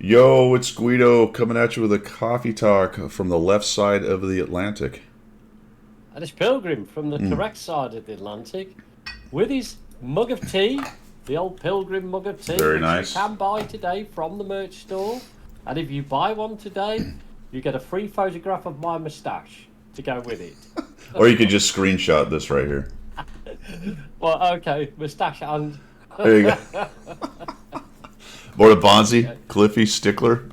Yo, it's Guido coming at you with a coffee talk from the left side of the Atlantic. And it's Pilgrim from the Mm, correct side of the Atlantic with his mug of tea, the old Pilgrim mug of tea, very which you nice. can buy today from the merch store. And if you buy one today, you get a free photograph of my moustache to go with it. Or you could just screenshot this right here. Well, okay, moustache and. There you go. Bonzi, Okay. Cliffy, Stickler,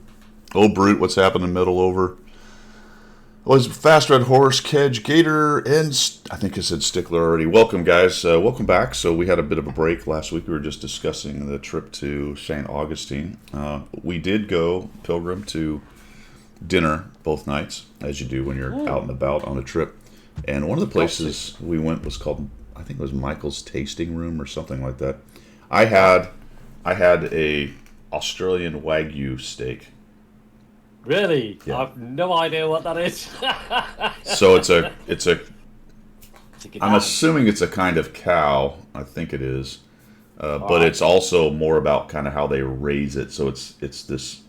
Old Brute, what's happening middle over. Was Fast Red Horse, Kedge, Gator, and I think I said Stickler already. Welcome, guys. Welcome back. So we had a bit of a break last week. We were just discussing the trip to St. Augustine. We did go, Pilgrim, to dinner both nights, as you do when you're out and about on a trip. And one of the places we went was called, I think it was Michael's Tasting Room or something like that. I had, I had a Australian Wagyu steak. Really? Yeah. I've no idea what that is. So it's a Take it I'm down. assuming it's a kind of cow. I think it is, All but right. it's also more about kind of how they raise it. So it's this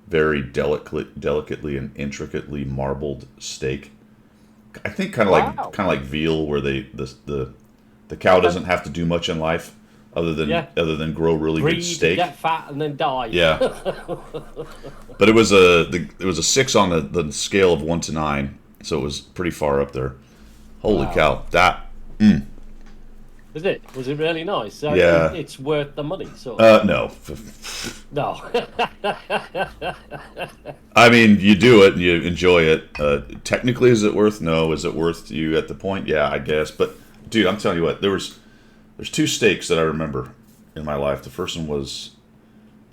very delicately and intricately marbled steak. I think Wow. kind of like veal, where the cow Okay. doesn't have to do much in life Yeah. other than grow really good Breed, steak. get fat, and then die. Yeah, but it was a 6 on the scale of 1 to 9, so it was pretty far up there. Holy Wow. cow! That Is it? Was it really nice? So yeah. it's worth the money, sort of. No. No. I mean, you do it and you enjoy it. Technically, is it worth? No. Is it worth you at the point? Yeah, I guess. But dude, I'm telling you what. There's two steaks that I remember in my life. The first one was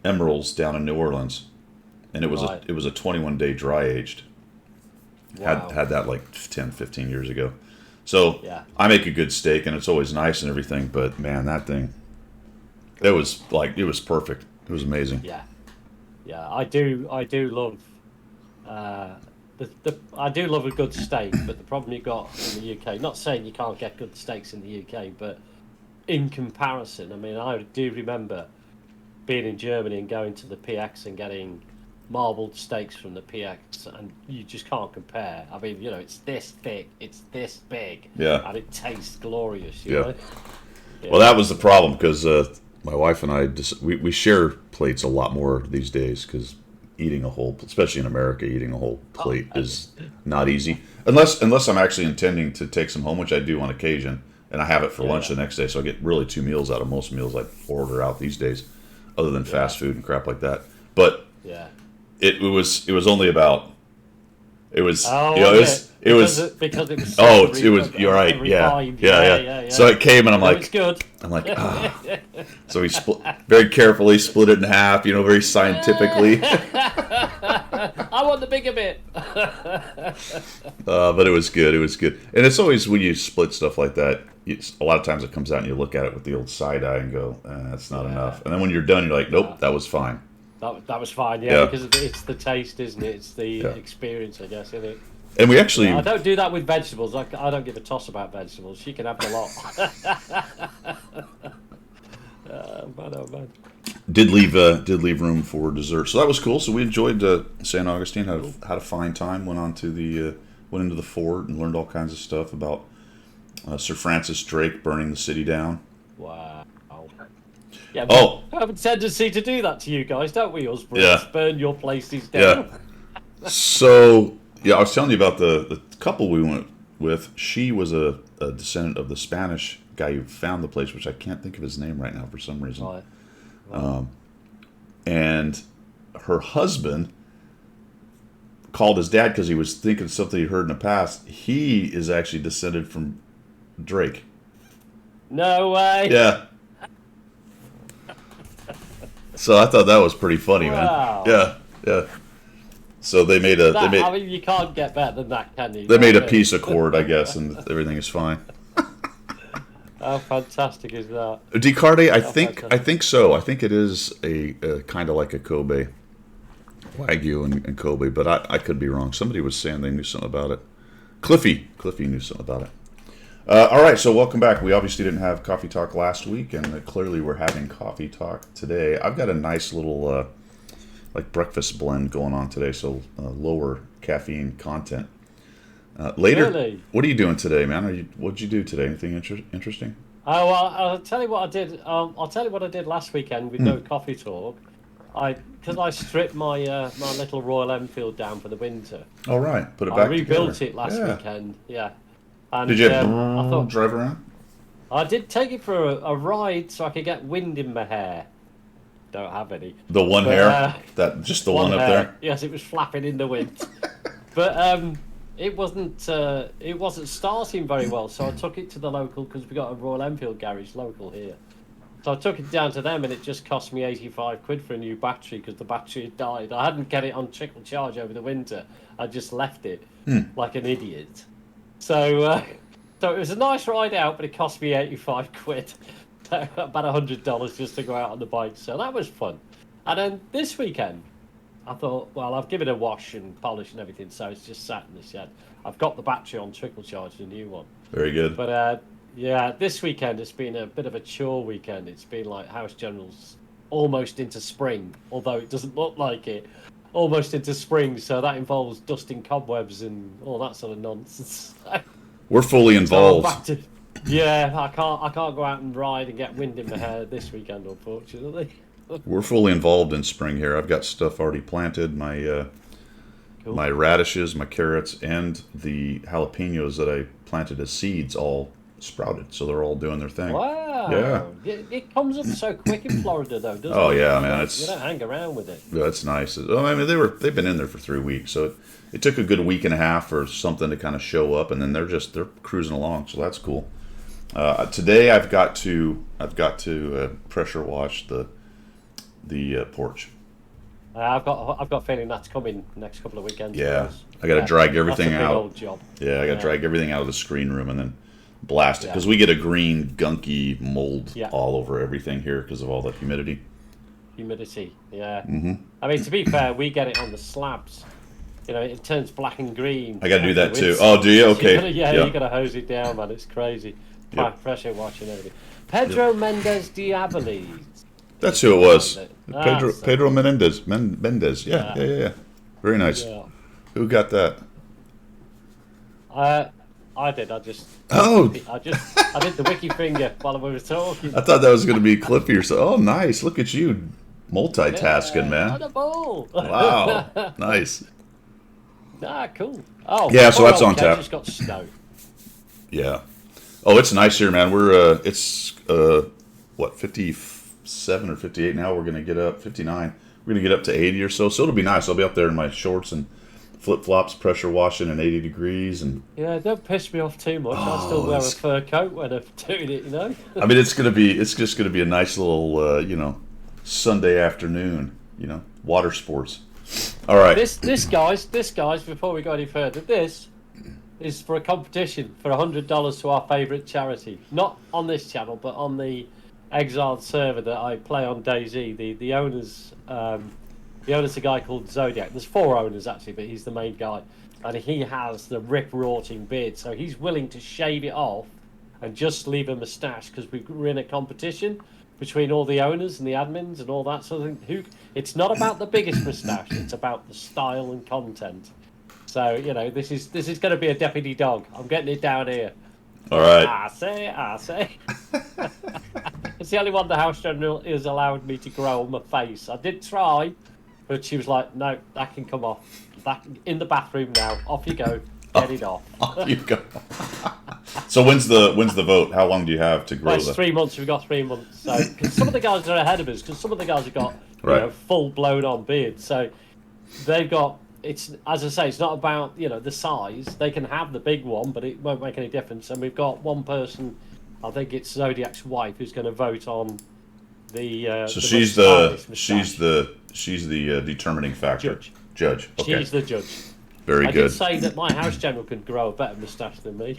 Emerald's down in New Orleans, and Right. it was a 21-day dry aged. Wow. Had that like 10, 15 years ago. So Yeah. I make a good steak, and it's always nice and everything. But man, that thing, it was perfect. It was amazing. Yeah. Yeah. I do love. I do love a good steak, but the problem you got in the UK. Not saying you can't get good steaks in the UK, but in comparison, I mean, I do remember being in Germany and going to the PX and getting marbled steaks from the PX, and you just can't compare. I mean, it's this thick, it's this big, Yeah. and it tastes glorious. You Yeah. know? Well, Yeah. that was the problem because my wife and I we share plates a lot more these days because eating a whole, especially in America, eating a whole plate is not easy unless I'm actually intending to take some home, which I do on occasion, and I have it for Yeah, lunch the next day. So I get really 2 meals out of most meals I order out these days, other than yeah, fast food and crap like that. But yeah. it was only about it was Oh, you know was it? it was Because it was oh so it was you're right, yeah, refined. yeah, Yeah, yeah. yeah, So yeah. it came and No, it's good. I'm like, ah. So we very carefully split it in half, very scientifically. I want the bigger bit. But it was good. It was good. And it's always when you split stuff like that, a lot of times it comes out and you look at it with the old side eye and go, that's not Yeah. enough. And then when you're done, you're like, Yeah. nope, that was fine. That was fine, yeah, Yeah. because it's the taste, isn't it? It's the Yeah. experience, I guess, isn't it? And we actually I don't do that with vegetables. I don't give a toss about vegetables. She can have the lot. Man, oh man. did leave room for dessert. So that was cool. So we enjoyed St. Augustine. Had a fine time. Went on to the went into the fort and learned all kinds of stuff about Sir Francis Drake burning the city down. Wow. Yeah, Oh, we have a tendency to do that to you guys, don't we, us Brits? yeah. Burn your places Yeah. down. So yeah, I was telling you about the couple we went with. She was a descendant of the Spanish guy who found the place, which I can't think of his name right now for some reason. Right. And her husband called his dad because he was thinking of something he heard in the past. He is actually descended from Drake. No way. Yeah. So I thought that was pretty funny, Wow. man. Yeah, yeah. So they made a I mean, you can't get better than that, can you? they made a No, peace accord, I guess, and everything is fine. How fantastic is that? Descartes, Fantastic. I think so. I think it is a kind of like a Kobe, Wagyu and Kobe, but I could be wrong. Somebody was saying they knew something about it. Cliffy knew something about it. All right, so welcome back. We obviously didn't have coffee talk last week, and clearly we're having coffee talk today. I've got a nice little like breakfast blend going on today, so lower caffeine content. Later, Really? what are you doing today, man? What'd you do today? Anything interesting? Oh, well, I'll tell you what I did. I'll tell you what I did last weekend with no coffee talk. Because I stripped my little Royal Enfield down for the winter. All right, put it I back rebuilt together. it last Yeah. weekend. Yeah, and Did you I thought drive around? I did take it for a ride so I could get wind in my hair. Don't have any. The one But, hair, that just the one up hair. there. Yes, it was flapping in the wind. But it wasn't starting very well, so I took it to the local because we got a Royal Enfield garage local here. So I took it down to them, and it just cost me 85 quid for a new battery because the battery had died. I hadn't get it on trickle charge over the winter. I just left it like an idiot. So so it was a nice ride out, but it cost me 85 quid. So about $100 just to go out on the bike. So that was fun. And then this weekend, I thought, well, I've given it a wash and polish and everything, so it's just sat in the shed. I've got the battery on trickle charge, the new one. Very good. But yeah, this weekend it's been a bit of a chore weekend. It's been like House General's almost into spring, although it doesn't look like it. Almost into spring, so that involves dusting cobwebs and all that sort of nonsense. We're fully So I'm involved. back to, yeah, I can't go out and ride and get wind in my hair this weekend, unfortunately. We're fully involved in spring here. I've got stuff already planted. My Cool. my radishes, my carrots, and the jalapenos that I planted as seeds all sprouted. So they're all doing their thing. Wow. Yeah. It comes up so quick in Florida, though, doesn't it? Oh yeah, You man. don't- It's you don't hang around with it. That's nice. Oh, I mean, they've been in there for 3 weeks, so it took a good week and a half or something to kind of show up, and then they're cruising along. So that's cool. Today I've got to pressure wash the porch. I've got a feeling that's coming next couple of weekends. for Yeah, us. I got to drag everything that's a big out. old job. Yeah, I got to drag everything out of the screen room and then blast it Yeah. because we get a green gunky mold Yeah. all over everything here because of all the humidity. Humidity, yeah. Mm-hmm. I mean, to be fair, we get it on the slabs. You know, it turns black and green. I got to do that after too. winter. Oh, do you? So Okay. you gotta hose it down, man. It's crazy. Yep. Pressure washing everything. Pedro Mendes Diaboli. That's who it was. Ah, so- Pedro Menendez. Menendez. Yeah, yeah. Very nice. Yeah. Who got that? I did. I did the wiki finger while we were talking. I thought that was going to be Clippy or so. Oh, nice. Look at you multitasking, On man. the ball. Wow. Nice. Cool. Oh, Yeah, so that's on Kedge tap. Just got snow. Yeah. Oh, it's nice here, man. It's 57 or 58 now. We're going to get up 59. We're going to get up to 80 or so. So it'll be nice. I'll be up there in my shorts and flip-flops, pressure washing in 80 degrees and Yeah, don't piss me off too much. I still wear a fur coat when I'm doing it, you know. I mean, it's just gonna be a nice little, Sunday afternoon, water sports. All right. This guys, before we go any further, this is for a competition for $100 to our favourite charity. Not on this channel, but on the Exiled server that I play on DayZ. The owner's a guy called Zodiac. There's 4 owners actually, but he's the main guy, and he has the rip-rorting beard, so he's willing to shave it off and just leave a moustache because we're in a competition between all the owners and the admins and all that sort of thing. It's not about the biggest moustache; it's about the style and content. So this is going to be a deputy dog. I'm getting it down here. All right. I say. It's the only one the House General has allowed me to grow on my face. I did try, but she was like, "No, that can come off. That in the bathroom now. Off you go. Get it off." Off you go. So when's the vote? How long do you have to grow Well, it's the? 3 months. We've got 3 months. So, because some of the guys are ahead of us, because some of the guys have got Right. full blown on beards. So they've got. It's as I say, it's not about the size. They can have the big one, but it won't make any difference. And we've got one person. I think it's Zodiac's wife who's going to vote on the. So the she's most the stylish she's the determining factor. Judge. Okay. She's the judge. Very I good. did say that my house general could grow a better moustache than me,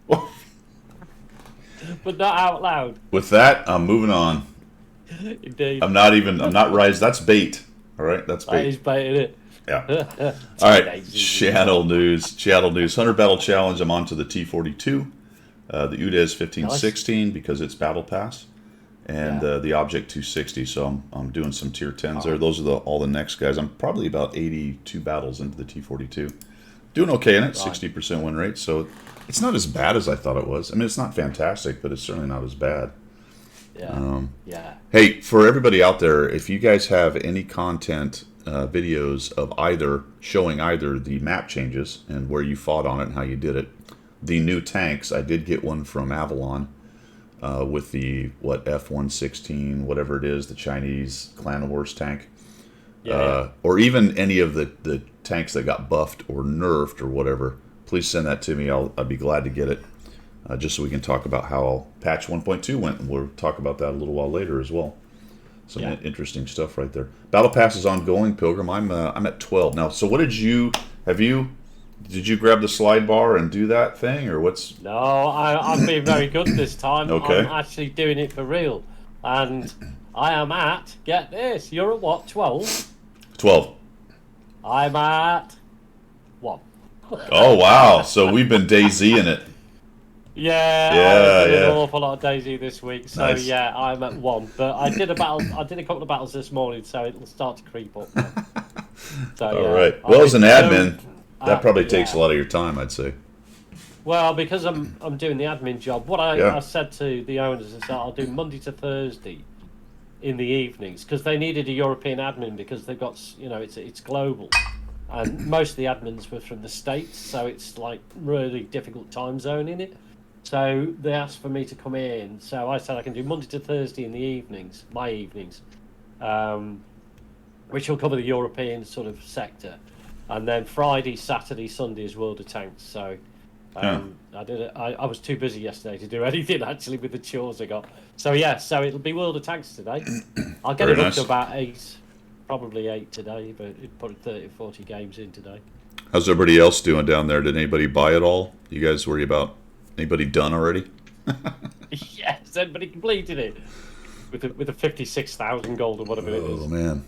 but not out loud. With that, I'm moving on. Indeed, I'm not rising. That's bait. All right, that's that bait. is baiting it. Yeah. All right. Channel news. Hunter Battle Challenge. I'm on to the T42. The UDES 1516 because it's Battle Pass. and Yeah. the Object 260. So I'm doing some tier 10s there. Those are all the next guys. I'm probably about 82 battles into the T42. Doing okay in it, Right. 60% win rate. So it's not as bad as I thought it was. I mean, it's not fantastic, but it's certainly not as bad. Yeah. Yeah. Hey, for everybody out there, if you guys have any content, videos of either showing either the map changes and where you fought on it and how you did it, the new tanks, I did get one from Avalon with the F-116, whatever it is, the Chinese Clan Wars tank, Yeah. or even any of the tanks that got buffed or nerfed or whatever. Please send that to me. I'd be glad to get it. Just so we can talk about how patch 1.2 went, and we'll talk about that a little while later as well. Some interesting stuff right there. Battle Pass is ongoing, Pilgrim. I'm at 12 now. So what did you grab the slide bar and do that thing, or what's? No, I'm being very good this time. Okay. I'm actually doing it for real, and I am at. Get this. You're at what? 12. 12. I'm at 1. Oh wow! So we've been DayZing it. Yeah, I did yeah. an awful lot of DayZ this week, so Nice. yeah, I'm at 1. But I did a battle. I did a couple of battles this morning, so it'll start to creep up. So, All right. Well, as an admin, that probably takes a lot of your time, I'd say. Well, because I'm doing the admin job. What I said to the owners is that I'll do Monday to Thursday in the evenings because they needed a European admin because they've got it's global, and most of the admins were from the States, so it's like really difficult time zone in it. So they asked for me to come in. So I said I can do Monday to Thursday in the evenings, my evenings, which will cover the European sort of sector, and then Friday, Saturday, Sunday is World of Tanks. So I did it. I was too busy yesterday to do anything actually with the chores I got. So yeah, so it'll be World of Tanks today. I'll get Very it up nice. to about 8, probably 8 today, but it put 30, 40 games in today. How's everybody else doing down there? Did anybody buy it all? You guys worry about anybody done already? Yes, everybody completed it with a 56,000 gold or whatever it Oh is. man.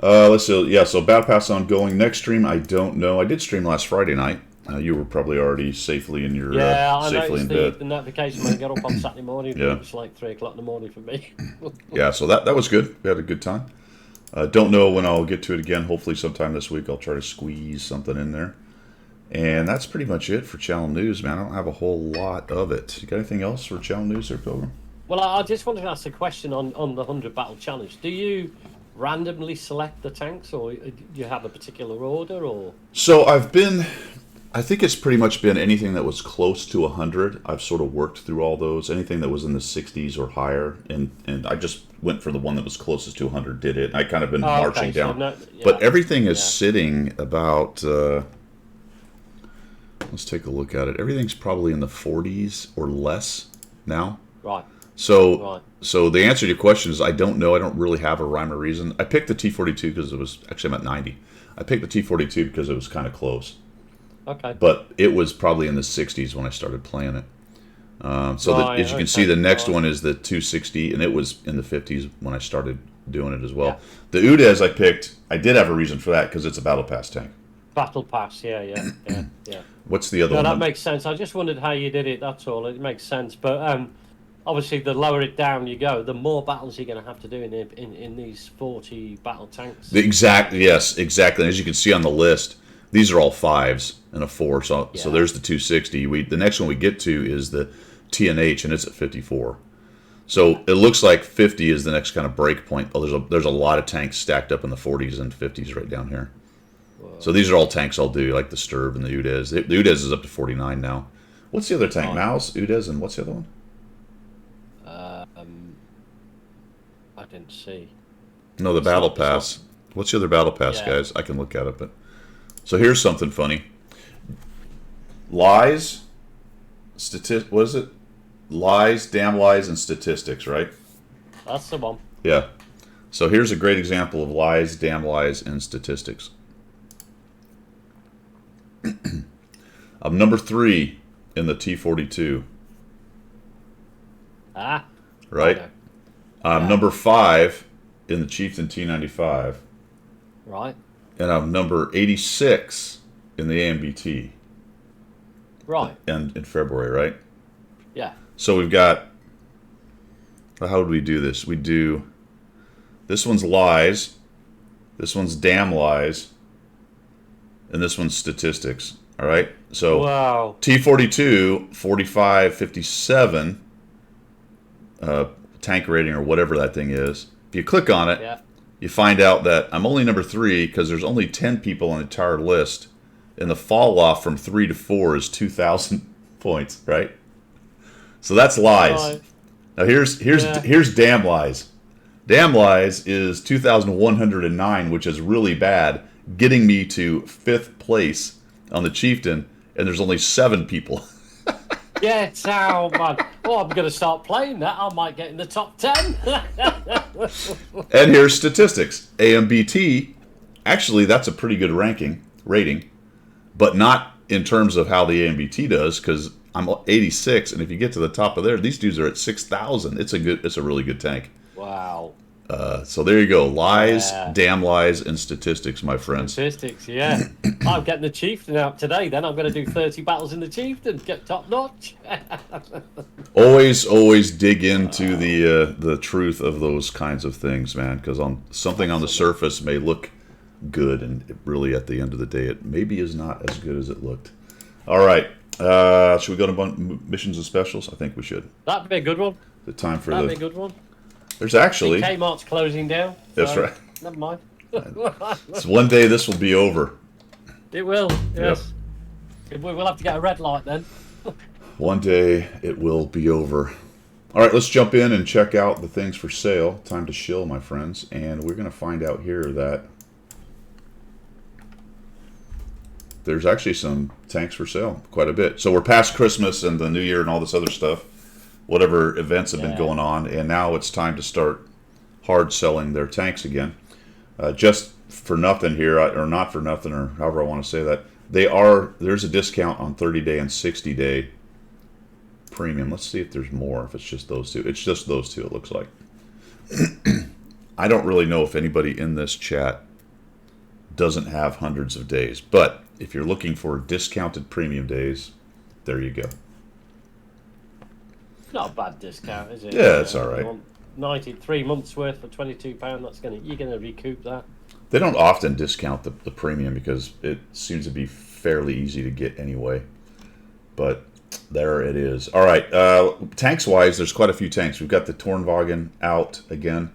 Let's see. Yeah, so Battle Pass ongoing. Next stream, I don't know. I did stream last Friday night. You were probably already safely in your I safely in noticed bed. the notification when I got up on Saturday morning. Yeah. It was like 3 o'clock in the morning for me. Yeah, so that was good. We had a good time. Don't know when I'll get to it again. Hopefully sometime this week I'll try to squeeze something in there. And that's pretty much it for channel news, man. I don't have a whole lot of it. You got anything else for channel news there, Pilgrim? Well, I just wanted to ask a question on the 100 battle challenge. Do you randomly select the tanks, or do you have a particular order, or? So I think it's pretty much been anything that was close to 100. I've sort of worked through all those. Anything that was in the 60s or higher, and I just went for the one that was closest to 100, did it. I kind of been marching down. But everything is sitting about, let's take a look at it. Everything's probably in the 40s or less now. Right. So the answer to your question is I don't know. I don't really have a rhyme or reason. I picked the T42 because it was, actually I'm at 90. I picked the T42 because it was kind of close. Okay. But it was probably in the 60s when I started playing it. As you can see, the next one is the 260, and it was in the 50s when I started doing it as well. Yeah. The Udez I picked, I did have a reason for that because it's a Battle Pass tank. Battle Pass, yeah. What's the other No, one? that makes sense. I just wondered how you did it, that's all. It makes sense. But obviously, the lower it down you go, the more battles you're going to have to do in these 40 battle tanks. Yes, exactly. And as you can see on the list, these are all 5s and a 4. So there's the 260. The next one we get to is the TNH, and it's at 54. So it looks like 50 is the next kind of break point. Oh, there's a lot of tanks stacked up in the 40s and 50s right down here. Whoa. So these are all tanks I'll do, like the Sturb and the Udez. The Udez is up to 49 now. What's the other tank? Maus, Udez, and what's the other one? I didn't see. No, the Battle Pass. What's the other Battle Pass, guys? I can look at it, but so here's something funny. Lies, what is it? Lies, damn lies, and statistics, right? That's the one. Yeah. So here's a great example of lies, damn lies, and statistics. I'm number 3 in the T42. Right? I'm number 5 in the Chieftain T95. Right. And I'm number 86 in the AMBT. Right. And in February, right? Yeah. So we've got How would we do this? We do, this one's lies, this one's damn lies, and this one's statistics. All right. So Wow. T42 45 57 tank rating or whatever that thing is. If you click on it, Yeah. you find out that I'm only number 3 because there's only 10 people on the entire list, and the fall off from 3 to 4 is 2,000 points. Right. So that's lies. Right. Now here's damn lies. Damn lies is 2,109, which is really bad, getting me to 5th place on the Chieftain, and there's only 7 people. Get out, man. Oh, I'm going to start playing that. I might get in the top 10. And here's statistics. AMBT, actually that's a pretty good rating, but not in terms of how the AMBT does, because I'm 86, and if you get to the top of there, these dudes are at 6,000. It's a really good tank. Wow. So there you go. Lies, Yeah. damn lies, and statistics, my friends. Statistics, yeah. I'm getting the Chieftain out today, then. I'm going to do 30 battles in the Chieftain. Get top notch. Always dig into the truth of those kinds of things, man, because something on the surface may look good, and it really, at the end of the day, it maybe is not as good as it looked. All right. Should we go to missions and specials? I think we should. That'd be a good one. The time for That'd be a good one. There's actually. Kmart's closing down. That's so right. Never mind. So one day this will be over. It will, yes. We'll have to get a red light then. One day it will be over. All right, let's jump in and check out the things for sale. Time to shill, my friends. And we're going to find out here that there's actually some tanks for sale, quite a bit. So we're past Christmas and the New Year and all this other stuff, whatever events have been going on, and now it's time to start hard selling their tanks again. Just for nothing here, or not for nothing, or however I want to say that, there's a discount on 30-day and 60-day premium. Let's see if there's more, if it's just those two. It's just those two, it looks like. I don't really know if anybody in this chat doesn't have hundreds of days, but if you're looking for discounted premium days, there you go. Not a bad discount, is it? Yeah, it's all right. 93 months worth for £22. You're gonna recoup that. They don't often discount the premium because it seems to be fairly easy to get anyway. But there it is. All right, tanks-wise, there's quite a few tanks. We've got the Tornwagen out again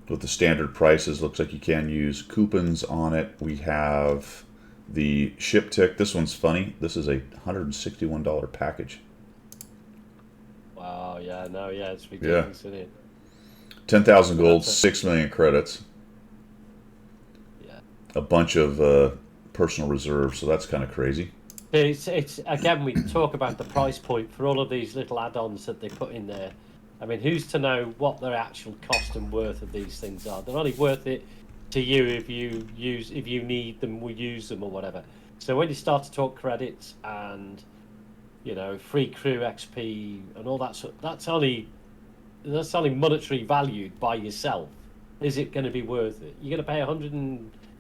with the standard prices. Looks like you can use coupons on it. We have the ship tick. This one's funny. This is a $161 package. Wow, it's ridiculous, isn't it? 10,000 gold, 6 million credits. Yeah. A bunch of personal reserves, so that's kind of crazy. It's again, we talk about the price point for all of these little add-ons that they put in there. I mean, who's to know what their actual cost and worth of these things are? They're only worth it to you if you need them, we use them or whatever. So when you start to talk credits and free crew XP and all that sort, that's only monetary valued by yourself. Is it going to be worth it? You're going to pay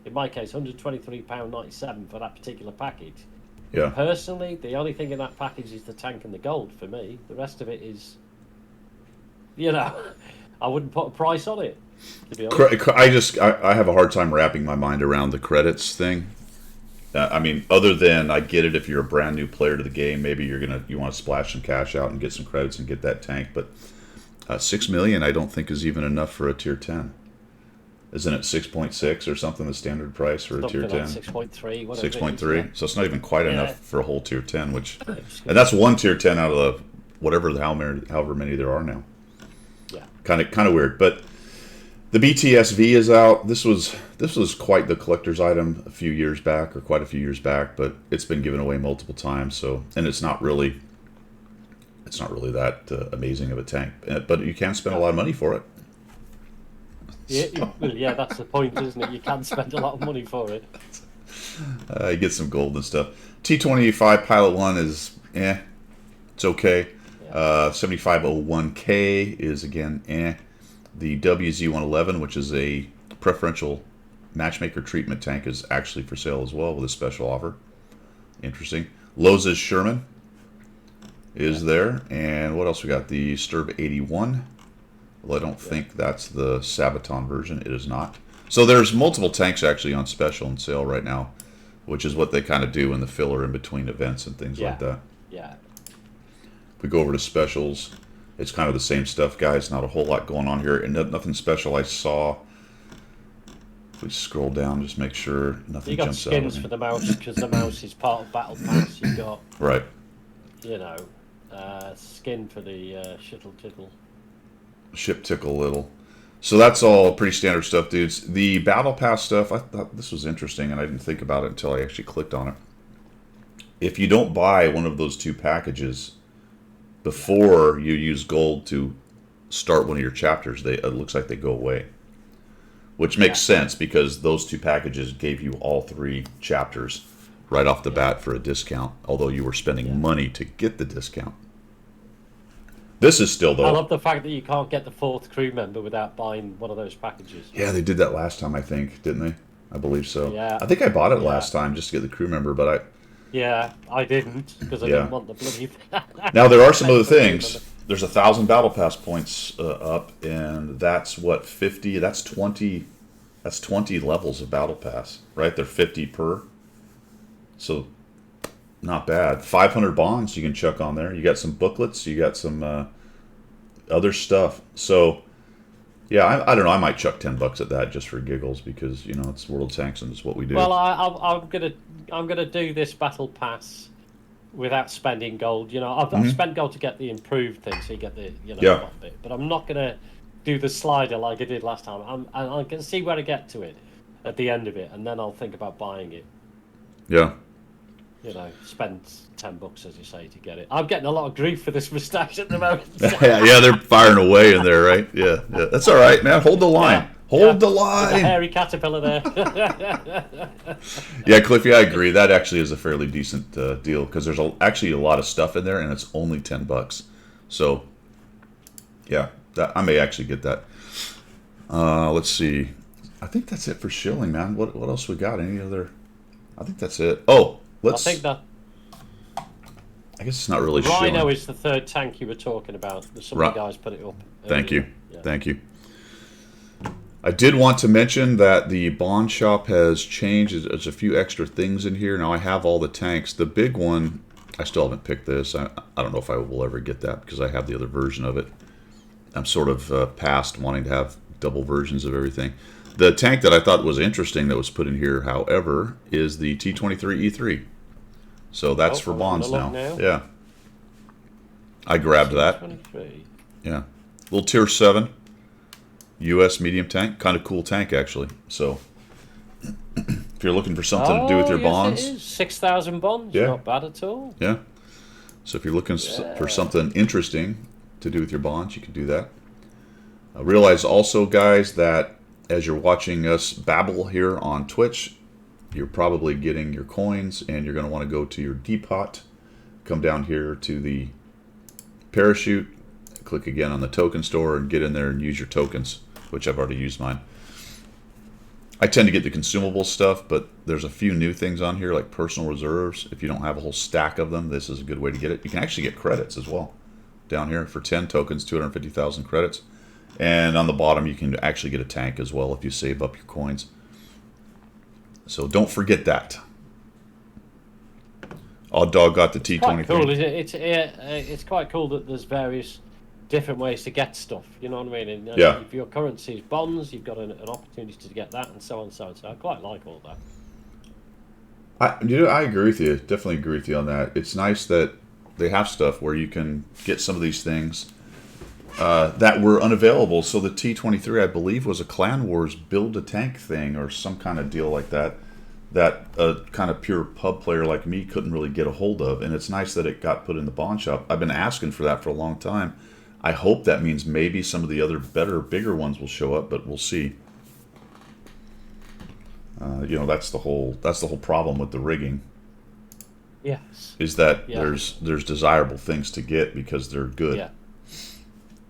in my case, £123.97 for that particular package. Yeah. Personally, the only thing in that package is the tank and the gold for me. The rest of it is, I wouldn't put a price on it, to be honest. I have a hard time wrapping my mind around the credits thing. I mean, other than I get it if you're a brand new player to the game, maybe you want to splash some cash out and get some credits and get that tank. But 6 million, I don't think is even enough for a tier 10. Isn't it 6.6 or something, the standard price for a tier 10? 6.3. 6.3. So it's not even quite enough for a whole tier 10, and that's one tier 10 out of however many there are now. Yeah. Kind of weird, but the BTSV is out. This was quite the collector's item a few years back, or quite a few years back, but it's been given away multiple times. So, and it's not really that amazing of a tank, but you can spend a lot of money for it. Yeah, that's the point, isn't it? You can spend a lot of money for it. You get some gold and stuff. T25 Pilot 1 is it's okay. 7501K is again The WZ111, which is a preferential matchmaker treatment tank, is actually for sale as well with a special offer. Interesting. Loza's Sherman is there. And what else we got? The Sturb 81 Well, I don't think that's the Sabaton version. It is not. So there's multiple tanks actually on special and sale right now, which is what they kind of do in the filler in between events and things like that. Yeah. If we go over to specials, it's kind of the same stuff, guys. Not a whole lot going on here, and nothing special I saw. If we scroll down, just make sure nothing You got jumps out at skins me. for the mouse because the mouse is part of Battle Pass. You got, Right. you know, skin for the shittle tittle. Ship tickle little. So that's all pretty standard stuff, dudes. The Battle Pass stuff, I thought this was interesting, and I didn't think about it until I actually clicked on it. If you don't buy one of those two packages before you use gold to start one of your chapters, it looks like they go away. Which makes sense because those two packages gave you all 3 chapters right off the bat for a discount, although you were spending money to get the discount. This is still, though... I love the fact that you can't get the 4th crew member without buying one of those packages. Yeah, they did that last time, I think, didn't they? I believe so. Yeah. I think I bought it last time just to get the crew member, but Yeah, I didn't because I Yeah. didn't want the bloody. Now, there are some other things. There's 1,000 Battle Pass points up, and that's, what, 50? That's 20... That's 20 levels of Battle Pass, right? They're 50 per. So, not bad. 500 bonds you can chuck on there. You got some booklets. You got some other stuff. So, yeah, I don't know. I might chuck $10 at that just for giggles because, you know, it's World of Tanks and it's what we do. Well, I'm gonna do this Battle Pass without spending gold. You know, I've spent gold to get the improved thing, so you get the top bit. But I'm not gonna do the slider like I did last time. I'm gonna see where I get to it at the end of it, and then I'll think about buying it. Yeah. You know, spend $10, as you say, to get it. I'm getting a lot of grief for this moustache at the moment. Yeah, they're firing away in there, right? Yeah. That's all right, man. Hold the line. Hold the There's a line. hairy caterpillar there. Yeah, Cliffy, I agree. That actually is a fairly decent deal because there's actually a lot of stuff in there, and it's only $10. So, yeah, I may actually get that. Let's see. I think that's it for shilling, man. What else we got? Any other? I think that's it. Oh, I think that I guess it's not really Rhino shilling. is the 3rd tank you were talking about. Some of the guys put it up. Thank you. Yeah. Thank you. I did want to mention that the bond shop has changed. There's a few extra things in here. Now I have all the tanks. The big one, I still haven't picked this. I don't know if I will ever get that because I have the other version of it. I'm sort of past wanting to have double versions of everything. The tank that I thought was interesting that was put in here, however, is the T-23E3. So that's for bonds now. Yeah. I grabbed that. 23. Yeah. Little Tier 7 U.S. medium tank. Kind of cool tank, actually. So if you're looking for something to do with your bonds. It is. 6,000 bonds. Yeah. Not bad at all. Yeah. So if you're looking for something interesting to do with your bonds, you can do that. Realize also, guys, that as you're watching us babble here on Twitch, you're probably getting your coins, and you're going to want to go to your depot, come down here to the parachute, click again on the token store, and get in there and use your tokens, which I've already used mine. I tend to get the consumable stuff, but there's a few new things on here, like personal reserves. If you don't have a whole stack of them, this is a good way to get it. You can actually get credits as well. Down here, for 10 tokens, 250,000 credits. And on the bottom, you can actually get a tank as well if you save up your coins. So don't forget that. Odd Dog got the T-23. Quite cool, isn't it? It's quite cool that there's various different ways to get stuff. You know what I mean? And, Yeah. If your currency is bonds, you've got an opportunity to get that, and so on and so on. So I quite like all that. I agree with you. Definitely agree with you on that. It's nice that they have stuff where you can get some of these things that were unavailable. So the T-23, I believe, was a Clan Wars build-a-tank thing or some kind of deal like that a kind of pure pub player like me couldn't really get a hold of. And it's nice that it got put in the bond shop. I've been asking for that for a long time. I hope that means maybe some of the other better, bigger ones will show up, but we'll see. That's the whole problem with the rigging. Yes. Is that there's desirable things to get because they're good. Yeah.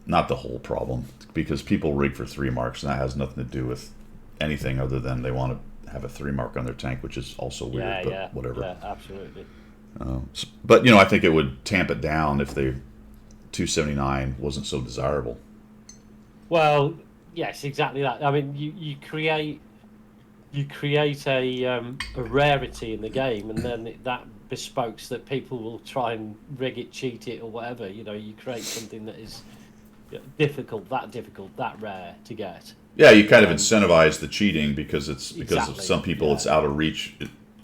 Not the whole problem, because people rig for 3 marks, and that has nothing to do with anything other than they want to have a 3 mark on their tank, which is also weird, but whatever. Yeah, absolutely. But I think it would tamp it down if the 279 wasn't so desirable. Well, yes, exactly that. I mean, you create a rarity in the game, and then that bespokes that people will try and rig it, cheat it, or whatever. You know, you create something that is difficult, that rare to get. Yeah, you kind of And incentivize the cheating because of exactly, some people it's yeah, out of reach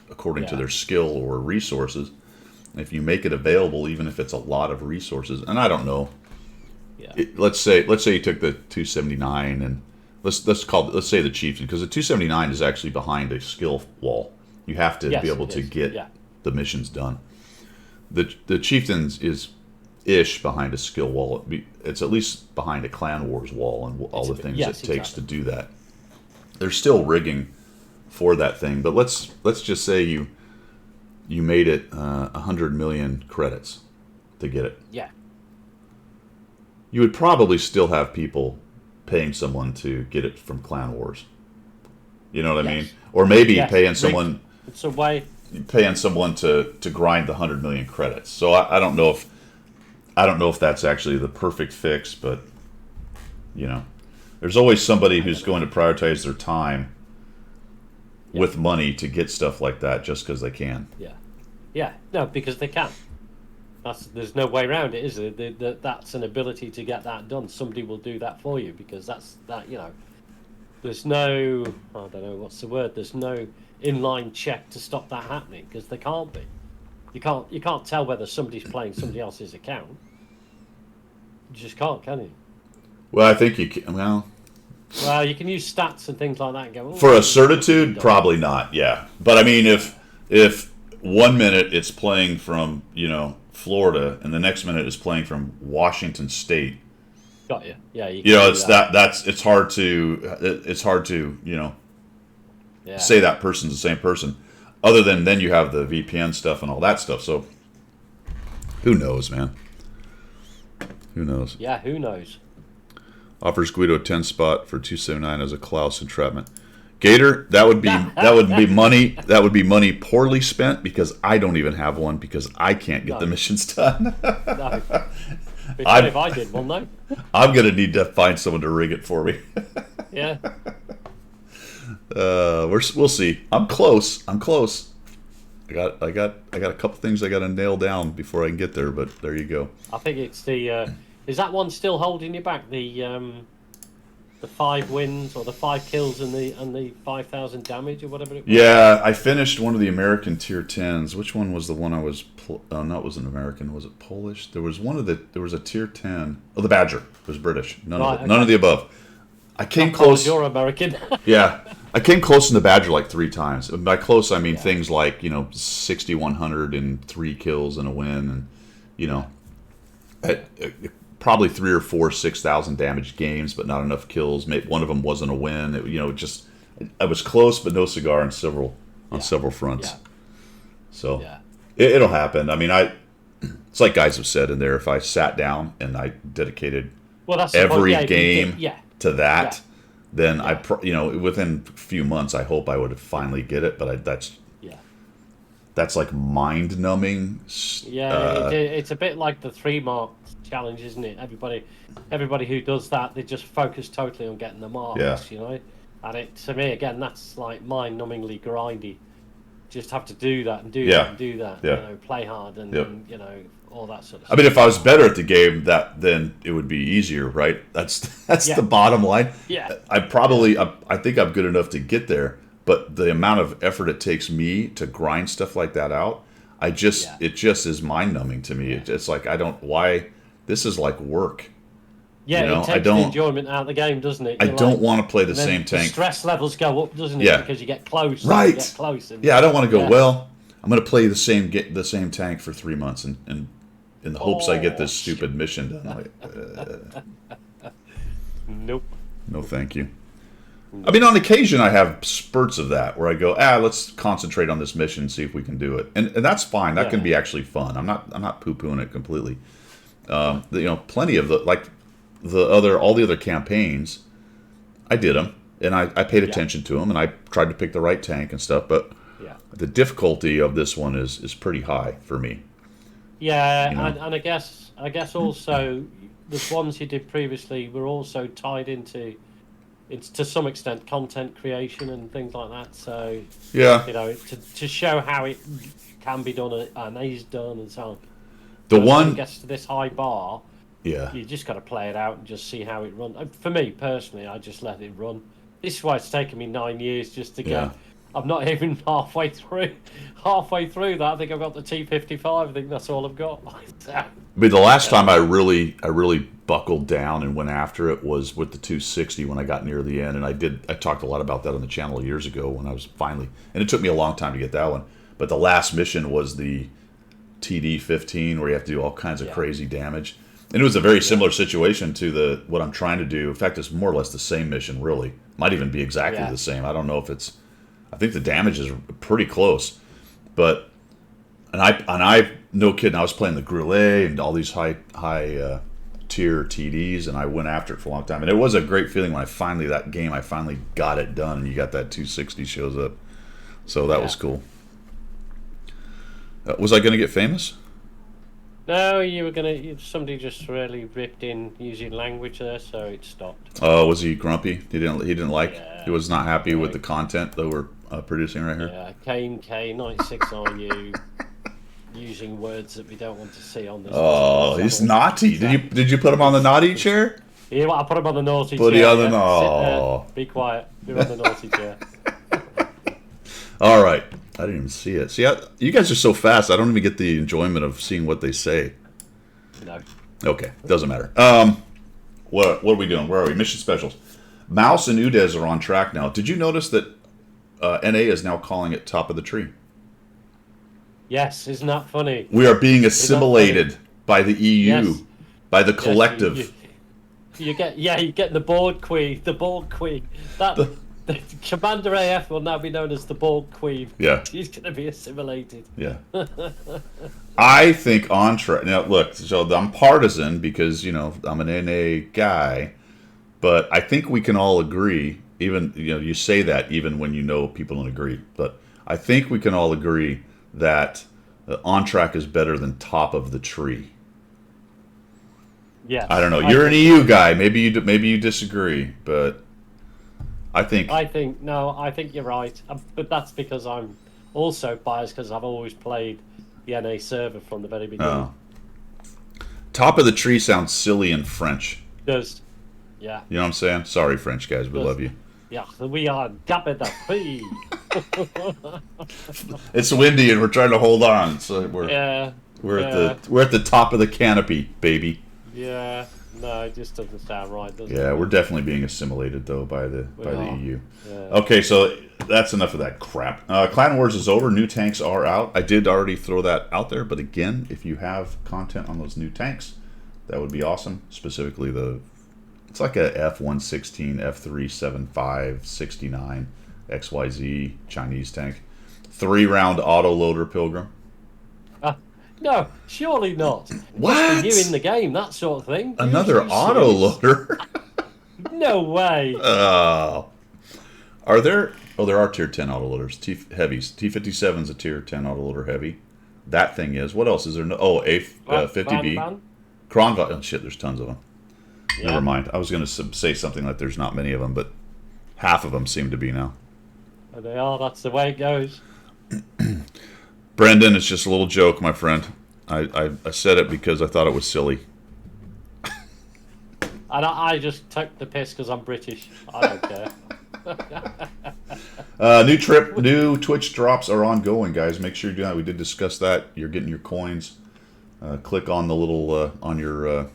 according to yeah, their skill or resources. If you make it available, even if it's a lot of resources, and I don't know, yeah, let's say you took the 279 and let's say the chieftain, because the 279 is actually behind a skill wall. You have to be yes, able it to is, get yeah, the missions done. The chieftains is ish behind a skill wall. It's at least behind a clan wars wall and all it's a the bit, things it yes, takes to exactly, do that. There's still rigging for that thing, but let's just say you made it 100 million credits to get it. yeah, You would probably still have people paying someone to get it from Clan Wars. You know what I mean? yes, Or maybe yes, rigged. It's a way. paying someone to grind the 100 million credits. So I don't know if that's actually the perfect fix, but you know, there's always somebody I who's don't know. going to prioritize their time Yeah, with money to get stuff like that just because they can. yeah, yeah. No, because they can. There's no way around it, is there? That's an ability to get that done. Somebody will do that for you because that's that. You know, there's no, I don't know what's the word. There's no inline check to stop that happening because there can't be. You can't tell whether somebody's playing somebody else's account. You just can't, can you? Well, I think you can. Well, Well, you can use stats and things like that and go, for a oh, this must have been certitude, done. probably not. Yeah, but I mean, if 1 minute it's playing from Florida and the next minute it's playing from Washington State, Got you. Yeah, you can do it's that. it's hard to Yeah, say that person's the same person. Other than then you have the VPN stuff and all that stuff. So who knows, man? Who knows? yeah. Who knows? Offers Guido 10 spot for 279 as a Klaus entrapment. Gator, that would be money. That would be money poorly spent because I don't even have one because I can't get the No, missions done. no. Be funny I'm if I did one, though. I'm gonna need to find someone to rig it for me. Yeah. We'll see. I'm close. I'm close. I got a couple things I got to nail down before I can get there. But there you go. I think it's the. Is that one still holding you back? The 5 wins or the 5 kills and the 5,000 damage or whatever it was. Yeah, I finished one of the American tier 10s. Which one was the one I was? No, it wasn't American. Was it Polish? There was one of the. There was a tier 10. Oh, the Badger. It was British. Right. None of Okay. the above. I came Of course, close. you're American. Yeah, I came close in the Badger like 3 times. And by close, I mean Yeah. things like 6,100 and 3 kills and a win, and you know, probably 3 or 4 6,000 damage games, but not enough kills. Maybe one of them wasn't a win. Just I was close, but no cigar on Yeah. several fronts. Yeah. So Yeah. it'll happen. I mean, it's like guys have said in there. If I sat down and I dedicated Well, that's the point. every Yeah, if you game did- yeah. to that, Yeah. then Yeah. within a few months, I hope I would finally get it. But Yeah. that's like mind numbing. Yeah, it's a bit like the 3 mark challenge, isn't it? Everybody who does that, they just focus totally on getting the marks, Yeah. you know. And to me, again, that's like mind-numbingly grindy. Just have to do that and do Yeah. that and do that. Yeah. Play hard and, Yep. all that sort of I stuff. mean, if I was better at the game, then it would be easier, right? That's Yeah. the bottom line. Yeah. I think I'm good enough to get there, but the amount of effort it takes me to grind stuff like that out, Yeah. it just is mind numbing to me. It's like why this is like work. Yeah, You know, it I takes the don't- enjoyment out of the game, doesn't it? I You're don't like- want to play the and then same the tank. stress levels go up, doesn't it? Yeah. Because you get close. Right. You get close. And, Yeah, I don't want to go. Yeah. Well, I'm going to play the same tank for 3 months, and in the hopes I get this Oh, stupid mission done. Like, Nope. no, thank you. I mean, on occasion, I have spurts of that where I go, let's concentrate on this mission and see if we can do it, and that's fine. That can Yeah. be actually fun. I'm not poo pooing it completely. Plenty of all the other campaigns, I did them, and I paid attention to them, and I tried to pick the right tank and stuff. But Yeah. the difficulty of this one is pretty high for me. Yeah, You know? and I guess also the ones you did previously were also tied into, it's to some extent content creation and things like that. So Yeah. you know, to show how it can be done and is done and so on. The But when one. it gets to this high bar, Yeah. you just got to play it out and just see how it runs. For me personally, I just let it run. This is why it's taken me 9 years just to get. Yeah. I'm not even halfway through. Halfway through that, I think I've got the T55. I think that's all I've got. But the last time I really buckled down and went after it was with the 260 when I got near the end, and I talked a lot about that on the channel years ago when I was finally, and it took me a long time to get that one. But the last mission was the TD15 where you have to do all kinds of crazy damage, and it was a very similar situation to the what I'm trying to do. In fact, it's more or less the same mission. Really, might even be exactly the same. I don't know if it's. I think the damage is pretty close, but. And I no kidding, I was playing the Goulet and all these high tier TDs, and I went after it for a long time. And it was a great feeling when I finally got it done, and you got that 260 shows up. So that was cool. Was I going to get famous? No, you were gonna. Somebody just really ripped in using language there, so it stopped. Oh, was he grumpy? He didn't like. Yeah. He was not happy with the content that we're producing right here. Yeah, Kane K96RU. Using words that we don't want to see on this. Oh, he's naughty. Did you put him on the naughty chair? Yeah, I put him on the naughty Put chair. on the Sit there, be quiet. You're on the naughty chair. All right. I didn't even see it. See, you guys are so fast. I don't even get the enjoyment of seeing what they say. No. Okay, doesn't matter. What are we doing? Where are we? Mission specials. Mouse and Udez are on track now. Did you notice that NA is now calling it Top of the Tree? Yes, isn't that funny? We are being assimilated by the EU, by the collective. You get the board queen. The board queen. The Commander AF will now be known as the board queen. Yeah, she's going to be assimilated. Yeah. I think on track. Now, look, so I'm partisan because I'm an NA guy, but I think we can all agree. Even you say that even when people don't agree, but I think we can all agree that On Track is better than Top of the Tree. Yeah. I don't know. You're an EU guy. Maybe you disagree, but I think you're right. But that's because I'm also biased because I've always played the NA server from the very beginning. Oh. Top of the Tree sounds silly in French. Does. Yeah. You know what I'm saying? Sorry, French guys. We love you. Yeah, we are top of the tree. It's windy and we're trying to hold on, so we're at the top of the canopy, baby. Yeah, no, it just doesn't sound right, does it? Yeah, we're definitely being assimilated though by the EU. Yeah. Okay, so that's enough of that crap. Clan Wars is over. New tanks are out. I did already throw that out there, but again, if you have content on those new tanks, that would be awesome. Specifically it's like a F-116, F-375, 69, XYZ Chinese tank. 3-round autoloader Pilgrim. No, surely not. What? New in the game, that sort of thing. Another autoloader? No way. Are there? Oh, there are tier 10 autoloaders. Heavies. T-57 is a tier 10 autoloader heavy. That thing is. What else is there? A50B. Kronval. Oh shit, there's tons of them. Yeah. Never mind. I was going to say something like there's not many of them, but half of them seem to be now. And they are. That's the way it goes. Brendan, it's just a little joke, my friend. I said it because I thought it was silly. And I just took the piss because I'm British. I don't care. New Twitch drops are ongoing, guys. Make sure you do that. We did discuss that. You're getting your coins. Click on the little on your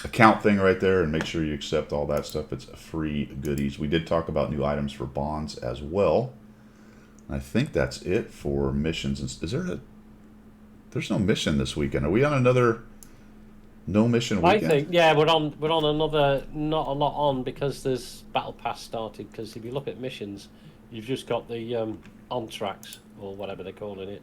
account thing right there and make sure you accept all that stuff. It's free goodies. We did talk about new items for bonds as well. I think that's it for missions. There's no mission this weekend. Are we on another no mission weekend? I think we're on another, not a lot on because there's Battle Pass started. Because if you look at missions, you've just got the on tracks or whatever they're calling it.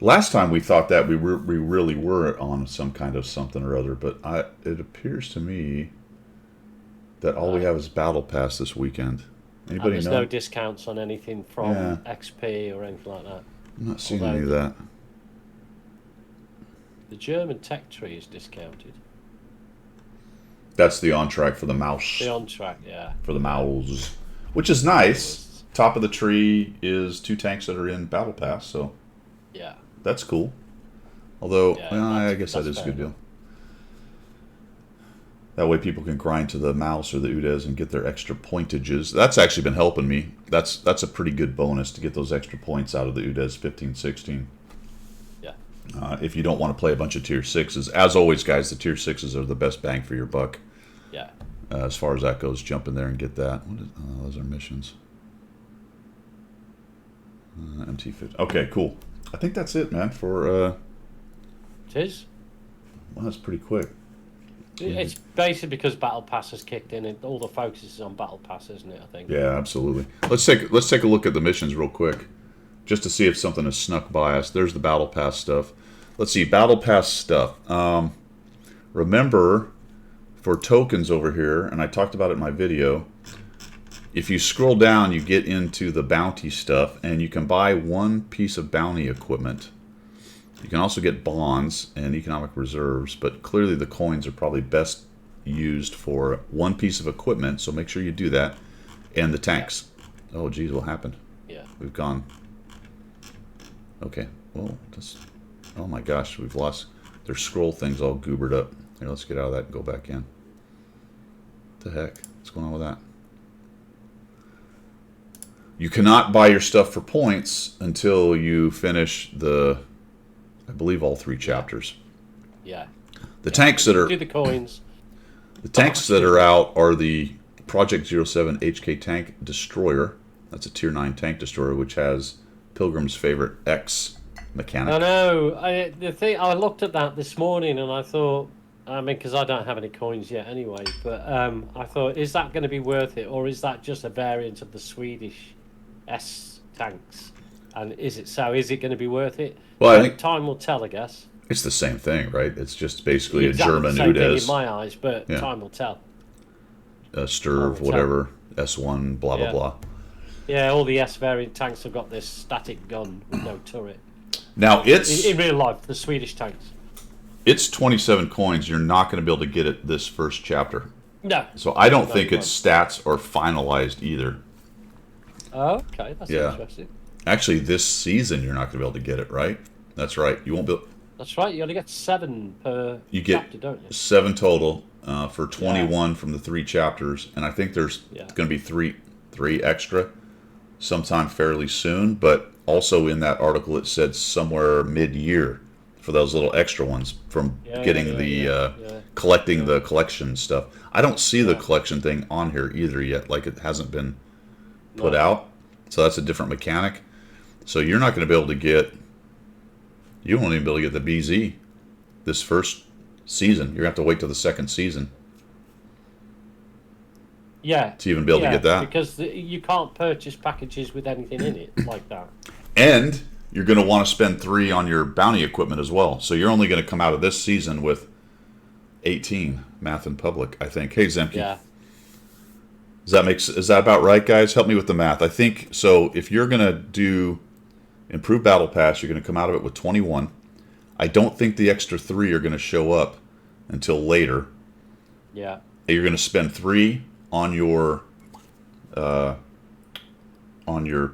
Last time we thought that we really were on some kind of something or other, but it appears to me that all we have is Battle Pass this weekend. Anybody there's know? no discounts on anything from XP or anything like that. I'm not seeing any of that. The German tech tree is discounted. That's the on track for the mouse. The on track, yeah. For the mouse, which is nice. Top of the tree is 2 tanks that are in Battle Pass, so Yeah. that's cool. Although, Yeah, well, I guess that that's is a fair good deal. That way people can grind to the mouse or the Udez and get their extra pointages. That's actually been helping me. That's a pretty good bonus to get those extra points out of the Udez 15, 16. Yeah. If you don't want to play a bunch of tier 6s. As always, guys, the tier 6s are the best bang for your buck. Yeah. As far as that goes, jump in there and get that. Those are missions. MT50. Okay, cool. I think that's it, man, for... It is. Well, that's pretty quick. It's basically because Battle Pass has kicked in, and all the focus is on Battle Pass, isn't it? I think. Yeah, absolutely. Let's take a look at the missions real quick, just to see if something has snuck by us. There's the Battle Pass stuff. Let's see, Battle Pass stuff. Remember, for tokens over here, and I talked about it in my video, if you scroll down, you get into the bounty stuff, and you can buy 1 piece of bounty equipment. You can also get bonds and economic reserves, but clearly the coins are probably best used for 1 piece of equipment, so make sure you do that, and the tanks. Oh, geez, what happened? Yeah. We've gone. Okay, well, just... Oh my gosh, we've lost... Their scroll thing's all goobered up. Here, let's get out of that and go back in. What the heck? What's going on with that? You cannot buy your stuff for points until you finish the... I believe all 3 chapters. Yeah. The tanks that are... Do the coins. The tanks that are out are the Project 07 HK Tank Destroyer. That's a Tier 9 tank destroyer, which has Pilgrim's favorite X mechanic. I know. I looked at that this morning and I thought, I mean, because I don't have any coins yet anyway, but I thought, is that going to be worth it, or is that just a variant of the Swedish S tanks? And is it so? Is it going to be worth it? Well, I think time will tell, I guess. It's the same thing, right? It's just basically Exactly a German the same thing Udez. in my eyes, but Yeah. time will tell. Sturv, whatever, S1, blah, blah, Yeah. blah. Yeah, all the S variant tanks have got this static gun with no turret. Now, it's In real life, the Swedish tanks. it's 27 coins. You're not going to be able to get it this first chapter. No. So I don't No, think you its stats are finalized either. Oh, okay, that's Yeah. interesting. Actually, this season you're not going to be able to get it, right? That's right. You won't be. That's right. You only get 7 per You get chapter, don't you? 7 total for 21 from the 3 chapters, and I think there's Yeah. going to be three extra sometime fairly soon. But also in that article, it said somewhere mid-year for those little extra ones from getting the collecting the collection stuff. I don't see the collection thing on here either yet. Like it hasn't been put out, so that's a different mechanic. So you're not going to be able to get. You won't even be able to get the BZ this first season. You're going to have to wait till the second season Yeah. to even be able to get that. Because you can't purchase packages with anything in it like that. And you're going to want to spend 3 on your bounty equipment as well. So you're only going to come out of this season with 18 math in public, I think. Hey, Zemke. Yeah. Is that about right, guys? Help me with the math. I think so. If you're going to do improved battle pass, you're going to come out of it with 21. I don't think the extra 3 are going to show up until later. Yeah. You're going to spend 3 on your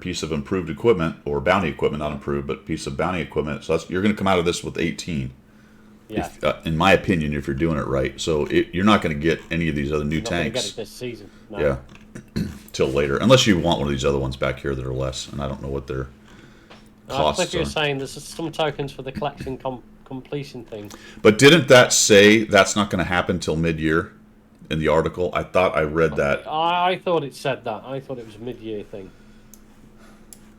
piece of improved equipment, or bounty equipment, not improved, but piece of bounty equipment. So you're going to come out of this with 18. Yeah. In my opinion, if you're doing it right. So you're not going to get any of these other new You're not gonna tanks. get it this season. No. Yeah, till later, unless you want one of these other ones back here that are less, and I don't know what their I costs think you're are. saying there's some tokens for the collection completion thing. But didn't that say that's not going to happen till mid-year in the article? I thought I read that I thought it said that. I thought it was a mid-year thing.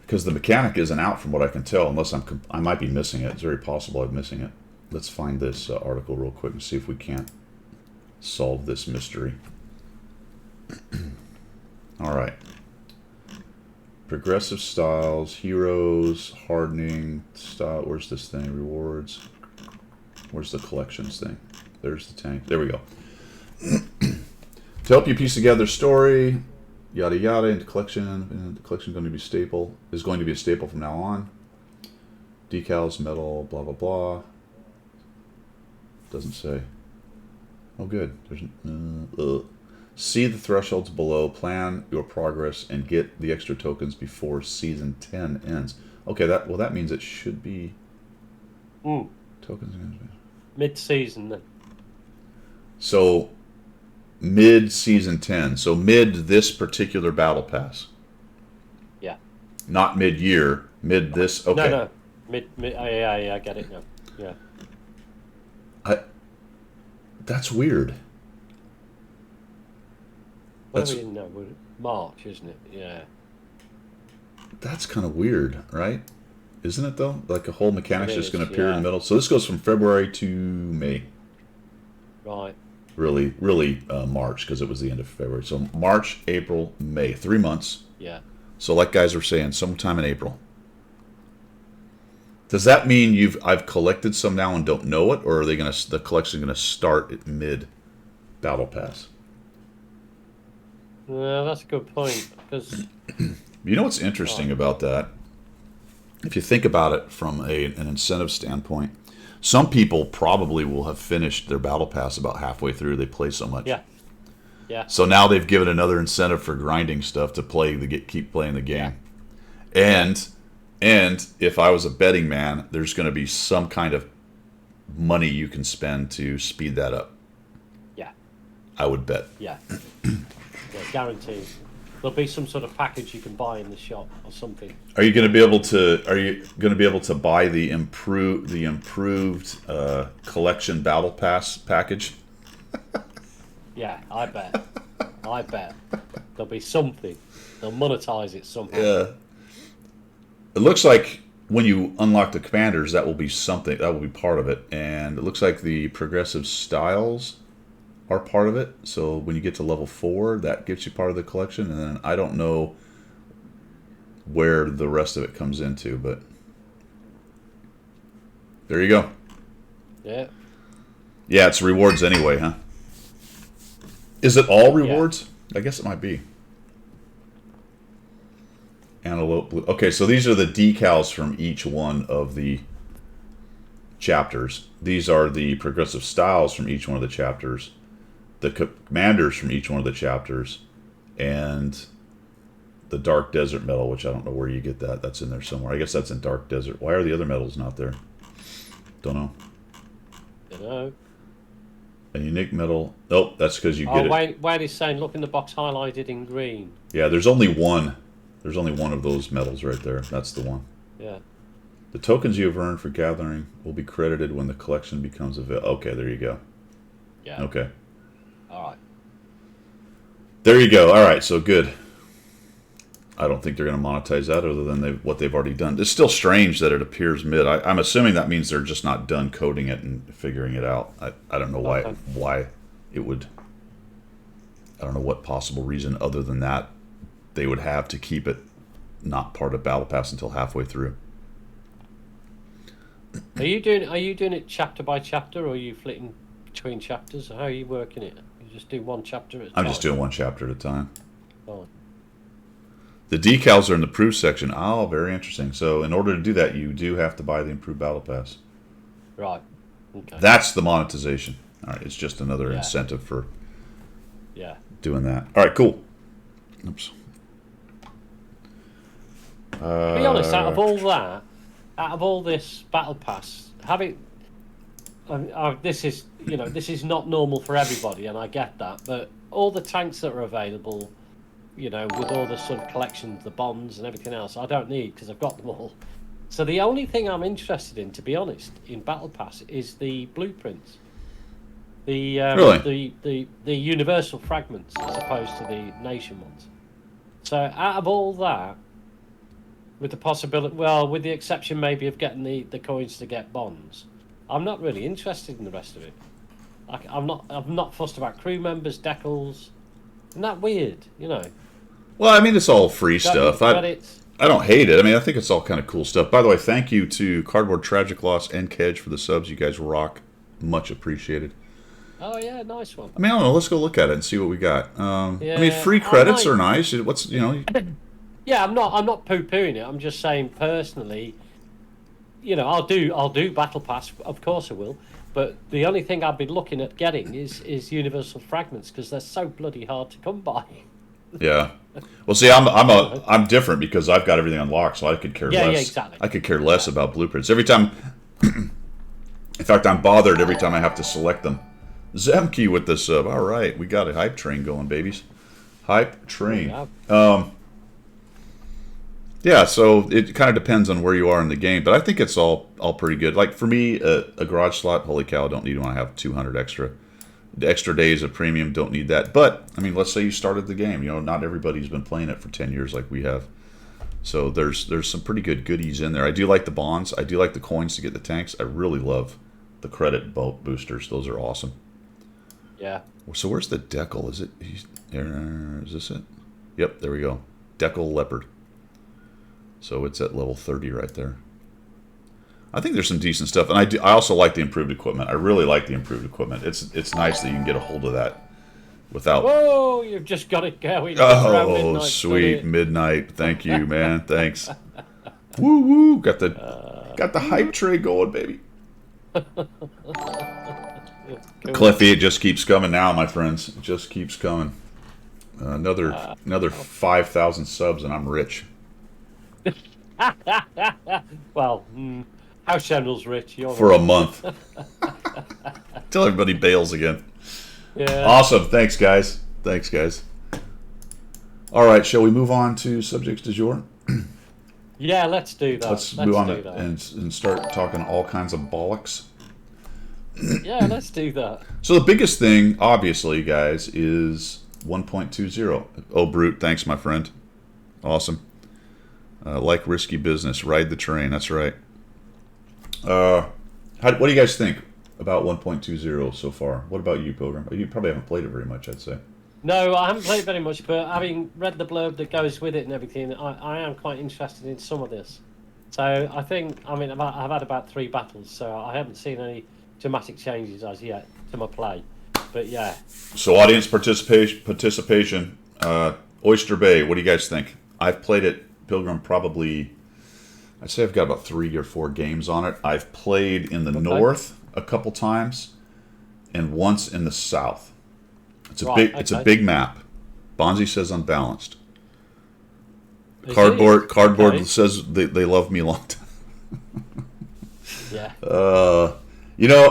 because the mechanic isn't out from what I can tell, unless I might be missing it. It's very possible I'm missing it. Let's find this article real quick and see if we can't solve this mystery. All right. Progressive styles, heroes, hardening, style. Where's this thing? Rewards. Where's the collections thing? There's the tank. There we go. To help you piece together story, yada yada, into collection. And the collection is going to be a staple from now on. Decals, metal, blah blah blah. Doesn't say. Oh, good. There's see the thresholds below, plan your progress, and get the extra tokens before season 10 ends. Okay, that means it should be tokens. Mid-season then. So mid season 10. So mid this particular battle pass. Yeah. Not mid year. Mid this. Okay. No. Mid. Yeah, I get it now. Yeah. That's weird. What are we in now? We're March, isn't it? Yeah. That's kind of weird, right? Isn't it though? Like a whole mechanic's just going to appear in the yeah. middle. So this goes from February to May. Right. Really, March, because it was the end of February. So March, April, May, 3 months. Yeah. So like guys were saying, sometime in April. Does that mean I've collected some now and don't know it, or are they the collection gonna start at mid battle pass? That's a good point, because You know what's interesting about that? If you think about it from an incentive standpoint, some people probably will have finished their battle pass about halfway through. They play so much. Yeah. So now they've given another incentive for grinding stuff to keep playing the game. And if I was a betting man, there's going to be some kind of money you can spend to speed that up. Yeah. I would bet. Yeah. Yeah, guaranteed. There'll be some sort of package you can buy in the shop or something. Are you going to be able to buy the improved collection battle pass package? Yeah, I bet. There'll be something. They'll monetize it somehow. Yeah. It looks like when you unlock the commanders, that will be something. That will be part of it. And it looks like the progressive styles are part of it. So when you get to level 4, that gets you part of the collection. And then I don't know where the rest of it comes into, but there you go. Yeah. Yeah, it's rewards anyway, huh? Is it all rewards? Yeah. I guess it might be. Antelope blue. Okay, so these are the decals from each one of the chapters. These are the progressive styles from each one of the chapters, the commanders from each one of the chapters, and the Dark Desert medal, which I don't know where you get that. That's in there somewhere. I guess that's in Dark Desert. Why are the other medals not there? Don't know. You know. A unique medal. Nope, that's because you get it. Wait, he's saying, look in the box highlighted in green. Yeah, there's only one. There's only one of those medals right there. That's the one. Yeah. The tokens you have earned for gathering will be credited when the collection becomes available. Okay, there you go. Yeah. Okay. All right. There you go. All right, so good. I don't think they're going to monetize that other than what they've already done. It's still strange that it appears mid. I'm assuming that means they're just not done coding it and figuring it out. I don't know why it would. I don't know what possible reason other than that they would have to keep it not part of Battle Pass until halfway through. Are you doing it chapter by chapter, or are you flitting between chapters? How are you working it? You just do one chapter at a time? I'm just doing one chapter at a time. Oh. The decals are in the proof section. Oh, very interesting. So in order to do that, you do have to buy the improved Battle Pass. Right. Okay. That's the monetization. All right, it's just another incentive for doing that. All right, cool. Oops. To be honest, out of all this Battle Pass, this is not normal for everybody, and I get that. But all the tanks that are available, with all the sort of collections, the bonds and everything else, I don't need because I've got them all. So the only thing I'm interested in, to be honest, in Battle Pass is the blueprints, the universal fragments as opposed to the nation ones. So out of all that, with the possibility, with the exception maybe of getting the coins to get bonds, I'm not really interested in the rest of it. I'm not fussed about crew members, decals. Isn't that weird? Well, I mean, it's all free stuff. I don't hate it. I mean, I think it's all kind of cool stuff. By the way, thank you to Cardboard Tragic Loss and Kedge for the subs. You guys rock. Much appreciated. Oh yeah, nice one. I mean, I don't know. Let's go look at it and see what we got. I mean, free credits are nice. Yeah, I'm not poo-pooing it. I'm just saying personally, I'll do Battle Pass, of course I will. But the only thing I've been looking at getting is Universal Fragments because they're so bloody hard to come by. Yeah. Well, see, I'm different because I've got everything unlocked, so I could care less. Yeah, exactly. I could care less about blueprints. Every time, in fact, I'm bothered every time I have to select them. Zemke with the sub. All right, we got a hype train going, babies. Hype train. Yeah, so it kind of depends on where you are in the game, but I think it's all pretty good. Like for me, a garage slot, holy cow, I don't need one. I have 200 extra. The extra days of premium, don't need that. But I mean, let's say you started the game. Not everybody's been playing it for 10 years like we have. So there's some pretty good goodies in there. I do like the bonds. I do like the coins to get the tanks. I really love the credit boosters. Those are awesome. Yeah. So where's the Decal? Is this it? Yep, there we go. Decal Leopard. So it's at level 30 right there. I think there's some decent stuff, and I also like the improved equipment. I really like the improved equipment. It's nice that you can get a hold of that without. Whoa! You've just got it going. Oh, sweet midnight! Thank you, man. Thanks. Woo woo! Got the hype tray going, baby. Cliffy, it just keeps coming now, my friends. It just keeps coming. Another 5,000 subs, and I'm rich. Well. House General's rich. For a month. Till everybody bails again. Yeah. Awesome. Thanks, guys. All right, shall we move on to subjects du jour? Yeah, let's do that. Let's move on and start talking all kinds of bollocks. Yeah, let's do that. So the biggest thing, obviously, guys, is 1.20. Oh, Brute, thanks, my friend. Awesome. Like risky business, ride the train. That's right. What do you guys think about 1.20 so far? What about you, Pilgrim? You probably haven't played it very much, I'd say. No, I haven't played very much, but having read the blurb that goes with it and everything, I am quite interested in some of this. So I've had about 3 battles, so I haven't seen any dramatic changes as yet to my play. But yeah. So audience participation, Oyster Bay, what do you guys think? I've played it, Pilgrim, probably... I'd say I've got about 3 or 4 games on it. I've played in the north a couple times, and once in the south. It's a big map. Bonzi says unbalanced. Cardboard says they love me a long time. Yeah.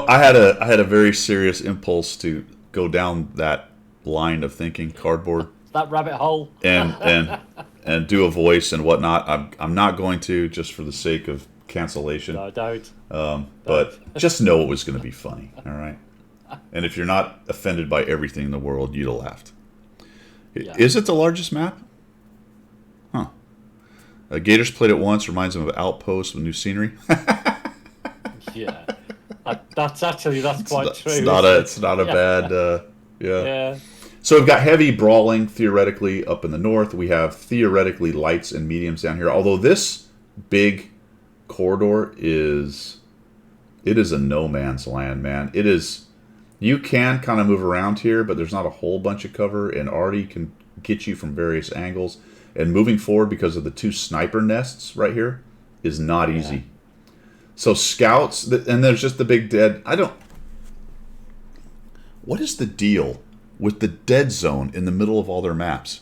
I had a very serious impulse to go down that line of thinking. Cardboard. That rabbit hole. and do a voice and whatnot. I'm not going to, just for the sake of cancellation. No, don't. But just know it was going to be funny, all right? And if you're not offended by everything in the world, you'd have laughed. Yeah. Is it the largest map? Huh. Gators played it once. Reminds them of Outpost with new scenery. Yeah. That's quite true. It's not a bad... Yeah. So we've got heavy brawling, theoretically, up in the north. We have, theoretically, lights and mediums down here. Although this big corridor is a no man's land, man. It is... You can kind of move around here, but there's not a whole bunch of cover, and Artie can get you from various angles. And moving forward, because of the 2 sniper nests right here, is not easy. So scouts, and there's just the big dead... What is the deal with the dead zone in the middle of all their maps?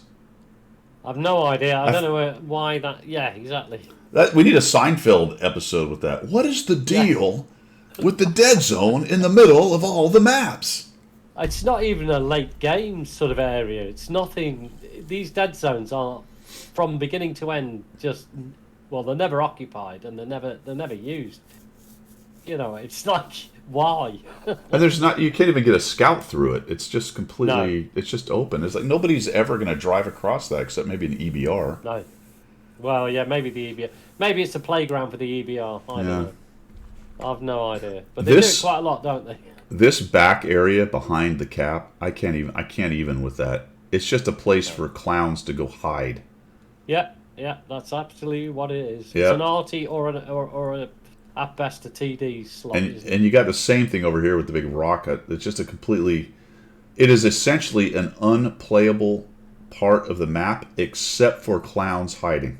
I've no idea. I don't know why that... Yeah, exactly. We need a Seinfeld episode with that. What is the deal with the dead zone in the middle of all the maps? It's not even a late game sort of area. It's nothing... These dead zones are, from beginning to end, just... Well, they're never occupied, and they're never used. It's like... Why? And there's not... You can't even get a scout through it. It's just completely... No. It's just open. It's like nobody's ever going to drive across that except maybe an EBR. No. Well, yeah, maybe the EBR. Maybe it's a playground for the EBR. I don't know. I've no idea. But they do it quite a lot, don't they? This back area behind the cap, I can't even with that. It's just a place for clowns to go hide. Yeah, that's absolutely what it is. It's an RT or at best a TD slot. And you got the same thing over here with the big rocket. It's just it is essentially an unplayable part of the map except for clowns hiding.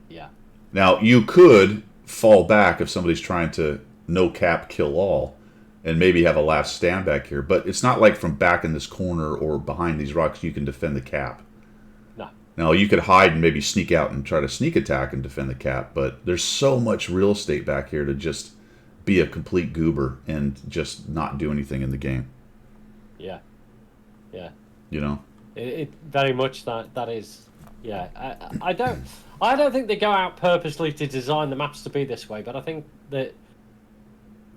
Yeah. Now, you could fall back if somebody's trying to no cap kill all and maybe have a last stand back here. But it's not like from back in this corner or behind these rocks you can defend the cap. No. Now, you could hide and maybe sneak out and try to sneak attack and defend the cap, but there's so much real estate back here to just be a complete goober and just not do anything in the game. Yeah. Yeah. You know? It very much that is. Yeah. I don't think they go out purposely to design the maps to be this way, but I think that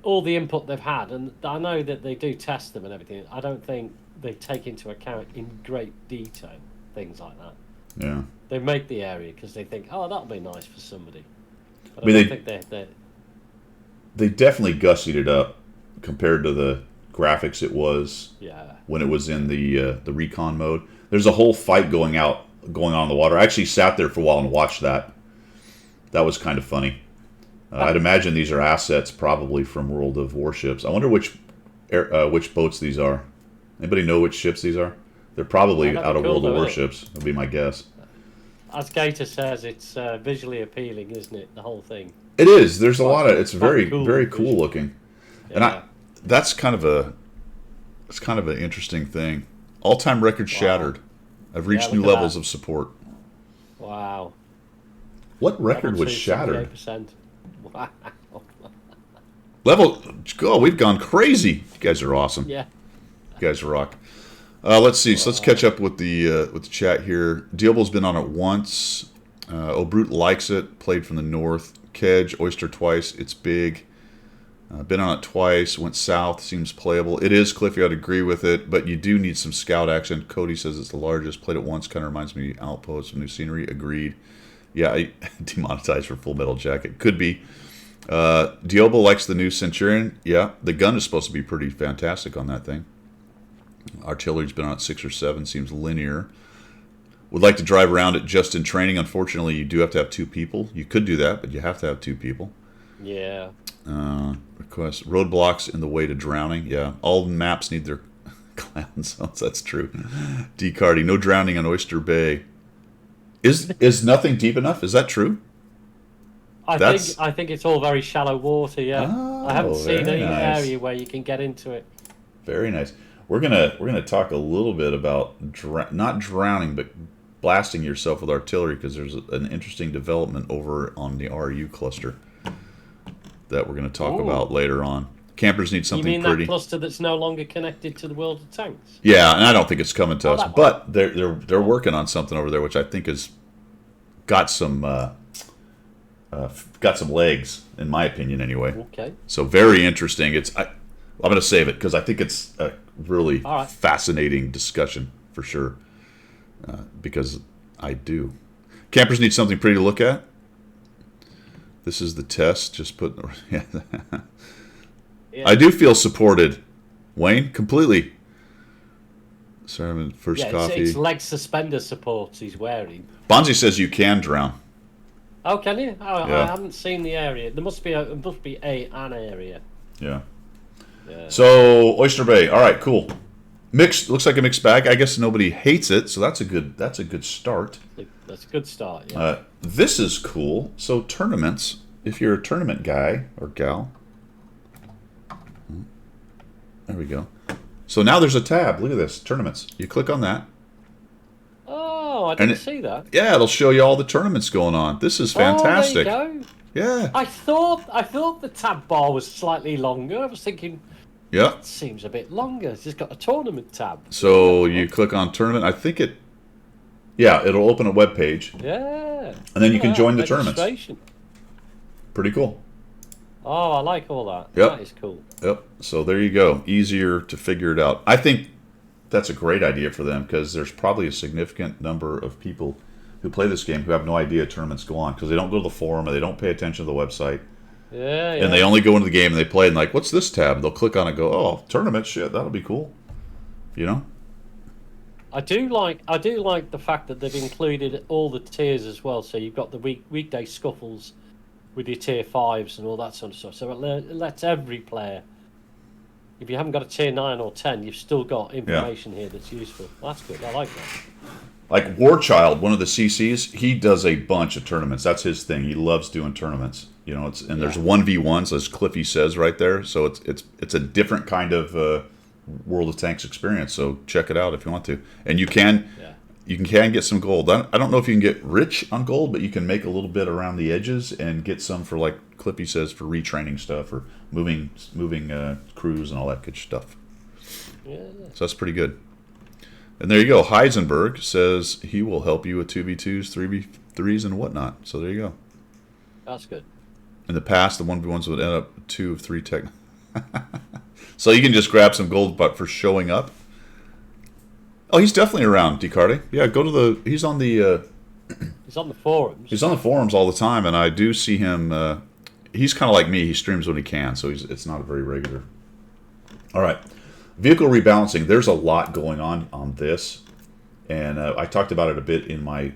all the input they've had, and I know that they do test them and everything, I don't think they take into account in great detail things like that. Yeah. They make the area because they think, oh, that'll be nice for somebody. But I mean, I don't think they definitely gussied it up compared to the graphics it was when it was in the recon mode. There's a whole fight going on in the water. I actually sat there for a while and watched that. That was kind of funny. I'd imagine these are assets probably from World of Warships. I wonder which boats these are. Anybody know which ships these are? They're probably out of World of Warships. Would be my guess. As Gator says, it's visually appealing, isn't it? The whole thing. It is. There's a lot of. It's very cool looking, Yeah. and that's kind of an interesting thing. All-time record shattered. I've reached new levels of support. Wow. What record was shattered? 78%. Wow. We've gone crazy. You guys are awesome. Yeah. You guys rock. Let's see. So let's catch up with the chat here. Diablo's been on it once. Brute likes it. Played from the north. Kedge, Oyster twice. It's big. Been on it twice. Went south. Seems playable. It is, Cliffy. I'd agree with it, but you do need some scout action. Cody says it's the largest. Played it once. Kind of reminds me of Outpost. Some new scenery. Agreed. Yeah, I demonetized for Full Metal Jacket. Could be. Diablo likes the new Centurion. Yeah, the gun is supposed to be pretty fantastic on that thing. Artillery's been on it 6 or 7. Seems linear. Would like to drive around it just in training. Unfortunately, you do have to have 2 people. You could do that, but you have to have 2 people. Yeah. Request roadblocks in the way to drowning. Yeah, all maps need their clown zones. That's true. Decardy, no drowning on Oyster Bay. Is nothing deep enough? Is that true? I think it's all very shallow water. Yeah. Oh, I haven't seen any nice. area where you can get into it. Very nice. We're gonna talk a little bit about not drowning, but blasting yourself with artillery, because there's an interesting development over on the RU cluster that we're going to talk about later on. Campers need something pretty. You mean pretty. That cluster that's no longer connected to the World of Tanks? Yeah, and I don't think it's coming to us, but they're working on something over there, which I think has got some legs, in my opinion, anyway. Okay. So very interesting. I'm going to save it because I think it's a really fascinating discussion for sure. Because I do. Campers need something pretty to look at. This is the test. Just put. Yeah. I do feel supported, Wayne, completely. Sorry, I'm in first coffee. It's leg suspender supports he's wearing. Bonzi says you can drown. Oh, can you? Oh, yeah. I haven't seen the area. There must be an area. Yeah. So Oyster Bay. All right, cool. Mixed, looks like a mixed bag. I guess nobody hates it, so that's a good start. That's a good start. Yeah. This is cool. So tournaments. If you're a tournament guy or gal, there we go. So now there's a tab. Look at this, tournaments. You click on that. Oh, I didn't see that. Yeah, it'll show you all the tournaments going on. This is fantastic. Oh, there you go. Yeah. I thought the tab bar was slightly longer. I was thinking. Yeah. It seems a bit longer. It's just got a tournament tab. So you click on tournament. I think it'll open a web page. Yeah. And then you can join the tournaments. Pretty cool. Oh, I like all that. Yep. That is cool. Yep. So there you go. Easier to figure it out. I think that's a great idea for them, because there's probably a significant number of people who play this game who have no idea tournaments go on, because they don't go to the forum or they don't pay attention to the website. Yeah. And they only go into the game and they play and like, what's this tab? And they'll click on it and go, oh, tournament, shit, that'll be cool. You know? I do like the fact that they've included all the tiers as well. So you've got the weekday scuffles with your tier 5s and all that sort of stuff. So it lets every player, if you haven't got a tier 9 or 10, you've still got information here that's useful. That's good. I like that. Like Warchild, one of the CCs, he does a bunch of tournaments. That's his thing. He loves doing tournaments. You know, there's 1v1s, as Cliffy says right there. So it's a different kind of World of Tanks experience. So check it out if you want to, and you can get some gold. I don't know if you can get rich on gold, but you can make a little bit around the edges and get some for, like Clippy says, for retraining stuff or moving crews and all that good stuff. Yeah. So that's pretty good. And there you go. Heisenberg says he will help you with 2v2s, 3v3s, and whatnot. So there you go. That's good. In the past, the 1v1s would end up 2 of 3 tech. So you can just grab some gold, but for showing up. Oh, he's definitely around, Descartes. Yeah, go to the. He's on the. He's on the forums. He's on the forums all the time, and I do see him. He's kind of like me. He streams when he can, so it's not a very regular. All right, vehicle rebalancing. There's a lot going on this, and I talked about it a bit in my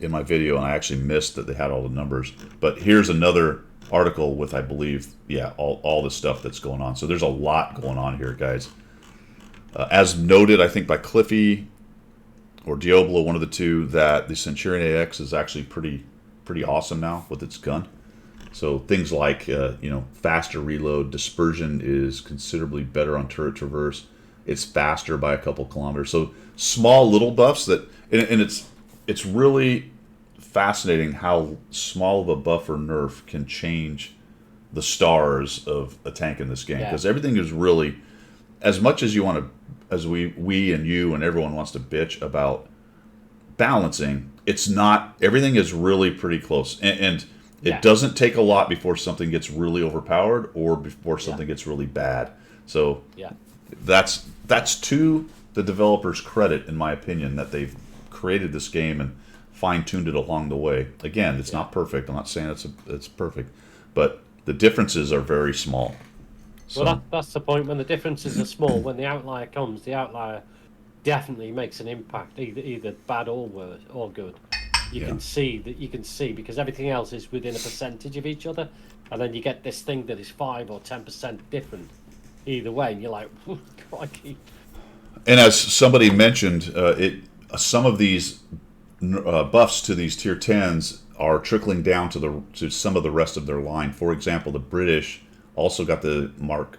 video, and I actually missed that they had all the numbers. But here's another article with, I believe, all the stuff that's going on. So there's a lot going on here, guys. As noted, I think by Cliffy or Diablo, one of the two, that the Centurion AX is actually pretty awesome now with its gun. So things like faster reload, dispersion is considerably better on turret traverse. It's faster by a couple kilometers. So small little buffs that, and it's really fascinating how small of a buff or nerf can change the stars of a tank in this game, because everything is really, as much as you want to, as we and you and everyone wants to bitch about balancing, it's not, everything is really pretty close, and it doesn't take a lot before something gets really overpowered or before something gets really bad. So that's to the developers' credit, in my opinion, that they've created this game and fine-tuned it along the way. Again, it's not perfect. I'm not saying it's perfect, but the differences are very small. So, well, that's the point. When the differences are small, when the outlier comes, the outlier definitely makes an impact, either bad or worse or good. You can see because everything else is within a percentage of each other, and then you get this thing that is 5 or 10% different either way, and you're like, crikey. And as somebody mentioned, some of these buffs to these tier 10s are trickling down to some of the rest of their line. For example, the British also got the Mark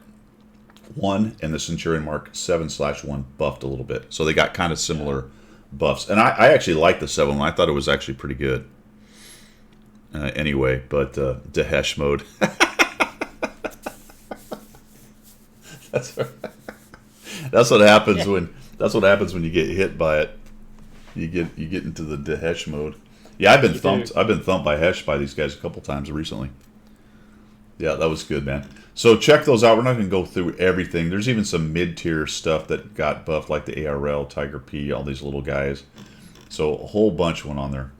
1 and the Centurion Mark 7/1 buffed a little bit. So they got kind of similar buffs. And I actually liked the 7 one. I thought it was actually pretty good. Anyway, but Dahesh mode. That's what happens when you get hit by it. You get into the Dahesh mode. Yeah, I've been thumped by Hesh by these guys a couple times recently. Yeah, that was good, man. So check those out. We're not going to go through everything. There's even some mid-tier stuff that got buffed, like the ARL, Tiger P, all these little guys. So a whole bunch went on there.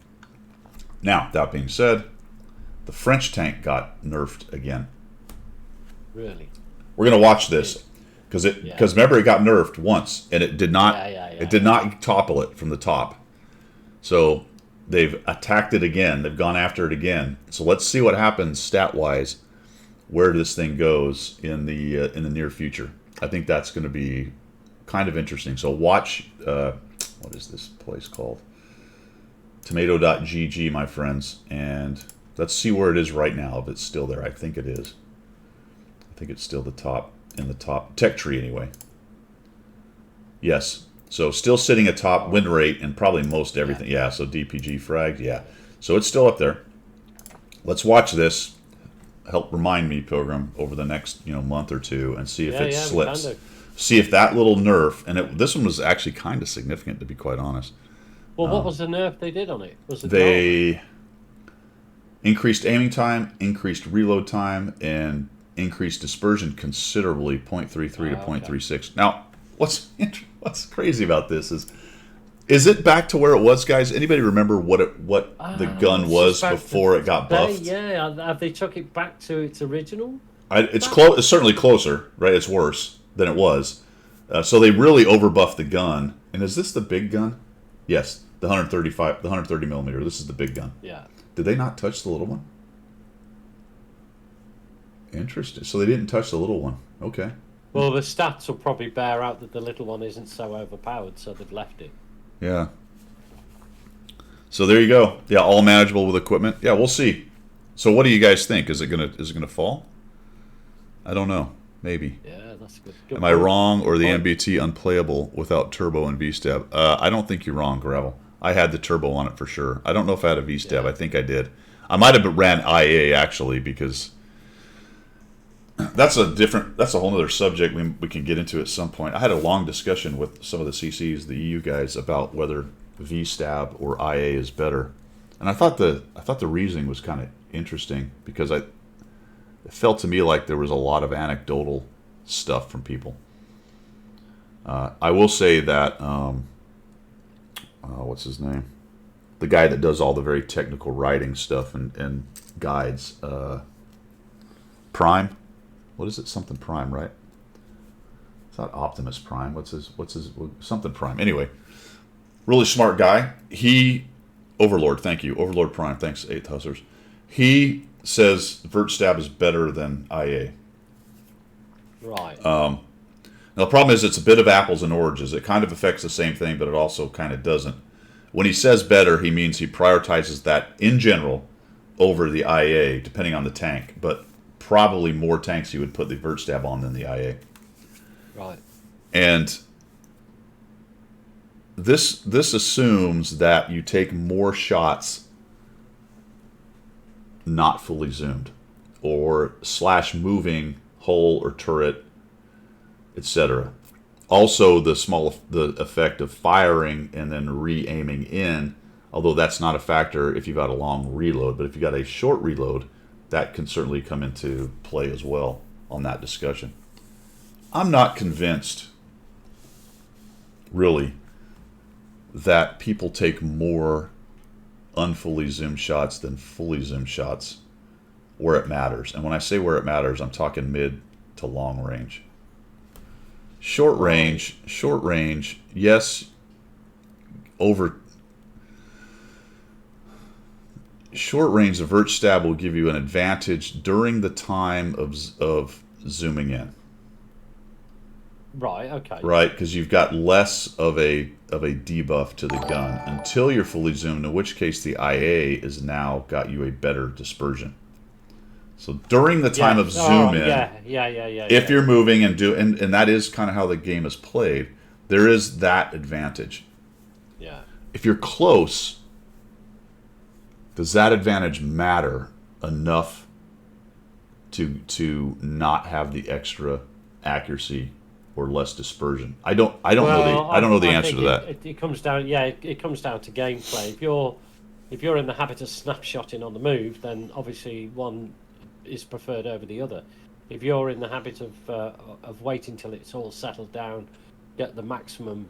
Now, that being said, the French tank got nerfed again. Really? We're going to watch this because remember, it got nerfed once and it did not it did not topple it from the top. So they've attacked it again. They've gone after it again. So let's see what happens stat-wise, where this thing goes in the near future. I think that's going to be kind of interesting. So watch, what is this place called? Tomato.gg, my friends. And let's see where it is right now, if it's still there. I think it is. I think it's still in the top tech tree anyway. Yes. So still sitting atop win rate and probably most everything. Yeah, so DPG fragged, yeah. So it's still up there. Let's watch this. Help remind me, Pilgrim, over the next month or two, and see if it slips. See if that little nerf, and this one was actually kind of significant, to be quite honest. Well, what was the nerf they did on it? They increased aiming time, increased reload time, and increased dispersion considerably, 0.33 to 0.36. Now, what's crazy about this is it back to where it was, guys? Anybody remember what the gun was before it got buffed? Have they took it back to its original? It's close. It's certainly closer, right? It's worse than it was. So they really overbuffed the gun. And is this the big gun? Yes, the 130 millimeter. This is the big gun. Yeah. Did they not touch the little one? Interesting. So they didn't touch the little one. Okay. Well, the stats will probably bear out that the little one isn't so overpowered, so they've left it. Yeah. So there you go. Yeah, all manageable with equipment. Yeah, we'll see. So what do you guys think? Is it gonna fall? I don't know. Maybe. Yeah, that's good. Am I wrong, or the Point. MBT unplayable without turbo and V-stab? I don't think you're wrong, Gravel. I had the turbo on it for sure. I don't know if I had a V-stab. Yeah. I think I did. I might have ran IA actually, because that's a whole other subject we can get into at some point. I had a long discussion with some of the CCs, the EU guys, about whether V-stab or IA is better, and I thought the reasoning was kind of interesting, because it felt to me like there was a lot of anecdotal stuff from people. I will say that what's his name? The guy that does all the very technical writing stuff and guides, Prime. What is it? Something Prime, right? It's not Optimus Prime. What's his something Prime? Anyway, really smart guy. Overlord. Thank you, Overlord Prime. Thanks, 8th Hussars. He says Vert Stab is better than IA. Right. Now the problem is it's a bit of apples and oranges. It kind of affects the same thing, but it also kind of doesn't. When he says better, he means he prioritizes that in general over the IA, depending on the tank. But probably more tanks he would put the Vert Stab on than the IA. Right. And this assumes that you take more shots not fully zoomed, or / moving hull or turret, etc. Also, the effect of firing and then re-aiming in, although that's not a factor if you've got a long reload, but if you've got a short reload, that can certainly come into play as well on that discussion. I'm not convinced, really, that people take more unfully zoomed shots than fully zoomed shots where it matters. And when I say where it matters, I'm talking mid to long range. Short range, yes, short range, the Vert Stab will give you an advantage during the time of zooming in. Right. Okay. Right, because you've got less of a debuff to the gun until you're fully zoomed, in which case the IA is now got you a better dispersion. So during the time of zoom in, if you're moving and that is kind of how the game is played, there is that advantage. Yeah. If you're close, does that advantage matter enough to not have the extra accuracy or less dispersion? I don't know the answer to that. It comes down, it comes down to gameplay. If you're in the habit of snapshotting on the move, then obviously one is preferred over the other. If you're in the habit of waiting till it's all settled down, get the maximum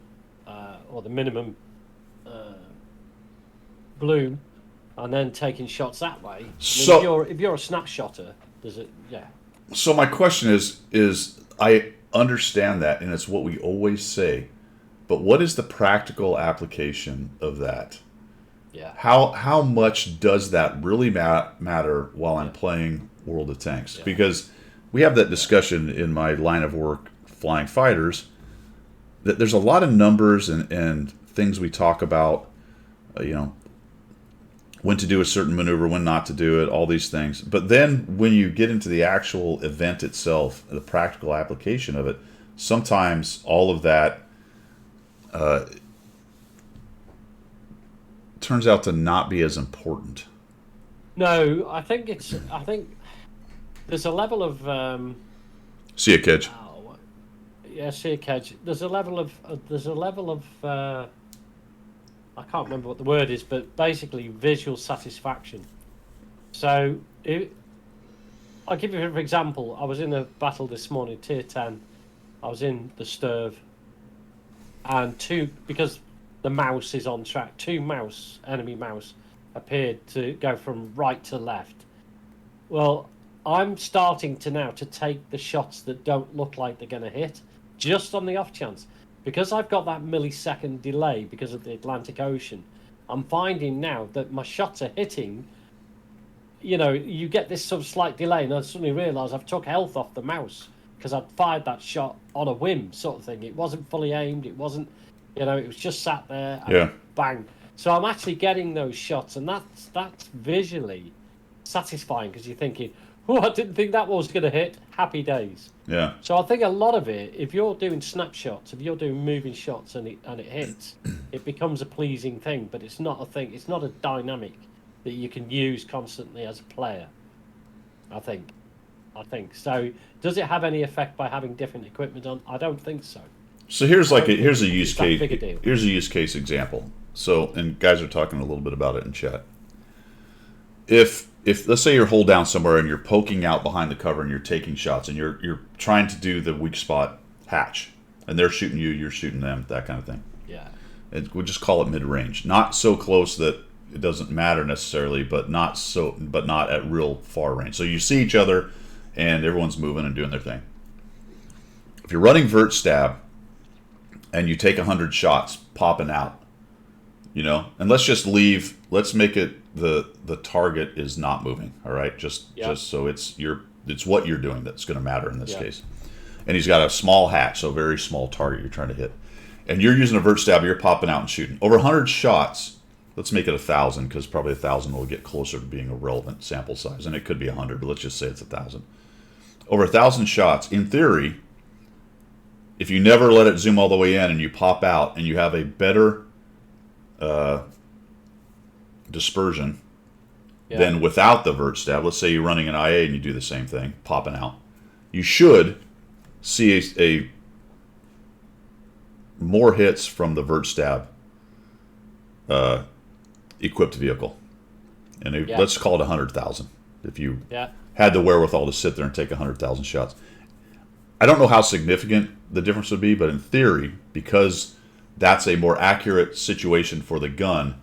or the minimum bloom, and then taking shots that way. So if you're a snapshotter, does it? Yeah. So my question is I understand that, and it's what we always say, but what is the practical application of that? Yeah. How much does that really matter while I'm playing World of Tanks? Yeah. Because we have that discussion in my line of work, flying fighters, that there's a lot of numbers and things we talk about, when to do a certain maneuver, when not to do it, all these things. But then when you get into the actual event itself, the practical application of it, sometimes all of that turns out to not be as important. No, I think there's a level of See a catch. see a catch. There's a level of I can't remember what the word is, but basically visual satisfaction. So I'll give you an example. I was in a battle this morning, tier 10. I was in the Sturv, and because the mouse is on track, enemy mouse, appeared to go from right to left. Well, I'm starting to take the shots that don't look like they're going to hit, just on the off chance. Because I've got that millisecond delay because of the Atlantic Ocean, I'm finding now that my shots are hitting. You get this sort of slight delay, and I suddenly realise I've took health off the mouse because I'd fired that shot on a whim, sort of thing. It wasn't fully aimed. It wasn't, it was just sat there. And bang. So I'm actually getting those shots, and that's visually satisfying because you're thinking, oh, I didn't think that was going to hit. Happy days. Yeah. So I think a lot of it, if you're doing snapshots, if you're doing moving shots and it hits, it becomes a pleasing thing. But it's not a thing. It's not a dynamic that you can use constantly as a player. I think. So. Does it have any effect by having different equipment on? I don't think so. So here's a use case. Big a deal. Here's a use case example. So, and guys are talking a little bit about it in chat. If let's say you're hold down somewhere and you're poking out behind the cover and you're taking shots and you're trying to do the weak spot hatch and they're shooting you, you're shooting them, that kind of thing. Yeah. We'll just call it mid range, not so close that it doesn't matter necessarily, but not at real far range. So you see each other and everyone's moving and doing their thing. If you're running vert stab and you take 100 shots popping out, and let's make it the target is not moving, all right? Just so it's what you're doing that's going to matter in this case. And he's got a small hatch, so a very small target you're trying to hit. And you're using a vert stab, you're popping out and shooting. Over 100 shots, let's make it 1,000 because probably 1,000 will get closer to being a relevant sample size. And it could be 100, but let's just say it's 1,000. Over 1,000 shots, in theory, if you never let it zoom all the way in and you pop out and you have a better dispersion than without the vert stab, let's say you're running an IA and you do the same thing, popping out, you should see a more hits from the vert stab equipped vehicle. And let's call it 100,000 if you had the wherewithal to sit there and take 100,000 shots. I don't know how significant the difference would be, but in theory, because that's a more accurate situation for the gun,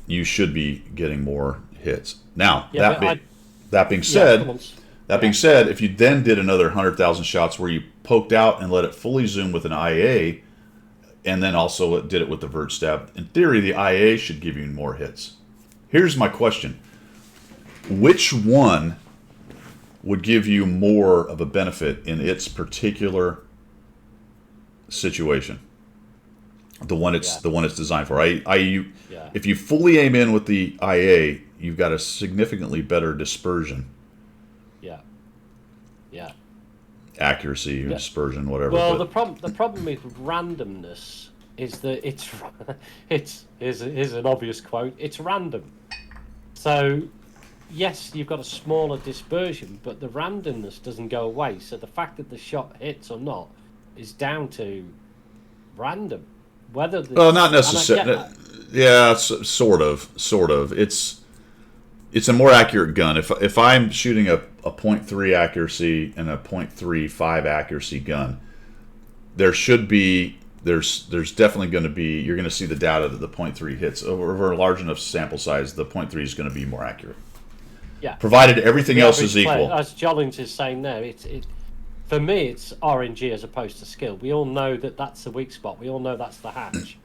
you should be getting more hits. Now, that being said, if you then did another 100,000 shots where you poked out and let it fully zoom with an IA, and then also did it with the vert stab, in theory, the IA should give you more hits. Here's my question. Which one would give you more of a benefit in its particular situation? The one it's designed for. If you fully aim in with the IA, you've got a significantly better dispersion. Accuracy, dispersion, whatever. Well, the problem with randomness is that here's an obvious quote. It's random. So, yes, you've got a smaller dispersion, but the randomness doesn't go away. So the fact that the shot hits or not is down to random. Not necessarily. Yeah, sort of. It's a more accurate gun. If I'm shooting a 0.3 accuracy and a 0.35 accuracy gun, there's definitely going to be, you're going to see the data that the 0.3 hits over a large enough sample size. The 0.3 is going to be more accurate. Yeah. Provided everything else is equal. As Jollings is saying there, for me, it's RNG as opposed to skill. We all know that that's the weak spot. We all know that's the hatch.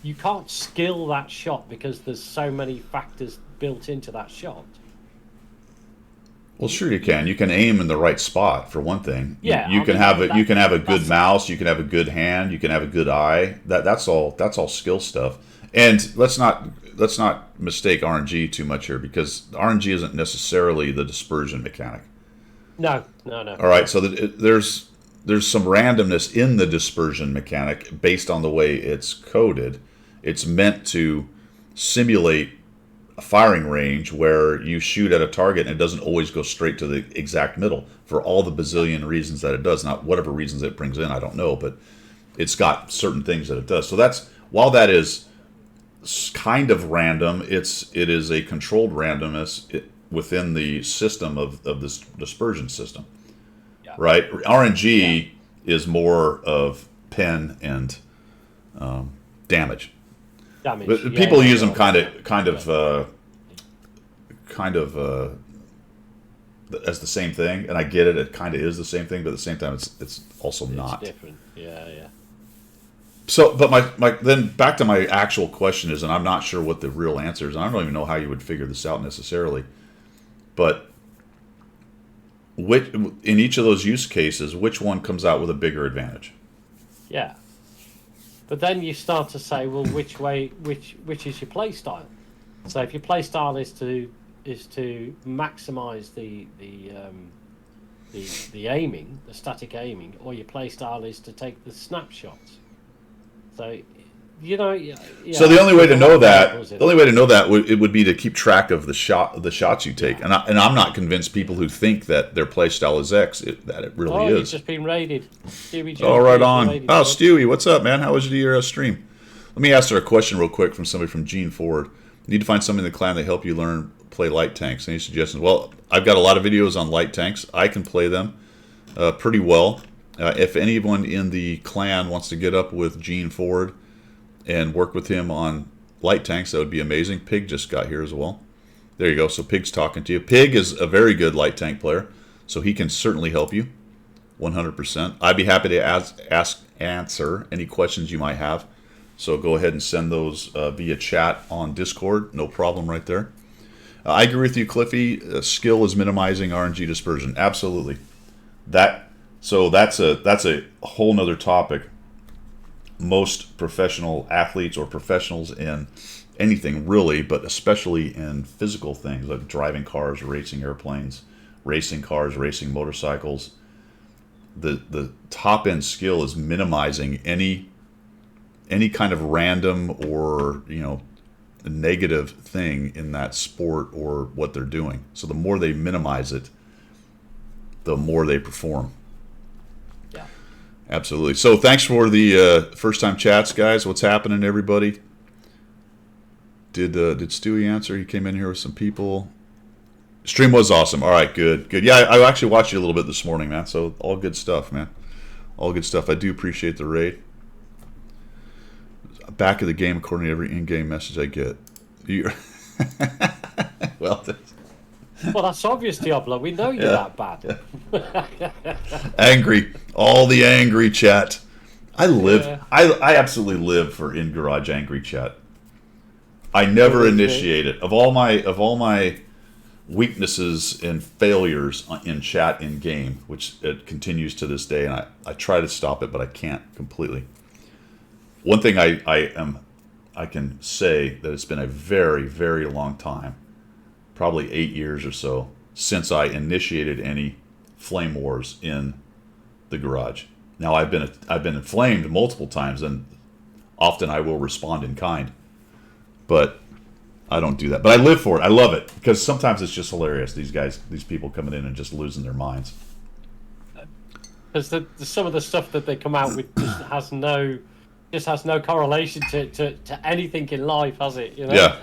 You can't skill that shot because there's so many factors built into that shot. Well, sure you can. You can aim in the right spot for one thing. Yeah, you can have a good mouse. You can have a good hand. You can have a good eye. That's all skill stuff. And let's not mistake RNG too much here, because RNG isn't necessarily the dispersion mechanic. No. All right, so there's some randomness in the dispersion mechanic based on the way it's coded. It's meant to simulate a firing range where you shoot at a target and it doesn't always go straight to the exact middle for all the bazillion reasons that it does. Not whatever reasons it brings in, I don't know, but it's got certain things that it does. So while that is kind of random, it is a controlled randomness within the system of this dispersion system. Yeah. Right? RNG is more of pen and damage. But people use them kind of as the same thing, and I get it. It kind of is the same thing, but at the same time, it's also not. It's different. Yeah. So, but then back to my actual question is, and I'm not sure what the real answer is, and I don't even know how you would figure this out necessarily, but in each of those use cases, which one comes out with a bigger advantage? Yeah. But then you start to say, well, which is your play style? So if your play style is is to maximise the aiming, the static aiming, or your play style is to take the snapshots. So, you know, yeah, So the only way to know that, would be to keep track of the shots you take. And I'm not convinced people who think that their play style is X that it really is. You've just been raided. Oh, right on. Stewie, what's up, man? How was your stream? Let me ask her a question real quick from somebody from Gene Ford. You need to find somebody in the clan that help you learn play light tanks. Any suggestions? Well, I've got a lot of videos on light tanks. I can play them pretty well. If anyone in the clan wants to get up with Gene Ford and work with him on light tanks, that would be amazing. Pig just got here as well. There you go. So Pig's talking to you. Pig is a very good light tank player, so he can certainly help you 100%. I'd be happy to answer any questions you might have. So go ahead and send those via chat on Discord. No problem right there. I agree with you, Cliffy. Skill is minimizing RNG dispersion. Absolutely. So that's a whole nother topic. Most professional athletes or professionals in anything really, but especially in physical things like driving cars, racing airplanes, racing cars, racing motorcycles, the top end skill is minimizing any kind of random or negative thing in that sport or what they're doing. So the more they minimize it, the more they perform. Yeah, absolutely. So thanks for the first time chats, guys. What's happening, everybody? Did Stewie answer? He came in here with some people. Stream was awesome. All right, good. Yeah, I actually watched you a little bit this morning, man. So all good stuff, man. All good stuff. I do appreciate the raid. Back of the game according to every in-game message I get. Well, that's obvious, Diablo. We know you're that bad. Angry. All the angry chat. I absolutely live for in-garage angry chat. I never initiate it. Of all my weaknesses and failures in chat in game, which it continues to this day, and I try to stop it, but I can't completely. One thing I can say that it's been a very, very long time, probably 8 years or so, since I initiated any flame wars in the garage. Now I've been inflamed multiple times, and often I will respond in kind, but I don't do that. But I live for it. I love it because sometimes it's just hilarious. These people coming in and just losing their minds. Because some of the stuff that they come out with just has no correlation to anything in life, has it? Yeah.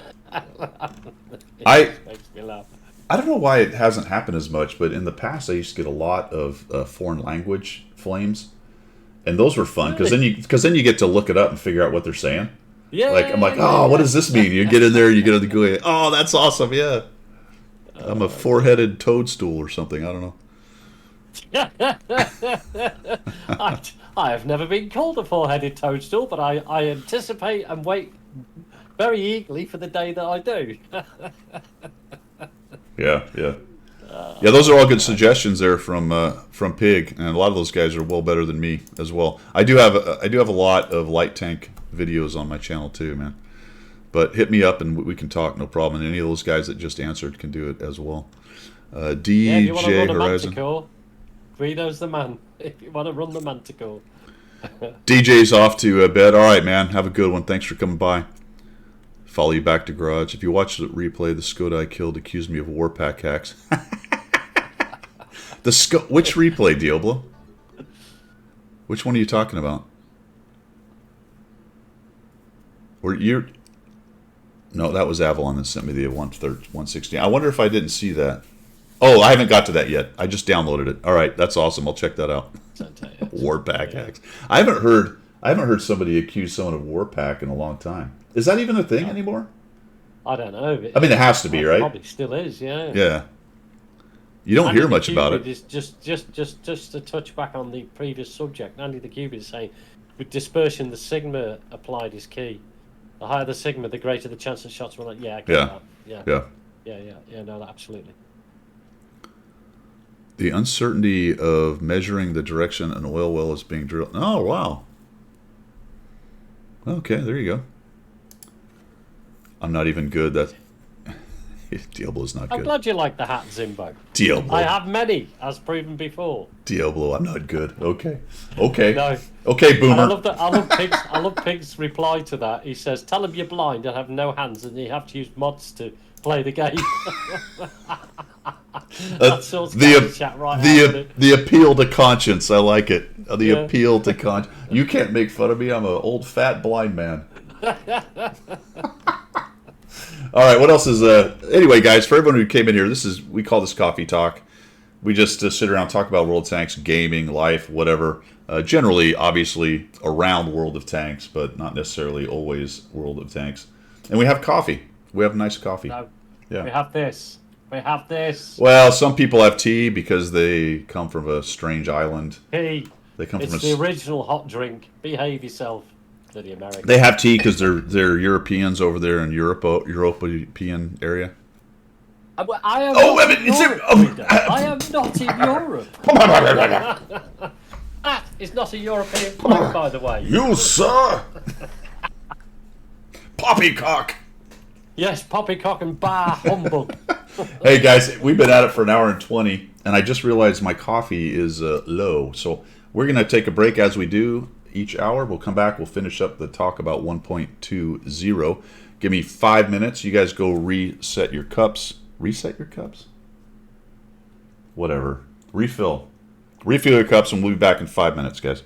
Makes me laugh. I don't know why it hasn't happened as much, but in the past I used to get a lot of foreign language flames, and those were fun because then you get to look it up and figure out what they're saying. Yeah. I'm like, what does this mean? You get in there, you get on the go. Oh, that's awesome. Yeah. I'm a four-headed toadstool or something. I don't know. I have never been called a four-headed toadstool, but I anticipate and wait very eagerly for the day that I do. Yeah. Those are all good suggestions there from Pig, and a lot of those guys are well better than me as well. I do have a lot of light tank videos on my channel too, man. But hit me up and we can talk, no problem. And any of those guys that just answered can do it as well. DJ if you want to run a Horizon. Manticore, Guido's the man. If you want to run the Manticore. DJ's off to bed. All right, man. Have a good one. Thanks for coming by. Follow you back to garage. If you watch the replay, the Skoda I killed accused me of Warpack hacks. Which replay, Diablo? Which one are you talking about? No, that was Avalon that sent me the 160. I wonder if I didn't see that. Oh, I haven't got to that yet. I just downloaded it. All right, that's awesome. I'll check that out. Warpack hacks. I haven't heard somebody accuse someone of Warpack in a long time. Is that even a thing anymore? I don't know. I mean, it has to be, right? Probably still is. Yeah. Yeah. You don't hear much about it. Is just to touch back on the previous subject. Andy the Cube is saying, with dispersion, the sigma applied is key. The higher the sigma, the greater the chance that shots will. I get that. Yeah. No, absolutely. The uncertainty of measuring the direction an oil well is being drilled. Oh, wow. Okay, there you go. I'm not even good. Diablo's not I'm good. glad you like the hat, Zimbo. Diablo. I have many, as proven before. Diablo, I'm not good. Okay. Okay. No. Okay, And Boomer. I love Pig's reply to that. He says, "Tell him you're blind and have no hands, and you have to use mods to play the game." That sorts of chat right out of it. The appeal to conscience. I like it. The Yeah. appeal to conscience. You can't make fun of me. I'm an old fat blind man. All right. What else is anyway, guys? For everyone who came in here, we call this coffee talk. We just sit around, talk about World of Tanks, gaming, life, whatever. Generally, obviously, around World of Tanks, but not necessarily always World of Tanks. And we have coffee. We have nice coffee. No, Yeah. we have this. We have this. Well, some people have tea because they come from a strange island. Tea. They come It's from the original hot drink. Behave yourself, bloody American. They have tea because they're Europeans over there in European area. I am Oh, not wait a in minute, Europe, Reader. I am not in Europe. That is not a European flag, by the way. You sir, poppycock. Yes, poppycock and bar humbug. Hey guys, we've been at it for an hour and 20, and I just realized my coffee is low. So we're gonna take a break as we do each hour. We'll come back. We'll finish up the talk about 1.20. Give me 5 minutes. You guys go reset your cups. Reset your cups? Whatever. Refill. Refill your cups, and we'll be back in 5 minutes, guys.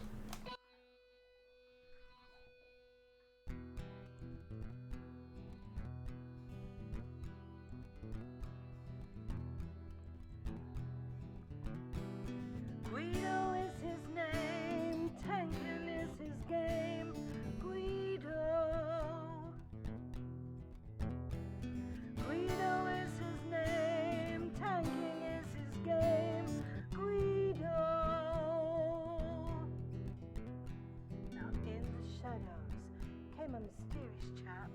Guido is his name, tanking is his game. Guido. Guido is his name, tanking is his game. Guido. Now in the shadows came a mysterious chap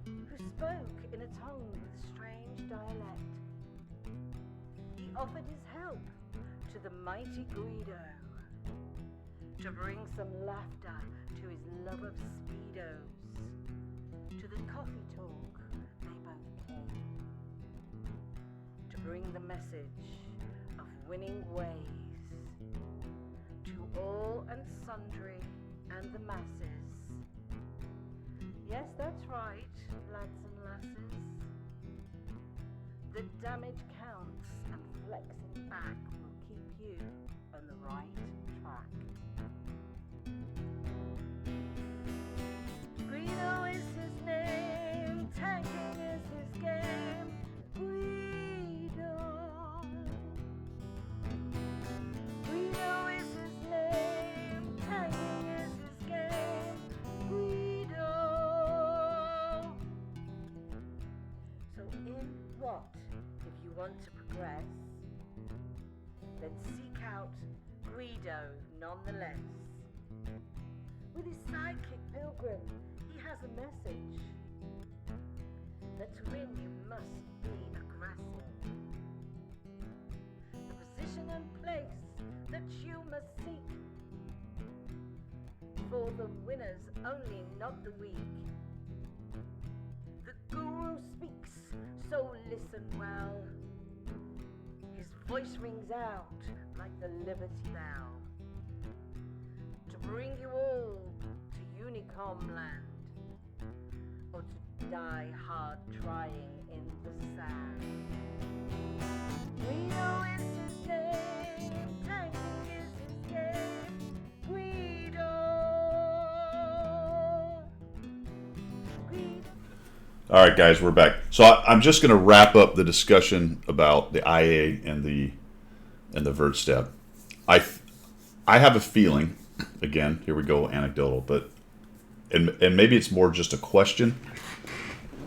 who spoke in a tongue with strange dialect. He offered his help to the mighty Guido to bring some laughter to his love of speedos. To the coffee talk they both came to bring the message of winning ways to all and sundry and the masses. Yes, that's right, lads and lasses. The damage counts and flexing back will keep you on the right track. Guido is his name, tanking is his game. Guido. Guido is his name, tanking is his game. Guido. So in what, if you want to progress, then seek out Guido nonetheless. With his sidekick Pilgrim, he has a message that to win you must be aggressive. The position and place that you must seek, for the winners only, not the weak. The guru speaks, so listen well. His voice rings out like the Liberty Bell to bring you all to Unicom land, or to die hard trying in the sand. Guido is his name, tanking is his game. Guido. Guido. All right, guys, we're back. So I'm just going to wrap up the discussion about the IA and the VertStab. I have a feeling, again, here we go, anecdotal, but and maybe it's more just a question,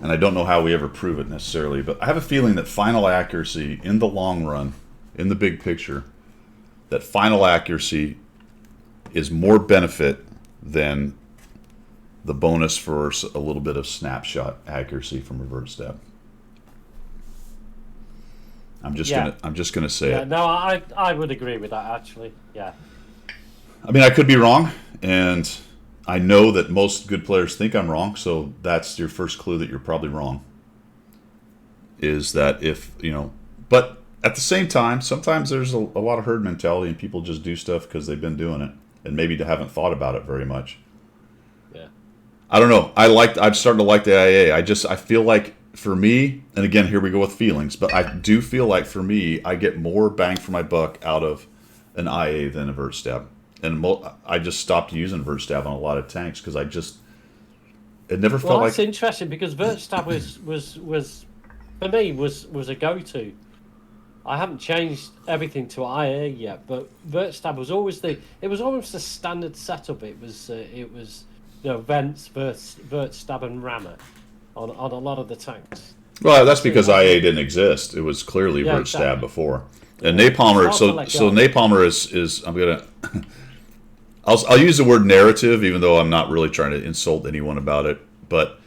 and I don't know how we ever prove it necessarily, but I have a feeling that final accuracy in the long run, in the big picture, that final accuracy is more benefit than the bonus for a little bit of snapshot accuracy from a VertStab. I'm just gonna say it. No, I would agree with that actually. Yeah. I mean, I could be wrong, and I know that most good players think I'm wrong, so that's your first clue that you're probably wrong. is that if, but at the same time, sometimes there's a lot of herd mentality and people just do stuff because they've been doing it and maybe they haven't thought about it very much. Yeah. I don't know. I'm starting to like the IA. I feel like for me, and again, here we go with feelings, but I do feel like for me, I get more bang for my buck out of an IA than a vert stab. And I just stopped using vert stab on a lot of tanks because it never felt Well, like. that's interesting because vert stab was for me was a go-to. I haven't changed everything to IA yet, but vert stab was always almost the standard setup. It was vents, vert stab, and rammer on a lot of the tanks. Well, that's because IA didn't exist. It was clearly vert stab before. And Napalmer, so Napalmer is I'm gonna. I'll use the word narrative, even though I'm not really trying to insult anyone about it. But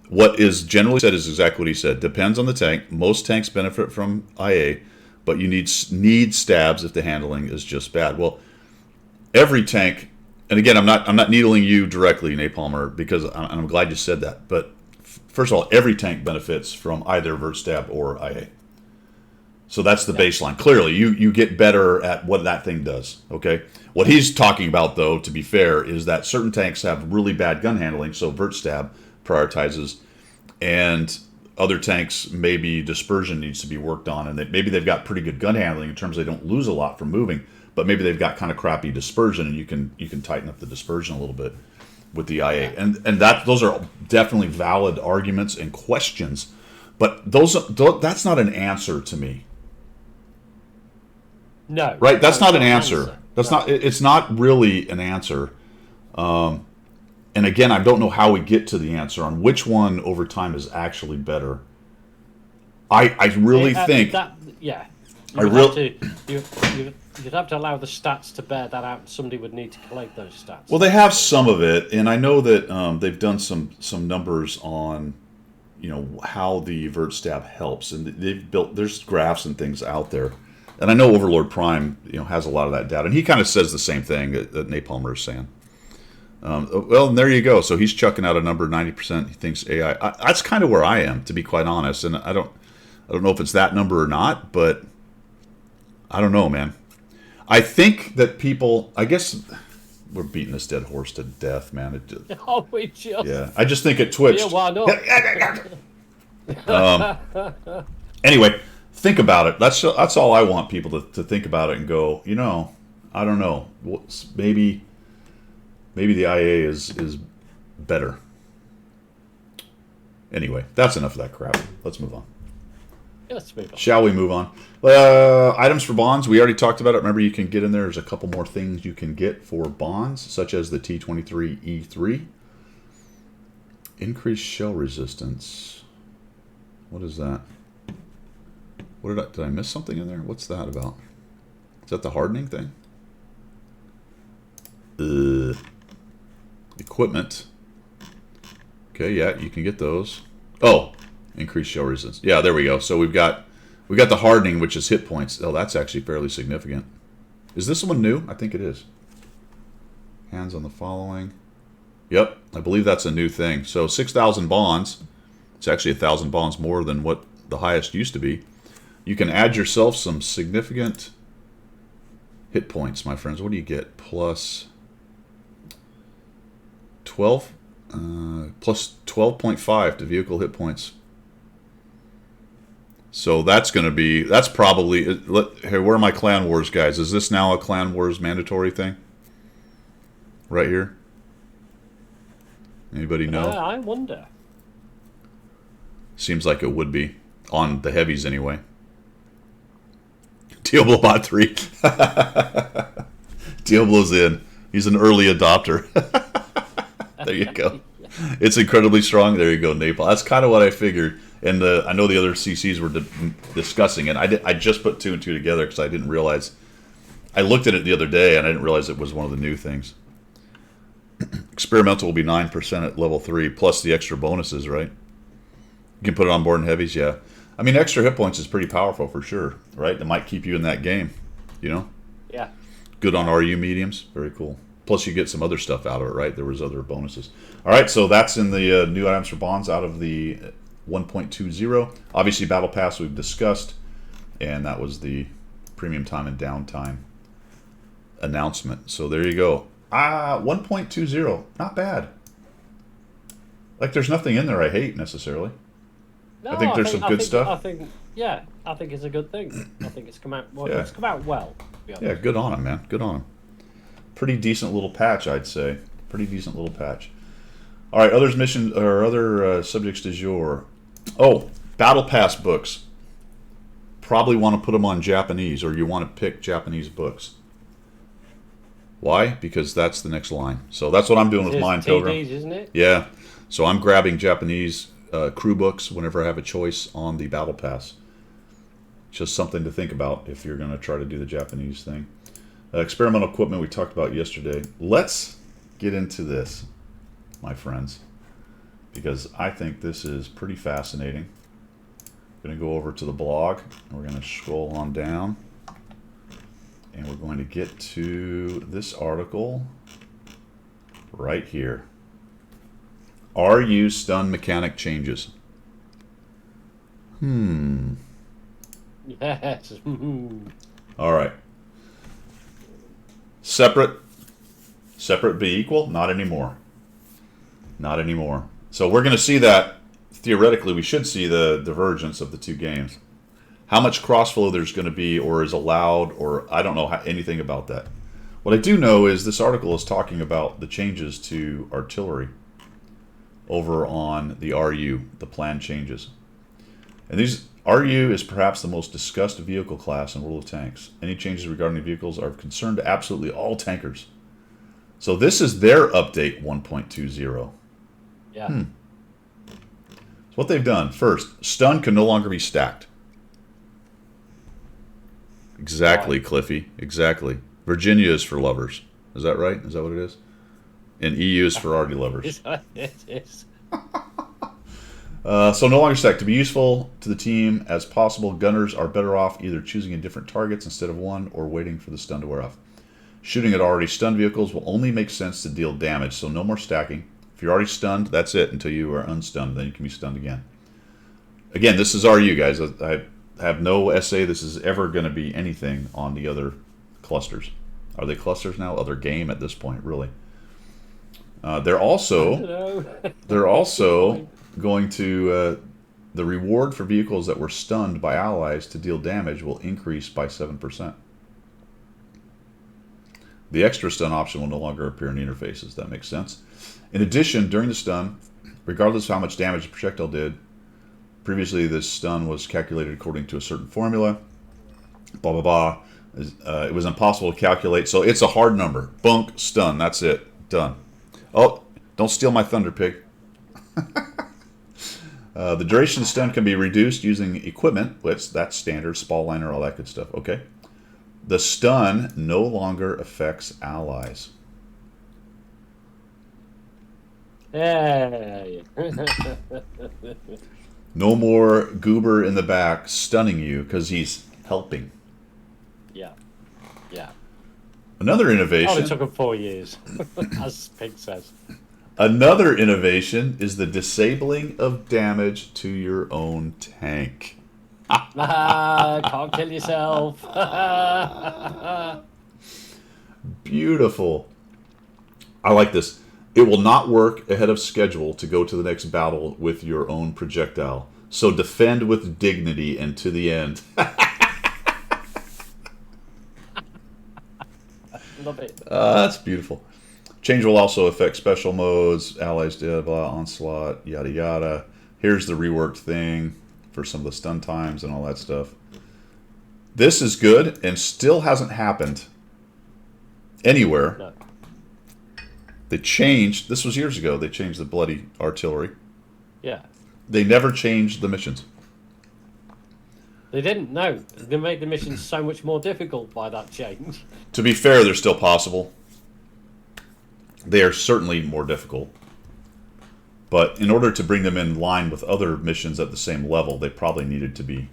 what is generally said is exactly what he said. Depends on the tank. Most tanks benefit from IA, but you need stabs if the handling is just bad. Well, every tank, and again, I'm not needling you directly, Napalmer, because I'm glad you said that. But first of all, every tank benefits from either vert stab or IA. So that's the baseline. Clearly, you get better at what that thing does, okay? What he's talking about, though, to be fair, is that certain tanks have really bad gun handling, so vert stab prioritizes, and other tanks, maybe dispersion needs to be worked on, and maybe they've got pretty good gun handling in terms of they don't lose a lot from moving, but maybe they've got kind of crappy dispersion, and you can tighten up the dispersion a little bit with the IA. And those are definitely valid arguments and questions, but that's not an answer to me. No. Right, that's not an answer. That's not. It's not really an answer. And again, I don't know how we get to the answer on which one over time is actually better. I really think that. Yeah. You'd have to allow the stats to bear that out. Somebody would need to collate those stats. Well, they have some of it, and I know that they've done some numbers on, how the vert stab helps, and there's graphs and things out there. And I know Overlord Prime, has a lot of that data, and he kind of says the same thing that Napalmer is saying. Well, and there you go. So he's chucking out a number, 90%. He thinks AI. That's kind of where I am, to be quite honest. And I don't know if it's that number or not, but I don't know, man. I think that people. I guess we're beating this dead horse to death, man. Oh, we just. Yeah, I just think it twitched. Yeah, why not? Anyway. Think about it. That's all I want people to think about it and go, I don't know. Maybe the IA is better. Anyway, that's enough of that crap. Let's move on. Yeah, let's move on. Shall we move on? Items for bonds. We already talked about it. Remember, you can get in there. There's a couple more things you can get for bonds, such as the T23E3. Increased shell resistance. What is that? Did I miss something in there? What's that about? Is that the hardening thing? Equipment. Okay, yeah, you can get those. Oh, increased shell resistance. Yeah, there we go. So we got the hardening, which is hit points. Oh, that's actually fairly significant. Is this one new? I think it is. Hands on the following. Yep, I believe that's a new thing. So 6,000 bonds. It's actually 1,000 bonds more than what the highest used to be. You can add yourself some significant hit points, my friends. What do you get? Plus 12? Plus 12.5 to vehicle hit points. So that's probably... Hey, where are my Clan Wars guys? Is this now a Clan Wars mandatory thing? Right here? Anybody know? I wonder. Seems like it would be. On the heavies, anyway. Diablobot 3. Diablo's in. He's an early adopter. There you go. It's incredibly strong. There you go, Napalm. That's kind of what I figured. And I know the other CCs were discussing it. I just put 2 and 2 together because I didn't realize. I looked at it the other day and I didn't realize it was one of the new things. Experimental will be 9% at level 3 plus the extra bonuses, right? You can put it on board in heavies, yeah. I mean, extra hit points is pretty powerful for sure, right? It might keep you in that game, Yeah. Good on RU mediums. Very cool. Plus, you get some other stuff out of it, right? There was other bonuses. All right, so that's in the new items for bonds out of the 1.20. Obviously, Battle Pass we've discussed, and that was the premium time and downtime announcement. So there you go. 1.20, not bad. Like, there's nothing in there I hate necessarily. No, I think there's some good stuff. I think it's a good thing. I think it's come out well. Yeah. It's come out well. To be honest. Yeah, good on him, man. Good on him. Pretty decent little patch, I'd say. Pretty decent little patch. All right, others missions or other subjects du jour. Oh, Battle Pass books. Probably want to put them on Japanese, or you want to pick Japanese books. Why? Because that's the next line. So that's what I'm doing with It's mine, TDs, Pilgrim. isn't it? Yeah. So I'm grabbing Japanese crew books whenever I have a choice on the Battle Pass. Just something to think about if you're going to try to do the Japanese thing. Experimental equipment we talked about yesterday. Let's get into this, my friends, because I think this is pretty fascinating. I'm going to go over to the blog. We're going to scroll on down. And we're going to get to this article right here. RU stun mechanic changes. Yes. All right. Separate be equal? Not anymore. Not anymore. So we're going to see that, theoretically, we should see the divergence of the two games. How much crossflow there's going to be or is allowed, or I don't know anything about that. What I do know is this article is talking about the changes to artillery over on the RU, the planned changes. And these RU is perhaps the most discussed vehicle class in World of Tanks. Any changes regarding the vehicles are of concern to absolutely all tankers. So this is their update 1.20. Yeah. So what they've done, first, stun can no longer be stacked. Exactly, Right. Cliffy. Exactly. Virginia is for lovers. Is that right? Is that what it is? And EU is for arty lovers. It is. So no longer stacked. To be useful to the team as possible, gunners are better off either choosing a different targets instead of one or waiting for the stun to wear off. Shooting at already stunned vehicles will only make sense to deal damage, so no more stacking. If you're already stunned, that's it until you are unstunned. Then you can be stunned again. Again, this is RU, guys. I have no SA this is ever going to be anything on the other clusters. Are they clusters now? Other game at this point, really. They're also going to the reward for vehicles that were stunned by allies to deal damage will increase by 7%. The extra stun option will no longer appear in interfaces. That makes sense. In addition, during the stun, regardless of how much damage the projectile did, previously this stun was calculated according to a certain formula. Blah, blah, blah. It was impossible to calculate, so it's a hard number. Bunk, stun, that's it. Done. Oh, don't steal my Thunder Pig. The duration of the stun can be reduced using equipment. That's standard, spall liner, all that good stuff. Okay. The stun no longer affects allies. Yeah. No more Goober in the back stunning you because he's helping. Yeah. Yeah. Another Only innovation. took him 4 years, as Pig says. Another innovation is the disabling of damage to your own tank. Can't kill yourself. Beautiful. I like this. It will not work ahead of schedule to go to the next battle with your own projectile. So defend with dignity and to the end. Love it. That's beautiful. Change will also affect special modes, allies, blah, blah, onslaught, yada, yada. Here's the reworked thing for some of the stun times and all that stuff. This is good and still hasn't happened anywhere. No. They changed, this was years ago, they changed the bloody artillery. Yeah. They never changed the missions. They didn't, no. They made the mission so much more difficult by that change. To be fair, they're still possible. They are certainly more difficult. But in order to bring them in line with other missions at the same level, they probably needed to be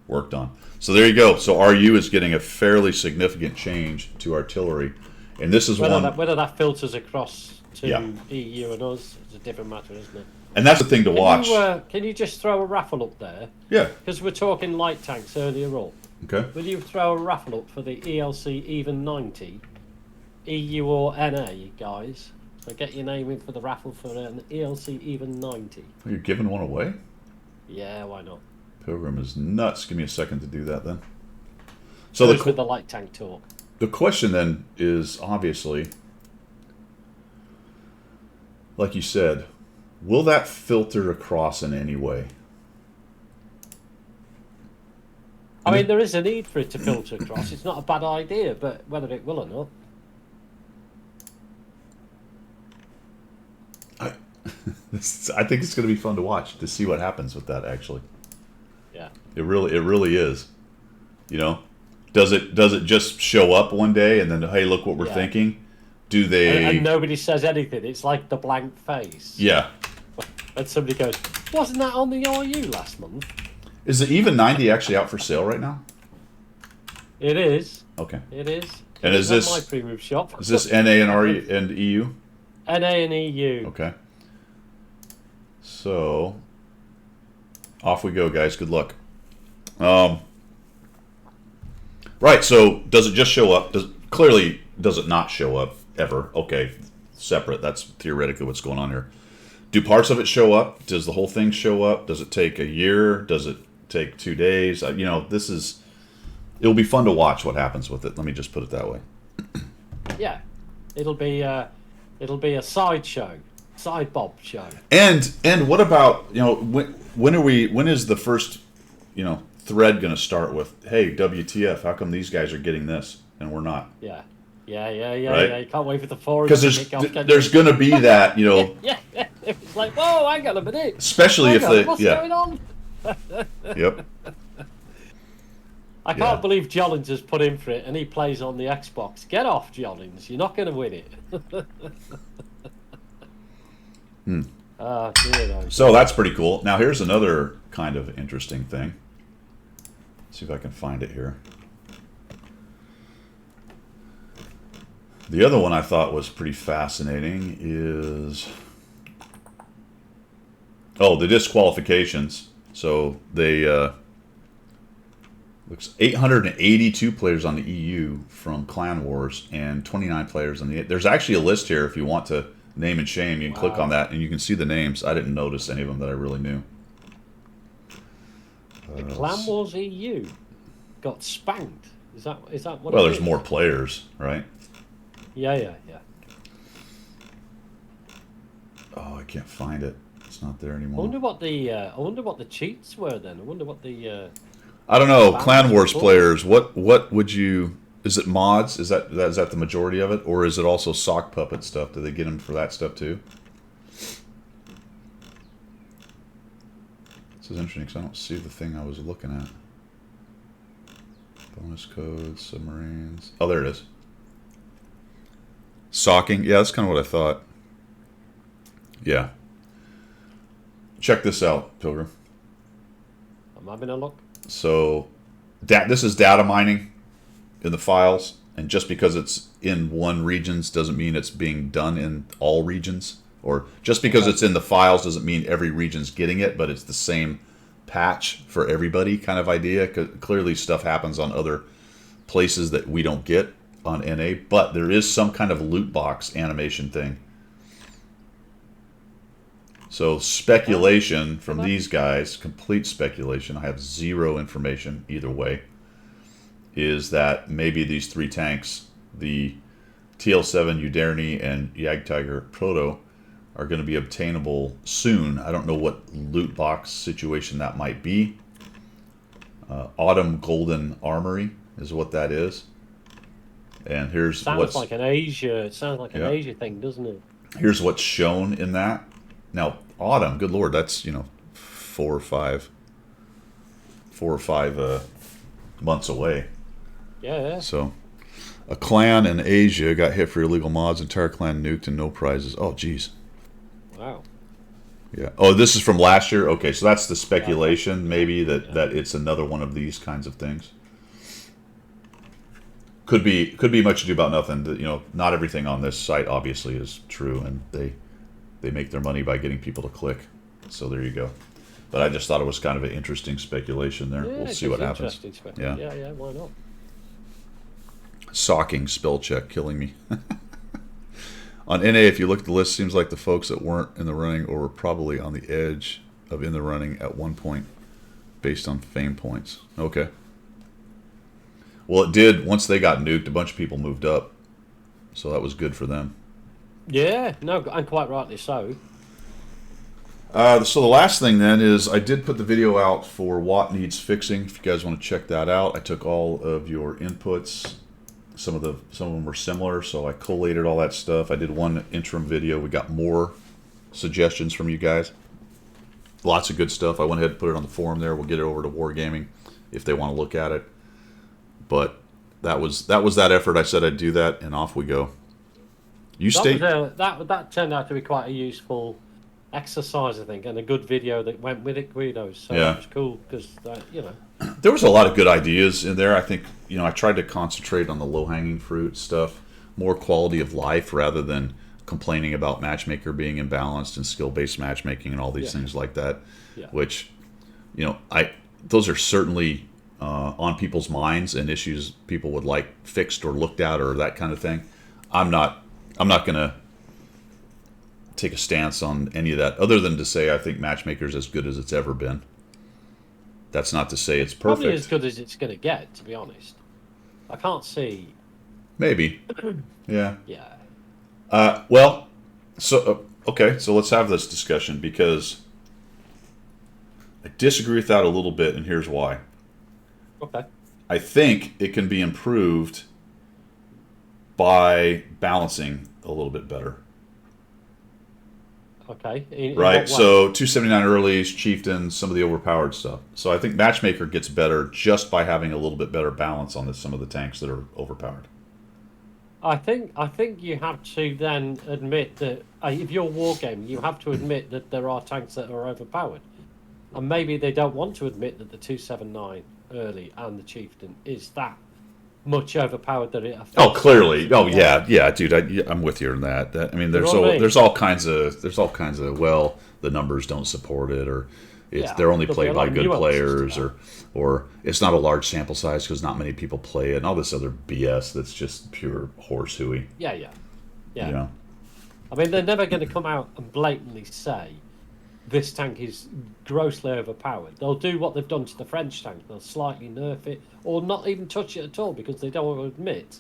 worked on. So there you go. So RU is getting a fairly significant change to artillery. And this is Whether that filters across to Yeah. EU and us is a different matter, isn't it? And that's the thing to watch. Can you just throw a raffle up there? Yeah. Because we're talking light tanks earlier on. Okay. Will you throw a raffle up for the ELC Even 90? EU or NA, guys? So get your name in for the raffle for an ELC Even 90. You're giving one away? Yeah, why not? Pilgrim is nuts. Give me a second to do that then. So Goes with the light tank talk. the question then is obviously, like you said, will that filter across in any way? I mean, there is a need for it to filter across. It's not a bad idea, but whether it will or not. I think it's going to be fun to watch, to see what happens with that, actually. Yeah. It really is. You know? Does it just show up one day and then, hey, look what we're thinking? Do they... And nobody says anything. It's like the blank face. Yeah. And somebody goes, wasn't that on the RU last month? Is the Even 90 actually out for sale right now? It is. Okay. It is. And is It's this... on my pre-move shop. Is this NA and RE and EU? NA and EU. Okay. So, off we go, guys. Good luck. Right, so does it just show up? Clearly, does it not show up ever? Okay, separate. That's theoretically what's going on here. Do parts of it show up? Does the whole thing show up? Does it take a year? Does it take 2 days? You know, this is... It'll be fun to watch what happens with it. Let me just put it that way. Yeah. It'll be a sideshow. Side Bob show. And what about, you know, when is the first, you know, thread going to start with, hey, WTF, how come these guys are getting this and we're not? Yeah. Right? Yeah. You can't wait for the forums Because to kick off. there's going to be that, you know, Yeah. It's like, whoa, hang on a minute. especially if they, What's going on? Yep. I can't believe Jollins has put in for it and he plays on the Xbox. Get off, Jollins. You're not going to win it. Dear no. So that's pretty cool. Now here's another kind of interesting thing. Let's see if I can find it here. The other one I thought was pretty fascinating is... Oh, the disqualifications. So they... looks 882 players on the EU from Clan Wars and 29 players on the... There's actually a list here if you want to name and shame. You can click on that and you can see the names. I didn't notice any of them that I really knew. The Clan Wars EU got spanked. Is that what? Well, it there's is? more players, right? Yeah. Oh, I can't find it. It's not there I anymore. wonder what the cheats were then. I wonder what the. I don't know. Wow, Clan that's Wars cool. players. What would you? Is it mods? Is that the majority of it, or is it also sock puppet stuff? Do they get them for that stuff too? This is interesting because I don't see the thing I was looking at. Bonus codes, submarines. Oh, there it is. Socking. Yeah, that's kind of what I thought. Yeah. Check this out, Pilgrim. I'm having a look. So, this is data mining in the files, and just because it's in one regions doesn't mean it's being done in all regions, or just because it's in the files doesn't mean every region's getting it, but it's the same patch for everybody kind of idea. 'Cause clearly stuff happens on other places that we don't get on NA, but there is some kind of loot box animation thing. So speculation from these guys, complete speculation, I have zero information either way, is that maybe these three tanks, the TL7, Uderny, and Jagdtiger Proto, are going to be obtainable soon. I don't know what loot box situation that might be. Autumn Golden Armory is what that is. And here's Sounds like an Asia. It sounds like an Yeah. Asia thing, doesn't it? Here's what's shown in that. Now, autumn, good lord, that's, 4 or 5 months away. Yeah. So, a clan in Asia got hit for illegal mods, entire clan nuked and no prizes. Oh, geez. Wow. Yeah. Oh, this is from last year? Okay, so that's the speculation, maybe, that it's another one of these kinds of things. Could be much ado about nothing. Not everything on this site obviously is true, and they make their money by getting people to click. So there you go. But I just thought it was kind of an interesting speculation there. Yeah, We'll it see is what happens. interesting spec- Yeah. yeah, why not? Socking spell check killing me. On NA, if you look at the list, seems like the folks that weren't in the running or were probably on the edge of in the running at one point based on fame points. Okay. Well, it did. Once they got nuked, a bunch of people moved up. So that was good for them. Yeah, no, and quite rightly so. So the last thing then is I did put the video out for What Needs Fixing. If you guys want to check that out, I took all of your inputs. Some of them were similar, so I collated all that stuff. I did one interim video. We got more suggestions from you guys. Lots of good stuff. I went ahead and put it on the forum there. We'll get it over to Wargaming if they want to look at it. But that was that effort. I said I'd do that, and off we go. That turned out to be quite a useful exercise, I think, and a good video that went with it, Guido. So Yeah. it was cool because There was a lot of good ideas in there. I think, I tried to concentrate on the low-hanging fruit stuff, more quality of life rather than complaining about matchmaker being imbalanced and skill-based matchmaking and all these things like that, which, those are certainly on people's minds and issues people would like fixed or looked at or that kind of thing. I'm not going to take a stance on any of that other than to say I think matchmaker's as good as it's ever been. That's not to say it's perfect. probably as good as it's going to get, to be honest. I can't see. Maybe. Yeah. Yeah. Well, so okay, so let's have this discussion because I disagree with that a little bit, and here's why. Okay. I think it can be improved by balancing a little bit better. Okay. In Right, what way? so 279 earlies, chieftains, some of the overpowered stuff. So I think matchmaker gets better just by having a little bit better balance on some of the tanks that are overpowered. I think you have to then admit that if you're wargaming, you have to admit that there are tanks that are overpowered, and maybe they don't want to admit that the 279 early and the chieftain is that much overpowered that it affects. Oh, clearly. Oh, yeah, dude. I'm with you on that. I mean, there's all kinds of well, the numbers don't support it, or they're only played by good players, or it's not a large sample size because not many people play it, and all this other BS that's just pure horse hooey. Yeah. You know? I mean, they're never going to come out and blatantly say this tank is grossly overpowered. They'll do what they've done to the French tank. They'll slightly nerf it or not even touch it at all because they don't want to admit.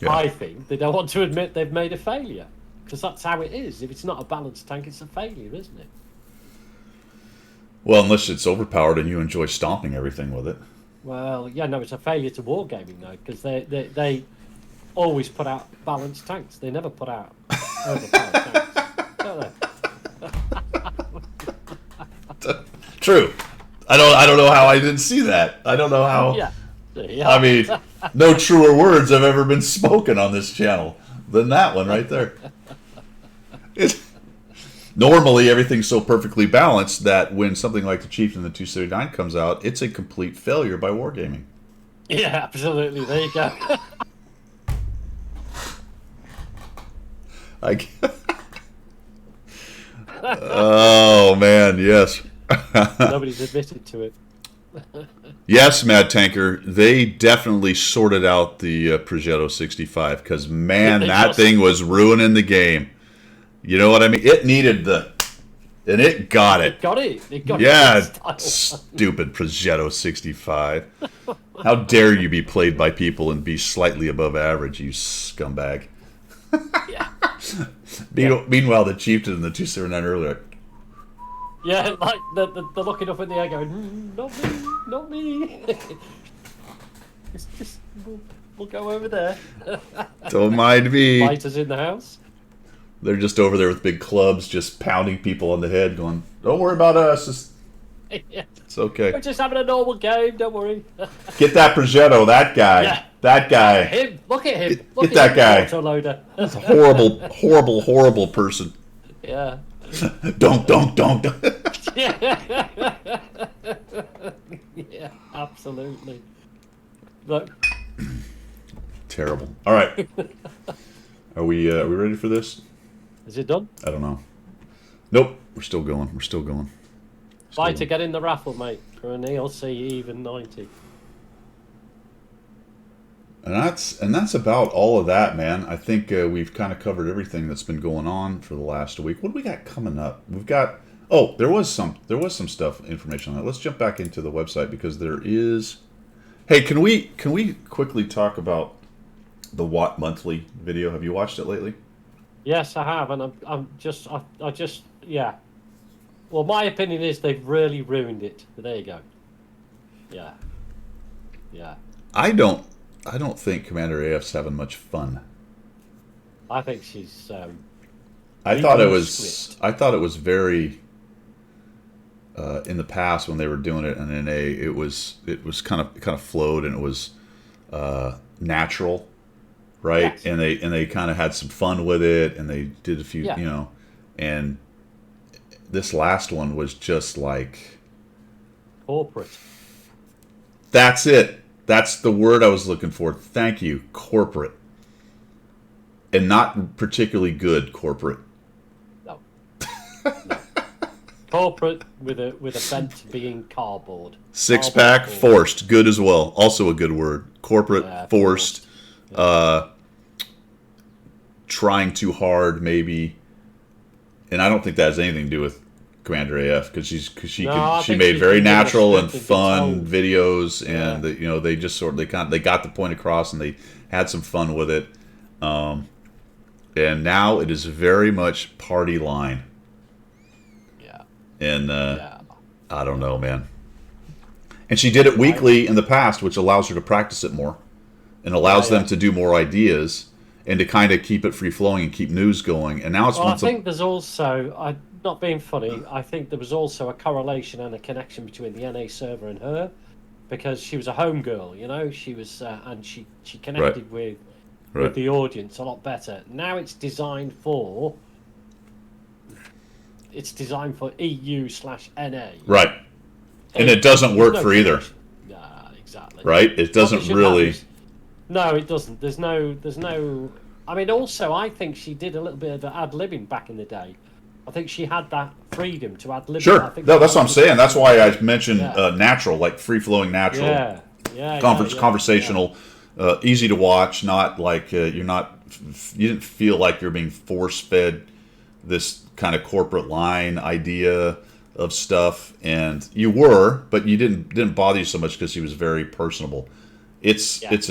Yeah. I think they don't want to admit they've made a failure because that's how it is. If it's not a balanced tank, it's a failure, isn't it? Well, unless it's overpowered and you enjoy stomping everything with it. Well, yeah, no, it's a failure to wargaming though because they always put out balanced tanks. They never put out overpowered tanks, don't they? True. I don't know how I didn't see that. I don't know how. Yeah. I mean, no truer words have ever been spoken on this channel than that one right there. Normally, everything's so perfectly balanced that when something like the Chieftain the 279 comes out, it's a complete failure by Wargaming. Yeah, absolutely. There you go. Oh, man, yes. Nobody's admitted to it. Yes, Mad Tanker, they definitely sorted out the Progetto 65 because, man, that thing was ruining the game. You know what I mean? It needed and it got it. It got yeah, it. stupid Progetto 65. How dare you be played by people and be slightly above average, you scumbag. Yeah. Meanwhile, the Chieftain and the 279 earlier. Yeah, like they're looking up in the air going, not me. It's just, we'll go over there. Don't mind me. Fighters in the house. They're just over there with big clubs, just pounding people on the head, going, "Don't worry about us. It's okay. We're just having a normal game. Don't worry." Get that Progetto, that guy. Yeah. That guy. Him. Look at him. Get Look at that him, guy. Autoloader. He's a horrible, horrible person. Yeah. Don't. Yeah, absolutely. Look. Terrible. All right. Are we ready for this? Is it done? I don't know. Nope, we're still going. We're still going. Bye to get in the raffle, mate, for an ELC even 90. And that's about all of that, man. I think we've kind of covered everything that's been going on for the last week. What do we got coming up? We've got there was some stuff, information on that. Let's jump back into the website because there is. Hey, can we quickly talk about the Watt Monthly video? Have you watched it lately? Yes, I have, and I just yeah. Well, my opinion is they've really ruined it. But there you go. Yeah. I don't think Commander AF's having much fun. I think she's. I thought it was very. In the past, when they were doing it in NA, it was kind of flowed and it was natural, right? Yes. And they kind of had some fun with it, and they did a few, and this last one was just like corporate. That's it. That's the word I was looking for. Thank you, corporate, and not particularly good corporate. No. Corporate with a bent to being cardboard. Six pack forced, good as well. Also a good word. Corporate forced. Trying too hard, maybe. And I don't think that has anything to do with Commander AF because she made very natural and fun videos, and they just they got the point across and they had some fun with it. And now it is very much party line. And I don't know, man. And she did it weekly in the past, which allows her to practice it more, and allows them to do more ideas and to kind of keep it free flowing and keep news going. And now it's. Well, I think there's also, not being funny, I think there was also a correlation and a connection between the NA server and her, because she was a home girl, she was, and she connected with the audience a lot better. Now it's designed for. It's designed for EU/NA. Right. And it doesn't work for either. Nah, exactly. Right? It doesn't really. No, it doesn't. There's no. I mean, also, I think she did a little bit of ad-libbing back in the day. I think she had that freedom to ad-lib. Sure. No, that's what I'm saying. That's why I mentioned natural, like free-flowing natural. Conversational, easy to watch, not like you didn't feel like you're being force-fed this kind of corporate line idea of stuff, and you were, but you didn't bother you so much because he was very personable. It's just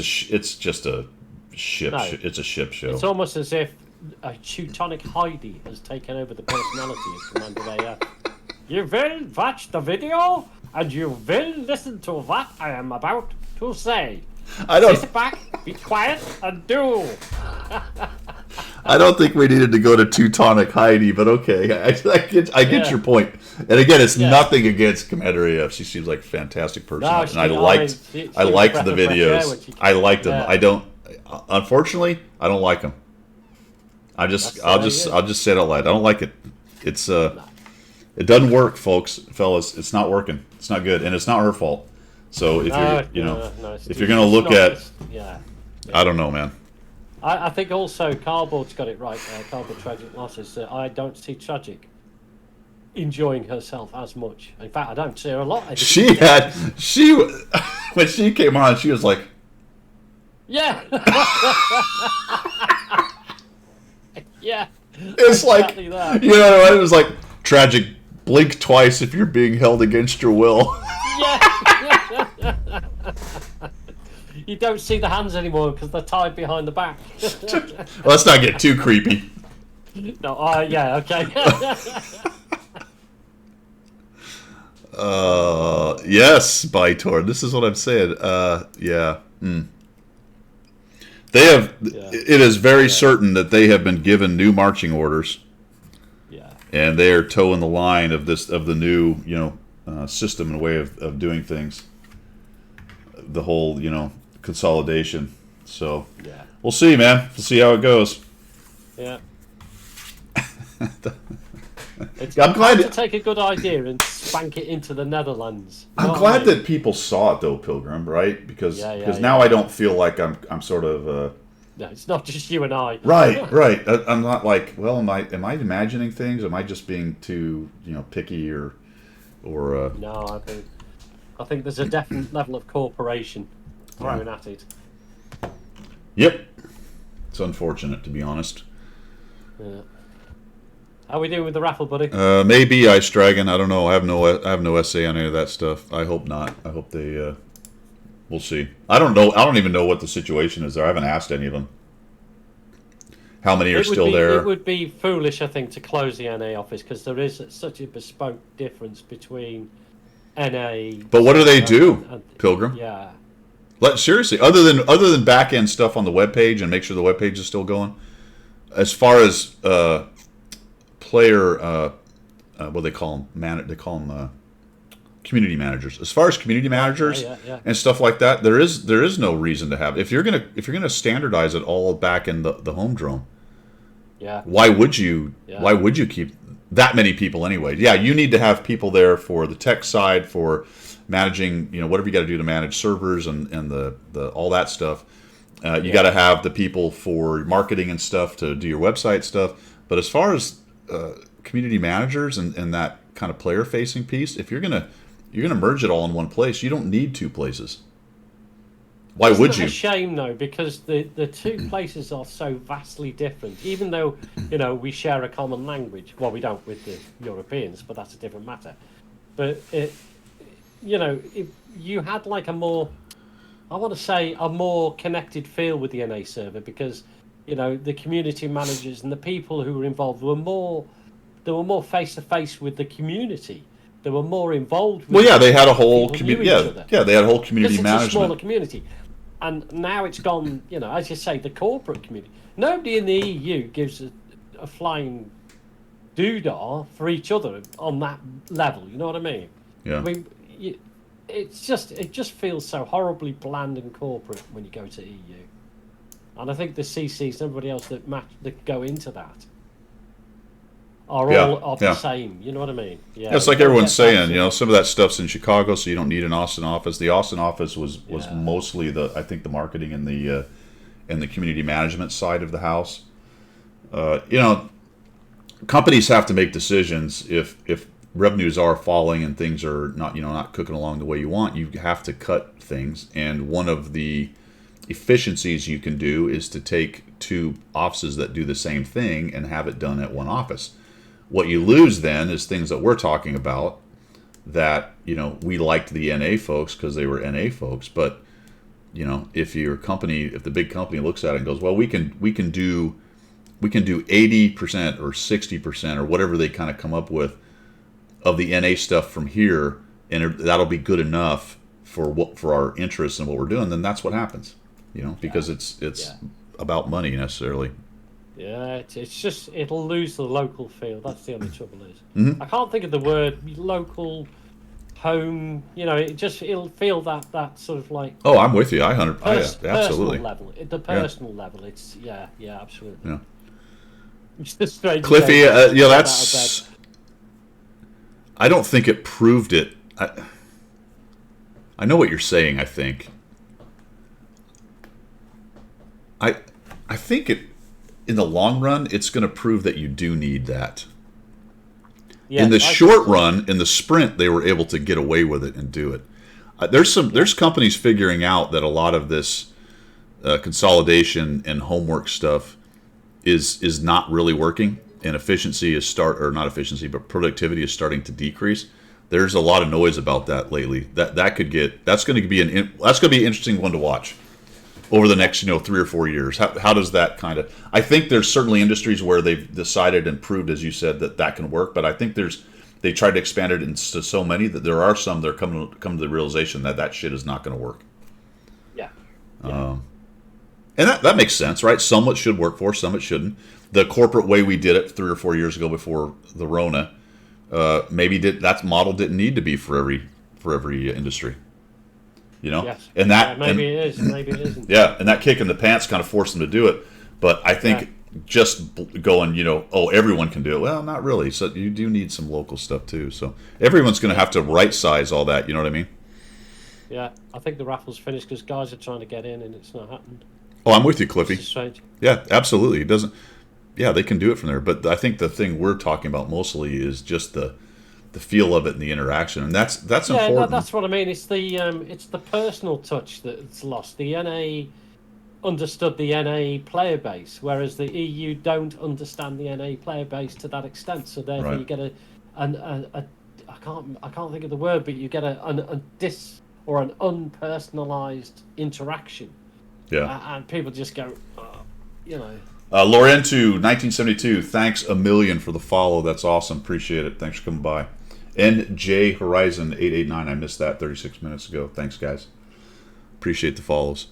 a ship. No. It's a ship show. It's almost as if a Teutonic Heidi has taken over the personality of Commander AF. You will watch the video, and you will listen to what I am about to say. Sit back, be quiet, and do. I don't think we needed to go to Teutonic Heidi, but okay, I get your point. And again, it's nothing against Commander AF. She seems like a fantastic person, and I liked the videos. I liked them. I don't. Unfortunately, I don't like them. I'll just say it out loud. I don't like it. It's it doesn't work, fellas. It's not working. It's not good, and it's not her fault. So if if you're gonna look at, I don't know, man. I think also Cardboard's got it right. Cardboard Tragic Losses. That I don't see Tragic enjoying herself as much. In fact, I don't see her a lot. When she came on, she was like, yeah. Yeah. It's exactly like that. It was like Tragic. Blink twice if you're being held against your will. Yeah. You don't see the hands anymore because they're tied behind the back. Let's not get too creepy. No, okay. Yes, Bytor. This is what I'm saying. Yeah. They have. Yeah. It is very certain that they have been given new marching orders. Yeah. And they are towing the line of the new system and way of doing things. The whole consolidation. So we'll see, man. We'll see how it goes. Yeah. I'm glad to take a good idea and spank it into the Netherlands. I'm glad that people saw it though, Pilgrim, right? Because now I don't feel like I'm sort of No, it's not just you and I. Right, right. I'm not like, well, am I imagining things? Am I just being too, picky or No, I think there's a definite level of cooperation thrown at it. Yep. It's unfortunate, to be honest. Yeah. How are we doing with the raffle, buddy? Maybe Ice Dragon. I don't know. I have no essay on any of that stuff. I hope not. I hope they. We'll see. I don't know. I don't even know what the situation is there. I haven't asked any of them. How many are still there? It would be foolish, I think, to close the NA office because there is such a bespoke difference between NA. But what do they do, Pilgrim? Yeah. Seriously, other than back end stuff on the webpage and make sure the webpage is still going, as far as player, what do they call them? They call them community managers. As far as community managers and stuff like that, there is no reason to have. If you're gonna standardize it all back in the home drone, why would you? Yeah. Why would you keep that many people anyway? Yeah, you need to have people there for the tech side, for managing, whatever you got to do to manage servers and the all that stuff. You got to have the people for marketing and stuff to do your website stuff. But as far as community managers and that kind of player facing piece, if you're gonna merge it all in one place, you don't need two places. Why would you? It's a shame though, because the two places are so vastly different. Even though we share a common language. Well, we don't with the Europeans, but that's a different matter. But if you had like a more connected feel with the NA server, because the community managers and the people who were involved were more face to face with the community. They were more involved with they had a whole community. They had a whole community management. It's a smaller community. And now it's gone, as you say, the corporate community. Nobody in the EU gives a flying doodah for each other on that level. You know what I mean? Yeah. I mean, it just feels so horribly bland and corporate when you go to EU. And I think the CCs and everybody else that go into that are all the same. You know what I mean? Yeah, it's like everyone's saying, some of that stuff's in Chicago, so you don't need an Austin office. The Austin office was mostly the marketing and the community management side of the house. Companies have to make decisions if revenues are falling and things are not cooking along the way you want. You have to cut things, and one of the efficiencies you can do is to take two offices that do the same thing and have it done at one office. What you lose then is things that we're talking about that, we liked the NA folks because they were NA folks. But, if the big company looks at it and goes, well, we can do 80% or 60% or whatever they kind of come up with of the NA stuff from here, and that'll be good enough for our interests and what we're doing, then that's what happens, because it's about money necessarily. Yeah, it's just it'll lose the local feel. That's the only trouble is. Mm-hmm. I can't think of the word local, home. It'll feel that sort of like. Oh, I'm with you. Absolutely. Personal level, the personal level. It's absolutely. Yeah. It's just strange. Cliffy, that's. I don't think it proved it. I know what you're saying. I think. I think it. In the long run, it's going to prove that you do need that. Yeah, in the short run, in the sprint, they were able to get away with it and do it. There's companies figuring out that a lot of this consolidation and homework stuff is not really working, and efficiency but productivity is starting to decrease. There's a lot of noise about that lately. That's going to be an interesting one to watch over the next 3 or 4 years. How does that kind of? I think there's certainly industries where they've decided and proved, as you said, that can work. But I think they tried to expand it into so many that there are some that are coming to the realization that shit is not going to work. Yeah. And that makes sense, right? Some it should work for, some it shouldn't. The corporate way we did it 3 or 4 years ago before the Rona, that model didn't need to be for every industry. Yes. And that maybe it is, maybe it isn't. Yeah, and that kick in the pants kind of forced them to do it. But I think just going, everyone can do it. Well, not really. So you do need some local stuff too. So everyone's going to have to right size all that. You know what I mean? Yeah, I think the raffle's finished because guys are trying to get in and it's not happened. Oh, I'm with you, It's Cliffy. strange. Yeah, absolutely. It doesn't. Yeah, they can do it from there, but I think the thing we're talking about mostly is just the feel of it and the interaction, and that's Yeah, no, important. that's what I mean. It's the personal touch that's lost. The NA understood the NA player base, whereas the EU don't understand the NA player base to that extent. So therefore, Right. you get a I can't think of the word, but you get a dis or an unpersonalized interaction, Yeah. and people just go, you know. Lorentu, 1972. Thanks a million for the follow. That's awesome. Appreciate it. Thanks for coming by. NJ Horizon 889. I missed that 36 minutes ago. Thanks, guys. Appreciate the follows.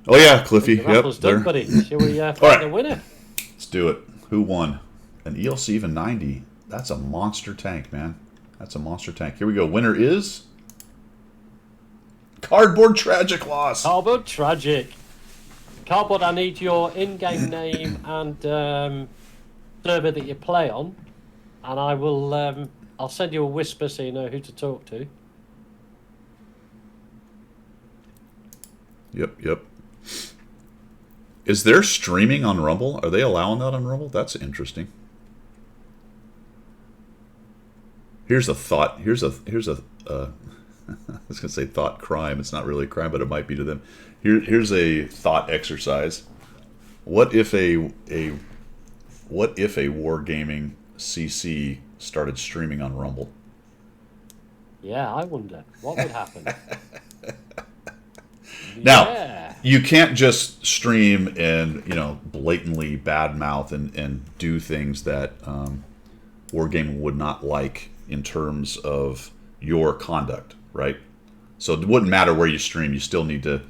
Oh yeah, Cliffy. The Yep. raffle's done, There. buddy. Shall we find right. the winner? Let's do it. Who won? An ELC even 90. That's a monster tank, man. That's a monster tank. Here we go. Winner is Cardboard Tragic Loss. Cardboard Tragic. Cardboard, I need your in-game name and server that you play on, and I will. I'll send you a whisper so you know who to talk to. Yep. Is there streaming on Rumble? Are they allowing that on Rumble? That's interesting. Here's a thought. Here's a. I was gonna say thought crime. It's not really a crime, but it might be to them. Here's a thought exercise. What if a Wargaming CC started streaming on Rumble? Yeah, I wonder what would happen. Now, Yeah. you can't just stream and blatantly badmouth and do things that Wargaming would not like in terms of your conduct, right? So it wouldn't matter where you stream. You still need to,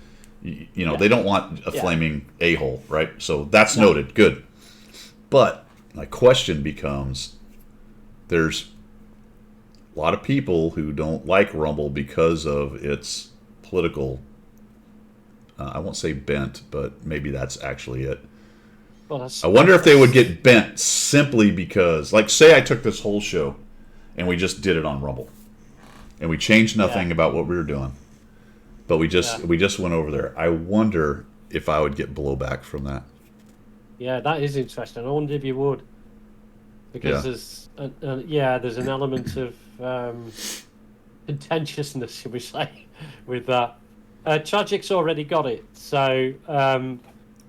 they don't want a flaming a-hole, right? So that's noted. Good. But my question becomes, there's a lot of people who don't like Rumble because of its political, I won't say bent, but maybe that's actually it. Well, I wonder if they would get bent simply because, like, say I took this whole show and we just did it on Rumble, and we changed nothing about what we were doing, but we just went over there. I wonder if I would get blowback from that. Yeah, that is interesting. I wonder if you would, because there's an element of contentiousness, shall we say, with that. Tragic's already got it, so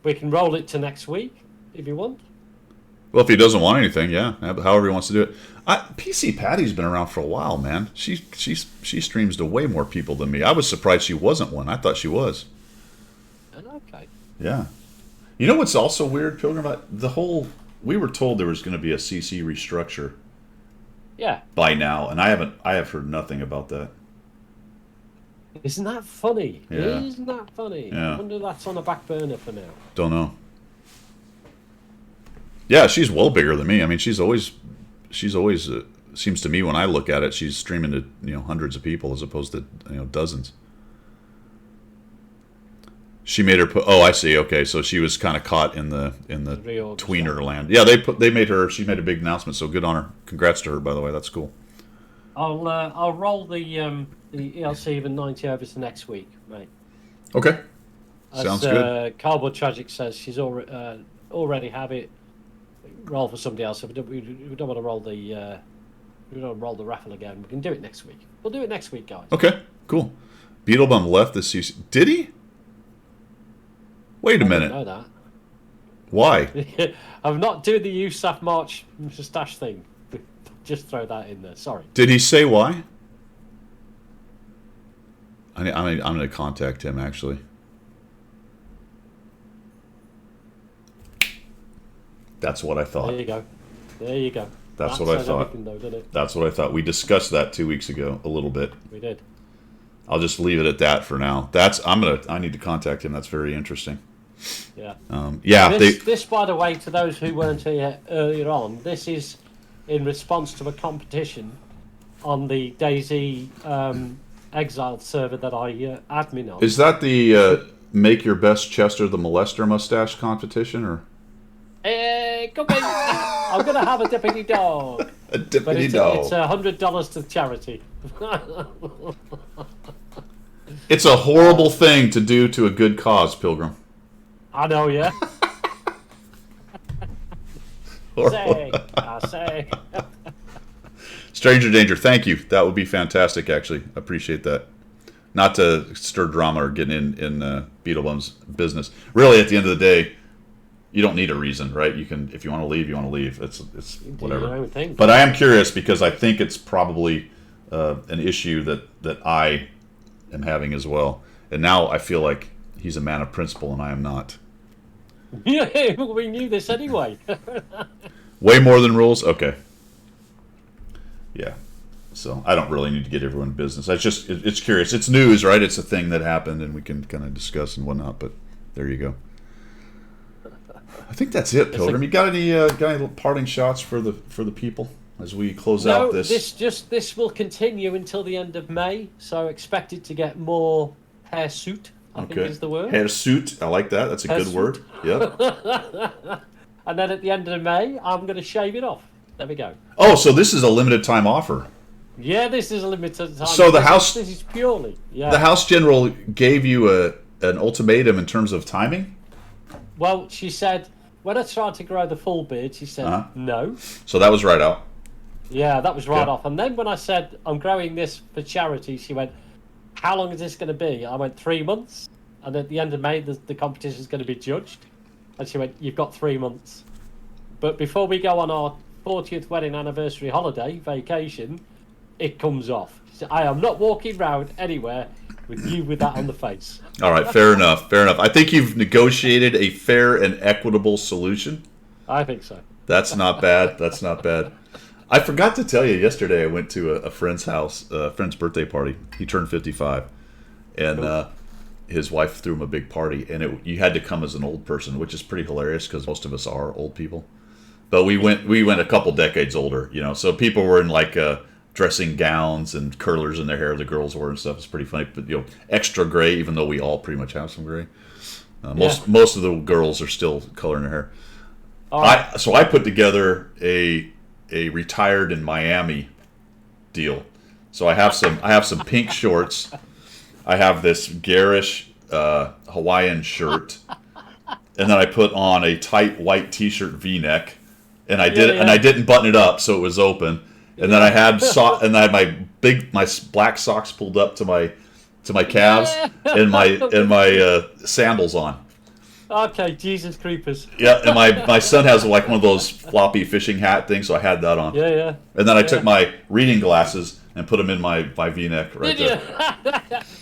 we can roll it to next week if you want. Well, if he doesn't want anything, however he wants to do it. PC Patty's been around for a while, man. She streams to way more people than me. I was surprised she wasn't one. I thought she was. Okay. Yeah. You know what's also weird, Pilgrim? We were told there was going to be a CC restructure. Yeah. By now, and I have heard nothing about that. Isn't that funny? Yeah. Isn't that funny? Yeah. I wonder if that's on the back burner for now. Don't know. Yeah, she's well bigger than me. I mean, she's always seems to me when I look at it, she's streaming to hundreds of people as opposed to dozens. She made her put. Oh, I see. Okay, so she was kind of caught in the tweener land. Yeah, they made her. She made a big announcement. So good on her. Congrats to her, by the way. That's cool. I'll roll the ELC even 90 over to next week, mate. Okay. Sounds good. Cardboard Tragic says she's already have it. Roll for somebody else. If we don't want to roll the raffle again, we can do it next week. We'll do it next week, guys. Okay, cool. Beetlebum left the CC. Did he? Wait a minute. I know that. Why? I'm not doing the USAF March moustache thing. Just throw that in there. Sorry. Did he say why? I'm going to contact him, actually. That's what I thought. There you go. That's what I thought. Though, didn't it? That's what I thought. We discussed that 2 weeks ago a little bit. We did. I'll just leave it at that for now. I need to contact him. That's very interesting. Yeah. This, by the way, to those who weren't here earlier on, this is in response to a competition on the DayZ Exiled server that I admin on. Is that the Make Your Best Chester the Molester mustache competition, or? Come in. I'm going to have a deputy dog. A deputy dog. It's $100 to charity. It's a horrible thing to do to a good cause, Pilgrim. I know, yeah. Horrible. Say, I say. Stranger danger. Thank you. That would be fantastic. Actually, I appreciate that. Not to stir drama or get in Beetlebum's business. Really, at the end of the day, you don't need a reason, right? You can, if you want to leave, you want to leave. It's Do whatever. your own thing. But I am curious because I think it's probably an issue that I am having as well. And now I feel like he's a man of principle and I am not. Yeah, we knew this anyway. Way more than rules? Okay. Yeah. So I don't really need to get everyone in business. It's curious. It's news, right? It's a thing that happened and we can kind of discuss and whatnot. But there you go. I think that's it, Pilgrim. You got any parting shots for the people as we close out this? This will continue until the end of May, so expected to get more hair suit. I think is the word. Hair suit. I like that. That's a good word. Yep. And then at the end of May, I'm going to shave it off. There we go. Oh, so this is a limited time offer. Yeah, this is a limited time. So This is purely. Yeah. The House General gave you an ultimatum in terms of timing. Well, she said when I tried to grow the full beard, she said no. So that was right out. Yeah, that was right Yeah. off. And then when I said I'm growing this for charity, she went, "How long is this going to be?" I went 3 months, and at the end of May, the competition is going to be judged. And she went, "You've got 3 months, but before we go on our 40th wedding anniversary holiday vacation, it comes off." She said, "I am not walking round anywhere with you with that on the face." All right, fair enough. Fair enough. I think you've negotiated a fair and equitable solution. I think so. That's not bad. That's not bad. I forgot to tell you, yesterday I went to a friend's house, a friend's birthday party. He turned 55. And his wife threw him a big party. And you had to come as an old person, which is pretty hilarious because most of us are old people. But we went a couple decades older, so people were in like dressing gowns and curlers in their hair. The girls were and stuff. It's pretty funny. But, extra gray, even though we all pretty much have some gray. Most of the girls are still coloring their hair. So I put together a retired in Miami deal. So I have some pink shorts. I have this garish Hawaiian shirt, and then I put on a tight white T-shirt V-neck, and I didn't button it up, so it was open. And then I had my black socks pulled up to my calves, and my sandals on. Okay, Jesus creepers. Yeah, and my son has like one of those floppy fishing hat things, so I had that on. Yeah. And then I took my reading glasses and put them in my V-neck right Did there. you?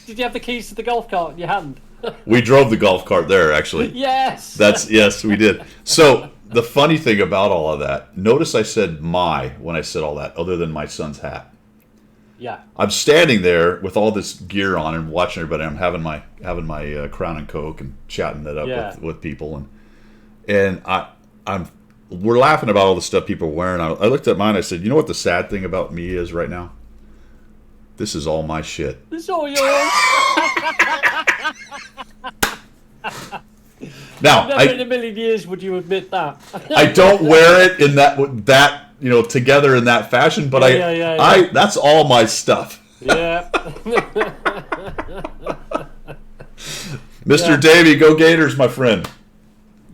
Did you have the keys to the golf cart in your hand? We drove the golf cart there, actually. Yes. Yes, we did. So the funny thing about all of that, notice I said when I said all that, other than my son's hat. Yeah. I'm standing there with all this gear on and watching everybody. I'm having my Crown and Coke and chatting it up with people, and we're laughing about all the stuff people are wearing. I looked at mine. I said, "You know what the sad thing about me is right now? This is all my shit." It's all yours. Now, Never in a million years would you admit that. I don't wear it in that together in that fashion, but Yeah. that's all my stuff. Yeah. Mr. Davey, go Gators, my friend.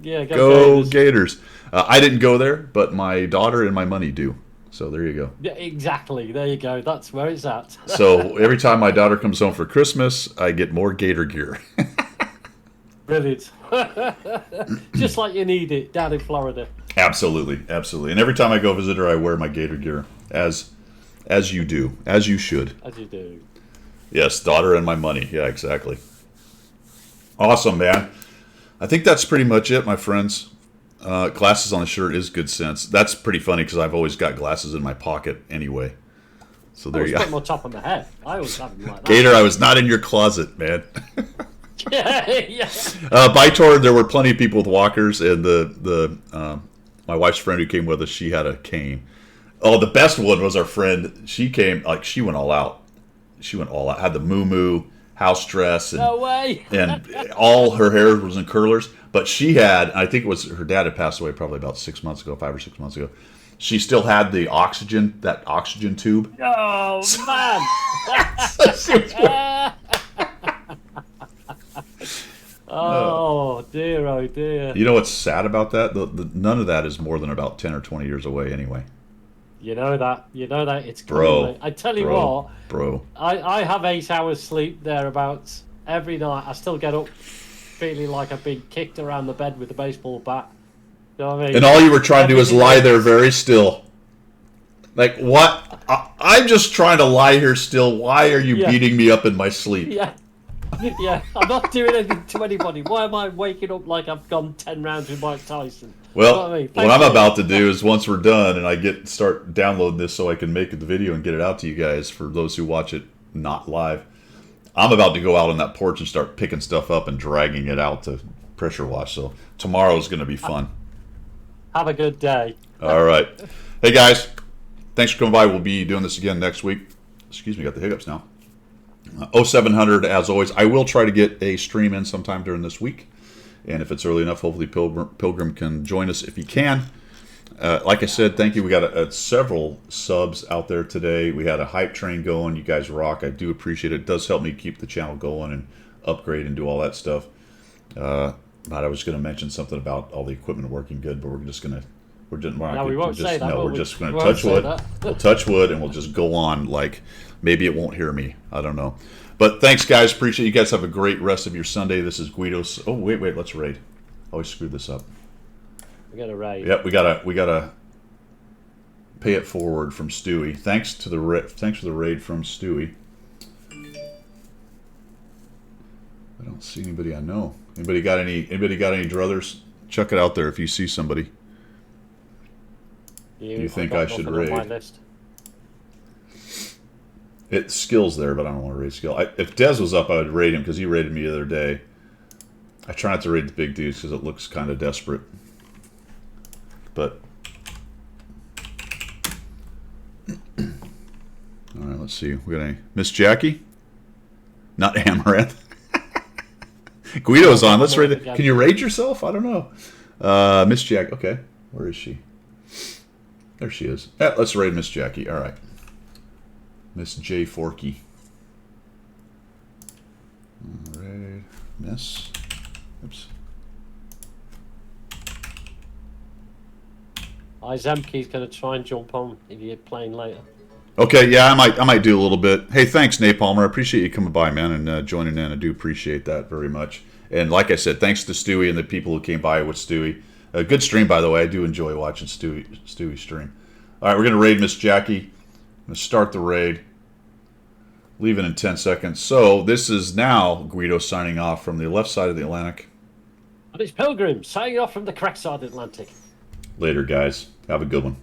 Yeah, Go Gators. I didn't go there, but my daughter and my money do. So there you go. Yeah, exactly. There you go. That's where it's at. So every time my daughter comes home for Christmas, I get more Gator gear. Brilliant. Just like you need it down in Florida. Absolutely. And every time I go visit her, I wear my Gator gear, as you do, as you should. As you do. Yes, daughter and my money. Yeah, exactly. Awesome, man. I think that's pretty much it, my friends. Glasses on the shirt is good sense. That's pretty funny because I've always got glasses in my pocket anyway. So there you go. Put them on top of my head. I always have them like that. Gator, I was not in your closet, man. Yeah. Bytor, there were plenty of people with walkers, and my wife's friend who came with us, she had a cane. Oh, the best one was our friend. She came, she went all out. Had the moo house dress, and No way. and all her hair was in curlers. But she had, I think it was her dad had passed away probably about 5 or 6 months ago. She still had that oxygen tube. Oh man. She was Oh dear, oh dear. You know what's sad about that? None of that is more than about 10 or 20 years away anyway. You know that. It's Bro, coming. I tell you bro, what. bro. I have 8 hours sleep thereabouts every night. I still get up feeling like I've been kicked around the bed with a baseball bat. You know what I mean? And all you were trying to do is Everything lie else- there very still. Like, what? I'm just trying to lie here still. Why are you Yeah. beating me up in my sleep? Yeah. Yeah, I'm not doing anything to anybody. Why am I waking up like I've gone 10 rounds with Mike Tyson? Well, You know what I mean? what I'm Thank you. about to do is once we're done and I start downloading this so I can make the video and get it out to you guys for those who watch it not live, I'm about to go out on that porch and start picking stuff up and dragging it out to pressure wash. So tomorrow's going to be fun. Have a good day. All right. Hey, guys. Thanks for coming by. We'll be doing this again next week. Excuse me, got the hiccups now. 0700, as always. I will try to get a stream in sometime during this week. And if it's early enough, hopefully Pilgrim can join us if he can. Like I said, thank you. We got several subs out there today. We had a hype train going. You guys rock. I do appreciate it. It does help me keep the channel going and upgrade and do all that stuff. I was going to mention something about all the equipment working good, but we're just going to... No, we won't say that. No, will we're we? just going We to won't touch say wood. that. We'll touch wood, and we'll just go on like maybe it won't hear me. I don't know. But thanks, guys. Appreciate you guys. Have a great rest of your Sunday. This is Guido's. Oh, wait. Let's raid. I always screwed this up. We're gonna raid. Yep, we gotta pay it forward from Stewie. Thanks for the raid from Stewie. I don't see anybody I know. Anybody got any druthers? Chuck it out there if you see somebody. You think I've I got should nothing on my raid? list. It skills there, but I don't want to raid skill. If Dez was up, I would raid him because he raided me the other day. I try not to raid the big dudes because it looks kind of desperate. But all right, let's see. We got any Miss Jackie? Not Amaranth. Guido's on. Let's raid it. Can you raid yourself? I don't know. Miss Jackie. Okay, where is she? There she is. Yeah, let's raid Miss Jackie. All right. Miss J. Forky. Raid Miss. Oops. Zemke's going to try and jump on if you're playing later. Okay, yeah, I might do a little bit. Hey, thanks, Napalmer. I appreciate you coming by, man, and joining in. I do appreciate that very much. And like I said, thanks to Stewie and the people who came by with Stewie. A good stream, by the way. I do enjoy watching Stewie stream. All right, we're going to raid Miss Jackie. I'm going to start the raid. Leaving in 10 seconds. So this is now Guido signing off from the left side of the Atlantic. And it's Pilgrim signing off from the correct side of the Atlantic. Later, guys. Have a good one.